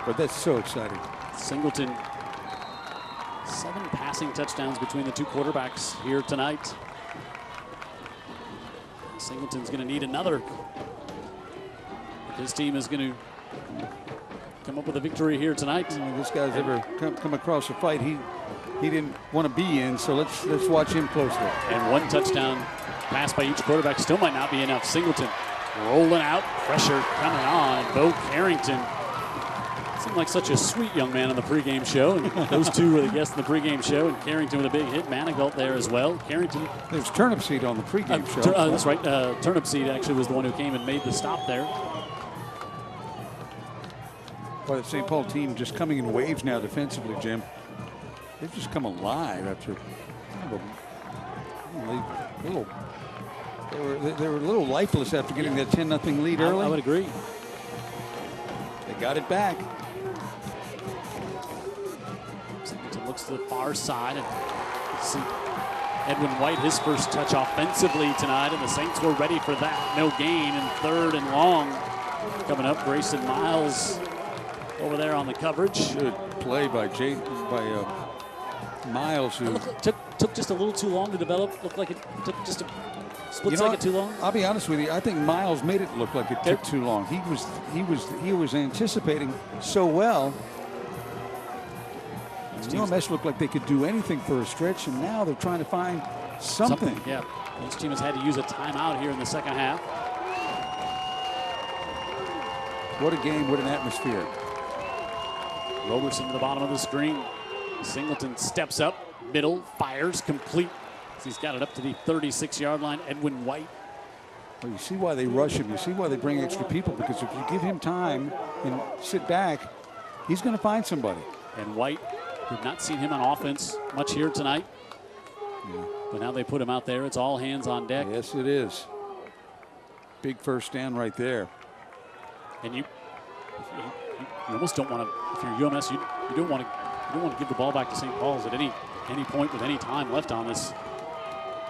But that's so exciting. Singleton, 7 passing touchdowns between the 2 quarterbacks here tonight. Singleton's going to need another. If his team is going to come up with a victory here tonight. This guy's ever come across a fight he didn't want to be in, so let's watch him closely. And 1 touchdown pass by each quarterback still might not be enough. Singleton rolling out, pressure coming on. Bo Carrington seemed like such a sweet young man on the pregame show. And those 2 were the guests in the pregame show, and Carrington with a big hit. Manigault there as well. Carrington. There's Turnip Seed on the pregame show. That's right. Turnip Seed actually was the one who came and made the stop there. Well, the St. Paul team just coming in waves now defensively, Jim. They've just come alive after they were a little lifeless after getting that 10-0 lead early. I would agree. They got it back. looks to the far side. And see Edwin White, his first touch offensively tonight, and the Saints were ready for that. No gain, and 3rd and long. Coming up, Grayson Miles over there on the coverage. Good play by Miles, who took just a little too long to develop. Looked like it took just a split second too long. I'll be honest with you. I think Miles made it look like it took too long. He was anticipating so well. UMS looked like they could do anything for a stretch, and now they're trying to find something. Yeah, each team has had to use a timeout here in the second half. What a game, what an atmosphere. Roberson to the bottom of the screen. Singleton steps up, middle, fires, complete. He's got it up to the 36-yard line. Edwin White. Well, you see why they rush him. You see why they bring extra people, because if you give him time and sit back, he's going to find somebody. And White, we've not seen him on offense much here tonight. Yeah. But now they put him out there. It's all hands on deck. Yes, it is. Big first down right there. And you almost don't want to, if you're UMS, you don't want to give the ball back to St. Paul's at any point with any time left on this.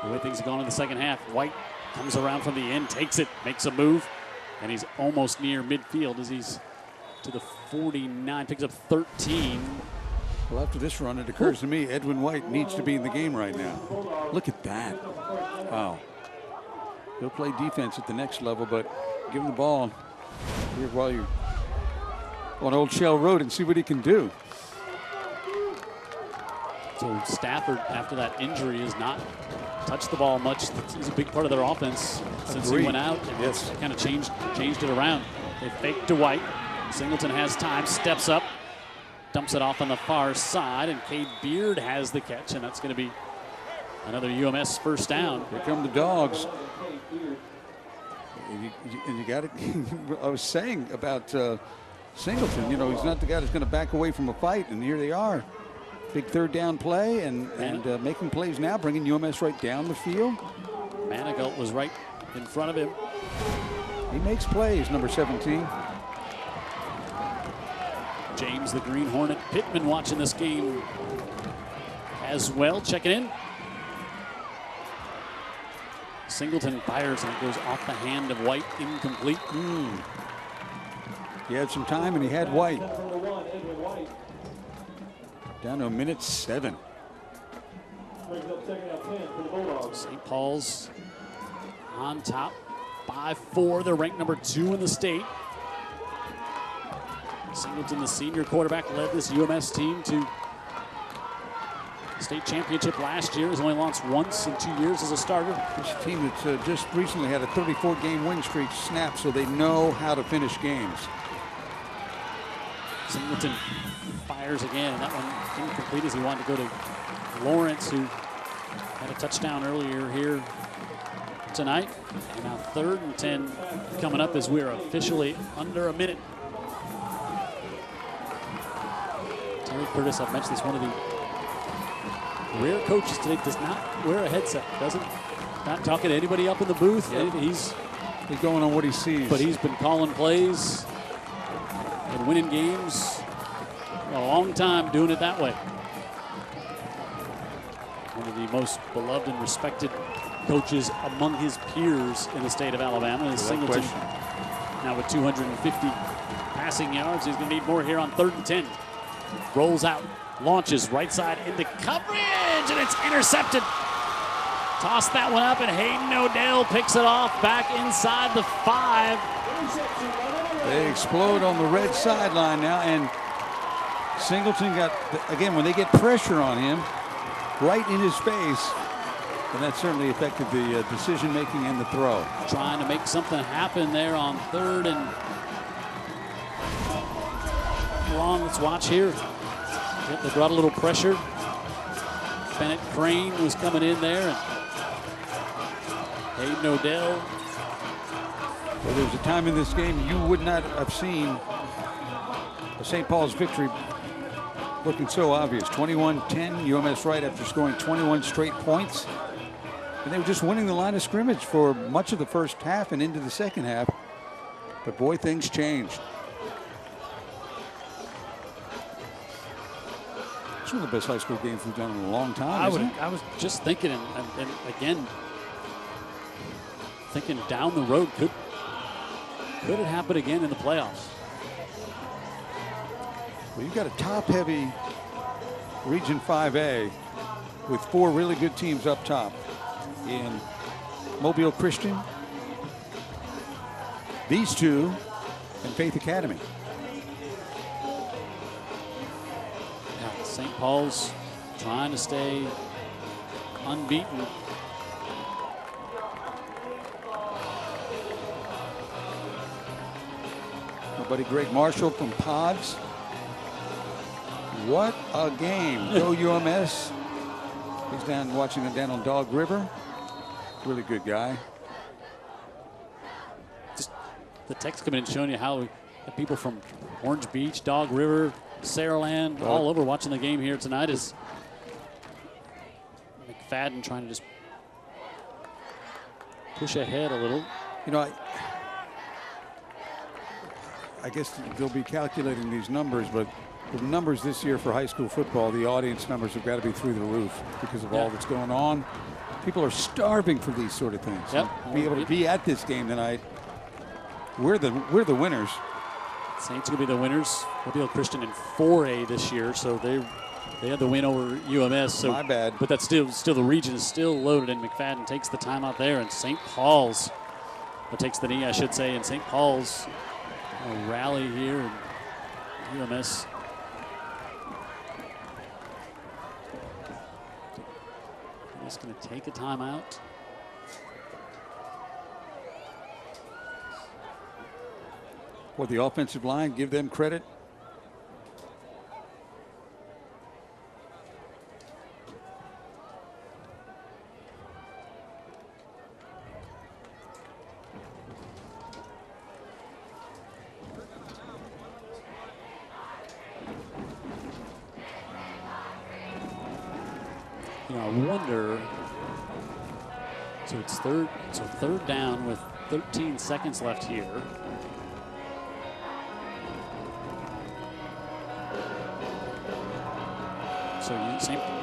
The way things have gone in the second half. White comes around from the end, takes it, makes a move, and he's almost near midfield as he's to the 49, picks up 13. Well, after this run, it occurs to me Edwin White needs to be in the game right now. Look at that. Wow. He'll play defense at the next level, but give him the ball here while you're on Old Shell Road and see what he can do. So Stafford, after that injury, has not touched the ball much. He's a big part of their offense since he went out. And yes, kind of changed it around. They fake to White. Singleton has time, steps up, dumps it off on the far side, and Cade Beard has the catch, and that's going to be another UMS first down. Here come the Dogs. And you got it. I was saying about Singleton, you know, he's not the guy that's going to back away from a fight, and here they are. Big 3rd down play and making plays now, bringing UMS right down the field. Manigault was right in front of him. He makes plays, number 17. James the Green Hornet Pittman watching this game as well, checking in. Singleton fires and it goes off the hand of White, incomplete. He had some time and he had White. Down to a minute 7. St. Paul's on top, 5-4. They're ranked number 2 in the state. Singleton, the senior quarterback, led this UMS team to state championship last year. Has only lost once in 2 years as a starter. This team that's just recently had a 34-game win streak snapped, so they know how to finish games. Singleton fires again, and that one incomplete as he wanted to go to Lawrence, who had a touchdown earlier here tonight. And now 3rd and 10 coming up as we're officially under a minute. Terry Curtis, I've mentioned this, one of the rare coaches today, does not wear a headset, not talking to anybody up in the booth. Yep. He's going on what he sees. But he's been calling plays and winning games a long time, doing it that way. One of the most beloved and respected coaches among his peers in the state of Alabama is Singleton. Now with 250 passing yards, he's going to need more here on 3rd and 10. Rolls out, launches right side into coverage, and it's intercepted. Toss that one up, and Hayden Odell picks it off back inside the 5. They explode on the red sideline now, and Singleton got, again, when they get pressure on him, right in his face, and that certainly affected the decision-making and the throw. Trying to make something happen there on 3rd and long. Let's watch here. They brought a little pressure. Bennett Crane was coming in there, and Hayden Odell. Well, there was a time in this game you would not have seen a St. Paul's victory looking so obvious. 21-10, UMS-Wright after scoring 21 straight points. And they were just winning the line of scrimmage for much of the first half and into the second half. But boy, things changed. It's one of the best high school games we've done in a long time. I was just thinking, and again, thinking down the road, could it happen again in the playoffs? Well, you've got a top-heavy Region 5A with 4 really good teams up top in Mobile Christian, these two, and Faith Academy. Yeah, St. Paul's trying to stay unbeaten. My buddy Greg Marshall from Pods. What a game. Go UMS. He's down watching it down on Dog River. Really good guy. Just the text coming in showing you how the people from Orange Beach, Dog River, Saraland, all over watching the game here tonight is McFadden trying to just push ahead a little. You know, I guess they'll be calculating these numbers, but the numbers this year for high school football, the audience numbers have got to be through the roof because of all that's going on. People are starving for these sort of things. Yep. Be able to be at this game tonight. We're the winners. Saints will be the winners. Mobile Christian in 4A this year, so they had the win over UMS. So my bad. But that's still the region is still loaded, and McFadden takes the timeout there, and St. Paul's takes the knee, I should say, and St. Paul's a rally here, and UMS. Just going to take a timeout. Well, the offensive line, give them credit. You know, I wonder. So it's third down with 13 seconds left here. So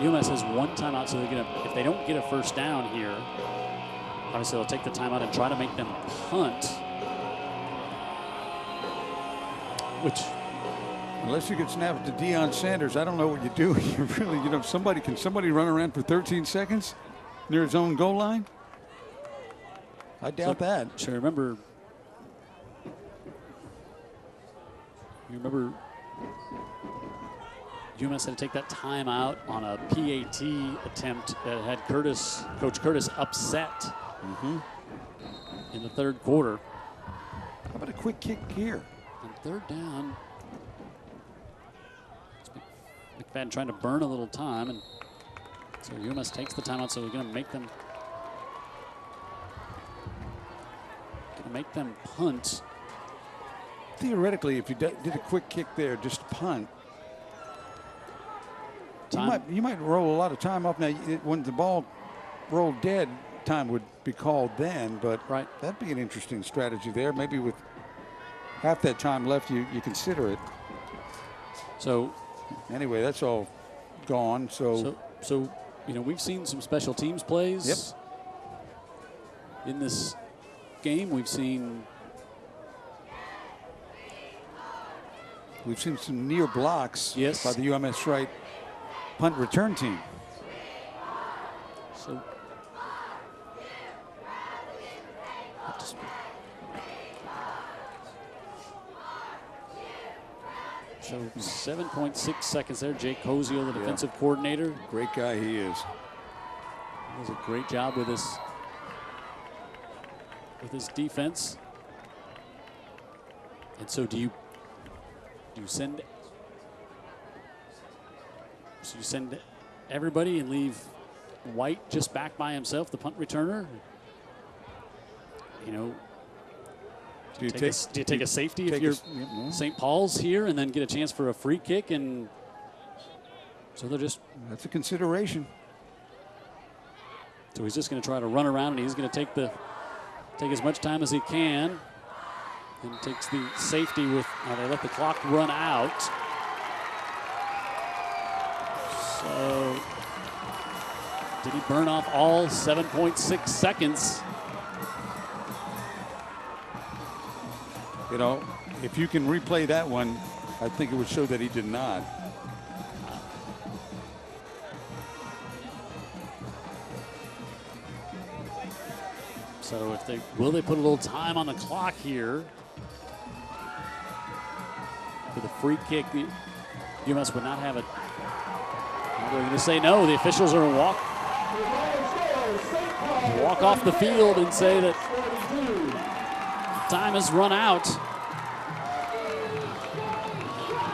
UMS has one timeout, so they're gonna, if they don't get a first down here, obviously they'll take the timeout and try to make them punt. Which, unless you can snap it to Deion Sanders, I don't know what you do. You really, you know, can somebody run around for 13 seconds near his own goal line? I doubt that. So remember, UMS had to take that timeout on a PAT attempt that had Coach Curtis upset in the third quarter. How about a quick kick here? On third down, McFadden trying to burn a little time, and so UMS takes the timeout, so we're going to make them punt. Theoretically, if you did a quick kick there, just punt, you might roll a lot of time off. Now, when the ball rolled dead, time would be called then, but that'd be an interesting strategy there. Maybe with half that time left, you consider it. So anyway, that's all gone. So you know, we've seen some special teams plays in this game. We've seen some near blocks by the UMS-Wright punt return team. So 7.6 seconds there. Jake Koziel, the defensive coordinator. Great guy he is. Does a great job with his defense. And so do you send everybody and leave White just back by himself, the punt returner? You know, do you take a safety if you're St. Paul's here and then get a chance for a free kick? And so they're just... That's a consideration. So he's just going to try to run around, and he's going to take as much time as he can, and takes the safety with. They let the clock run out. So, did he burn off all 7.6 seconds? You know, if you can replay that one, I think it would show that he did not. So if they will they put a little time on the clock here for the free kick? The UMS would not have it. I'm going to say no. The officials are going to walk off the field and say that time has run out.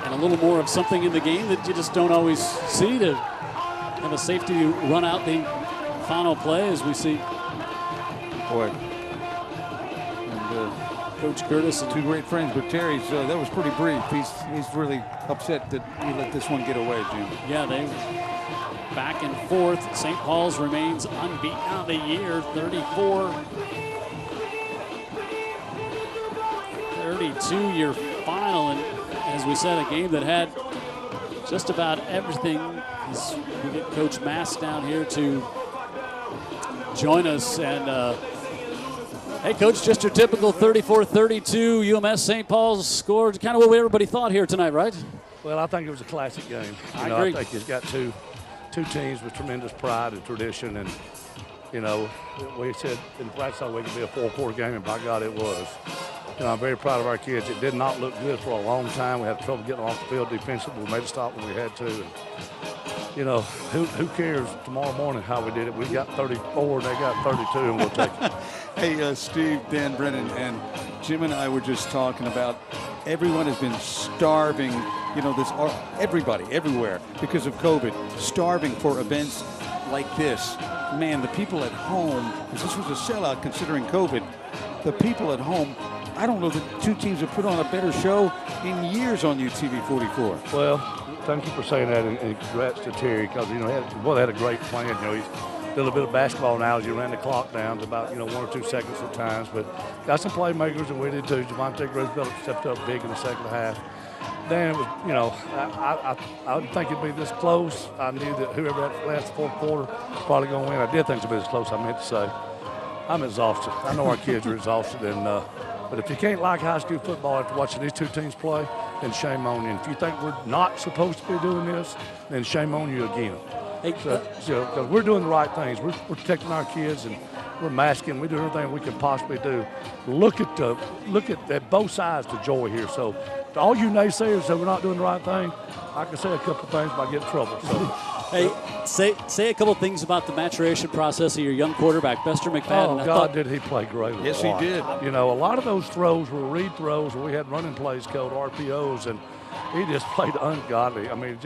And a little more of something in the game that you just don't always see, to have a safety run out the final play, as we see. Boy. And Coach Curtis. Two great friends, but Terry's, that was pretty brief. He's really upset that he let this one get away, Jim. Yeah, they back and forth. St. Paul's remains unbeaten on the year, 34-32 your final. And as we said, a game that had just about everything. As we get Coach Mass down here to join us. And hey, Coach, just your typical 34-32 UMS St. Paul's scored, kind of what everybody thought here tonight, right? Well, I think it was a classic game. I agree. I think it's got two teams with tremendous pride and tradition, and you know, we said in practice all week it could be a four-quarter game, and by God, it was. You know, I'm very proud of our kids. It did not look good for a long time. We had trouble getting off the field defensively. We made a stop when we had to. And, you know, who cares tomorrow morning how we did it? We got 34, and they got 32, and we'll take it. Hey, Steve, Dan Brennan, and Jim and I were just talking about everyone has been starving, you know, everybody, everywhere, because of COVID, starving for events like this. Man, the people at home, because this was a sellout considering COVID, the people at home, I don't know that two teams have put on a better show in years on UTV 44. Well, thank you for saying that, and congrats to Terry, because, you know, they had a great plan. You know, he's a little bit of basketball analogy, ran the clock down to about, you know, 1 or 2 seconds at times, but got some playmakers, and we did too. Javante Grisbell stepped up big in the second half. Dan was, you know, I didn't think it'd be this close. I knew that whoever had the last fourth quarter was probably going to win. I did think it'd be this close, I meant to say. I'm exhausted. I know our kids are exhausted, and but if you can't like high school football after watching these two teams play, then shame on you. And if you think we're not supposed to be doing this, then shame on you again. Hey, because we're doing the right things. We're protecting our kids, and we're masking. We're doing everything we can possibly do. Look at both sides the joy here. So to all you naysayers that we're not doing the right thing, I can say a couple of things about getting in trouble. So. Hey, say a couple things about the maturation process of your young quarterback, Bester McFadden. Oh, God, did he play great. Yes, he did. You know, a lot of those throws were read throws where we had running plays called RPOs, and he just played ungodly. I mean,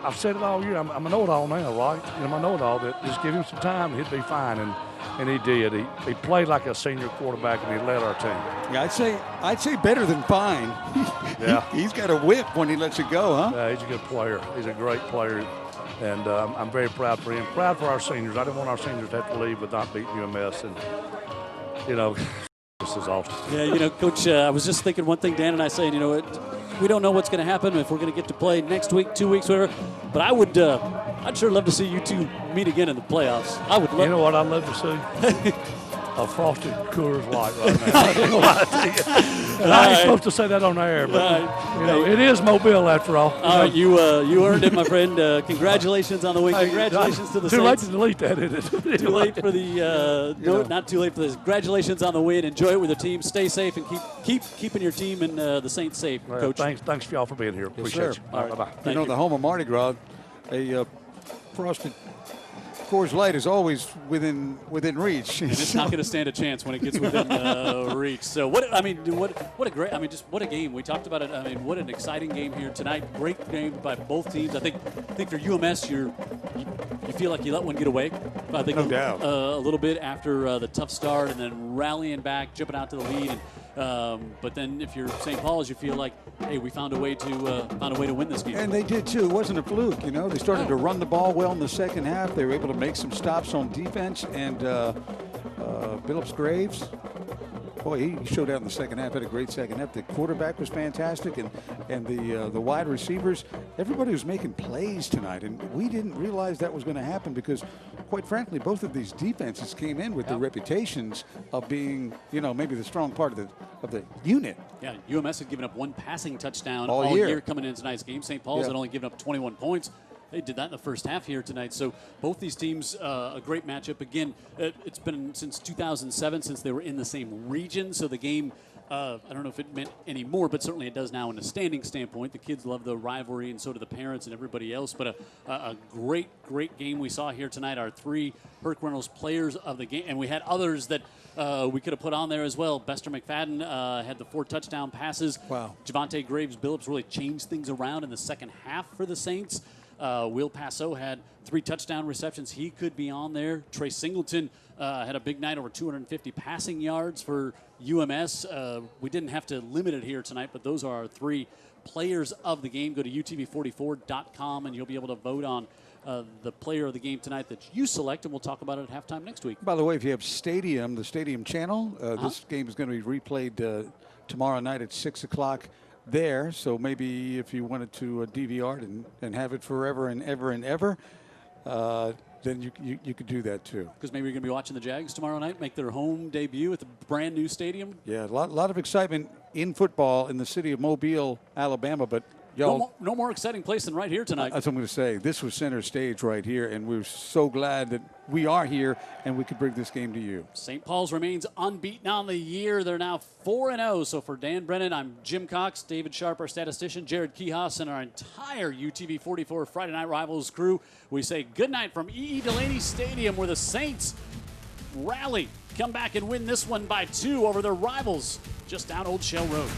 I've said it all year. I'm a know-it-all now, right? You know, I know-it-all that just give him some time, he'd be fine, and he did. He played like a senior quarterback, and he led our team. Yeah, I'd say better than fine. Yeah. He's got a whip when he lets it go, huh? Yeah, he's a good player. He's a great player. And I'm very proud for him. Proud for our seniors. I didn't want our seniors to have to leave without beating UMS. And, you know, this is awesome. Yeah, you know, Coach, I was just thinking one thing Dan and I saying, you know, we don't know what's going to happen, if we're going to get to play next week, 2 weeks, whatever. But I'd sure love to see you two meet again in the playoffs. I would love. You know what I'd love to see? A frosted Coors Light right now. I don't know why I ain't supposed to say that on the air, but you know, it is Mobile after all. All right, you earned it, my friend. Congratulations on the win. Congratulations to the Saints. Too late to delete that, isn't it? Too late for the not too late for this. Congratulations on the win. Enjoy it with the team. Stay safe and keep keeping your team and the Saints safe, Coach. Thanks for y'all for being here. Appreciate you. All right, bye. You know, the home of Mardi Gras, a frosted Coors Light is always within reach. And it's not going to stand a chance when it gets within reach. So what a game. We talked about it. I mean, what an exciting game here tonight. Great game by both teams. I think for UMS, you feel like you let one get away. I think no doubt. A little bit after the tough start, and then rallying back, jumping out to the lead. But then if you're St. Paul's, you feel like, hey, we found a way to win this game. And they did too. It wasn't a fluke, you know. They started to run the ball well in the second half. They were able to make some stops on defense. And Billups Graves, boy, he showed out in the second half, had a great second half. The quarterback was fantastic, and the wide receivers, everybody was making plays tonight, and we didn't realize that was going to happen because, quite frankly, both of these defenses came in with the reputations of being, maybe the strong part of the unit. Yeah, UMS had given up 1 passing touchdown all year coming into tonight's game. St. Paul's had only given up 21 points. They did that in the first half here tonight. So both these teams, a great matchup. Again, it's been since 2007 since they were in the same region. So the game, I don't know if it meant any more, but certainly it does now in a standing standpoint. The kids love the rivalry, and so do the parents and everybody else. But a great, great game we saw here tonight. Our 3 Herc Reynolds players of the game, and we had others that we could have put on there as well. Bester McFadden had the 4 touchdown passes. Wow. Javante Graves-Billups really changed things around in the second half for the Saints. Will Passo had 3 touchdown receptions. He could be on there. Trey Singleton had a big night, over 250 passing yards for UMS. We didn't have to limit it here tonight, but those are our 3 players of the game. Go to utv44.com, and you'll be able to vote on the player of the game tonight that you select, and we'll talk about it at halftime next week. By the way, if you have the Stadium channel, this game is going to be replayed tomorrow night at 6 o'clock. There, so maybe if you wanted to DVR it and have it forever and ever, then you could do that too. Because maybe you're going to be watching the Jags tomorrow night make their home debut at the brand new stadium. Yeah, a lot of excitement in football in the city of Mobile, Alabama, but no more exciting place than right here tonight. That's what I'm going to say. This was center stage right here, and we're so glad that we are here and we could bring this game to you. St. Paul's remains unbeaten on the year. They're now 4-0. So for Dan Brennan, I'm Jim Cox, David Sharp, our statistician, Jared Kihas, and our entire UTV 44 Friday Night Rivals crew. We say good night from E.E. Delaney Stadium, where the Saints rally, come back and win this one by 2 over their rivals just down Old Shell Road.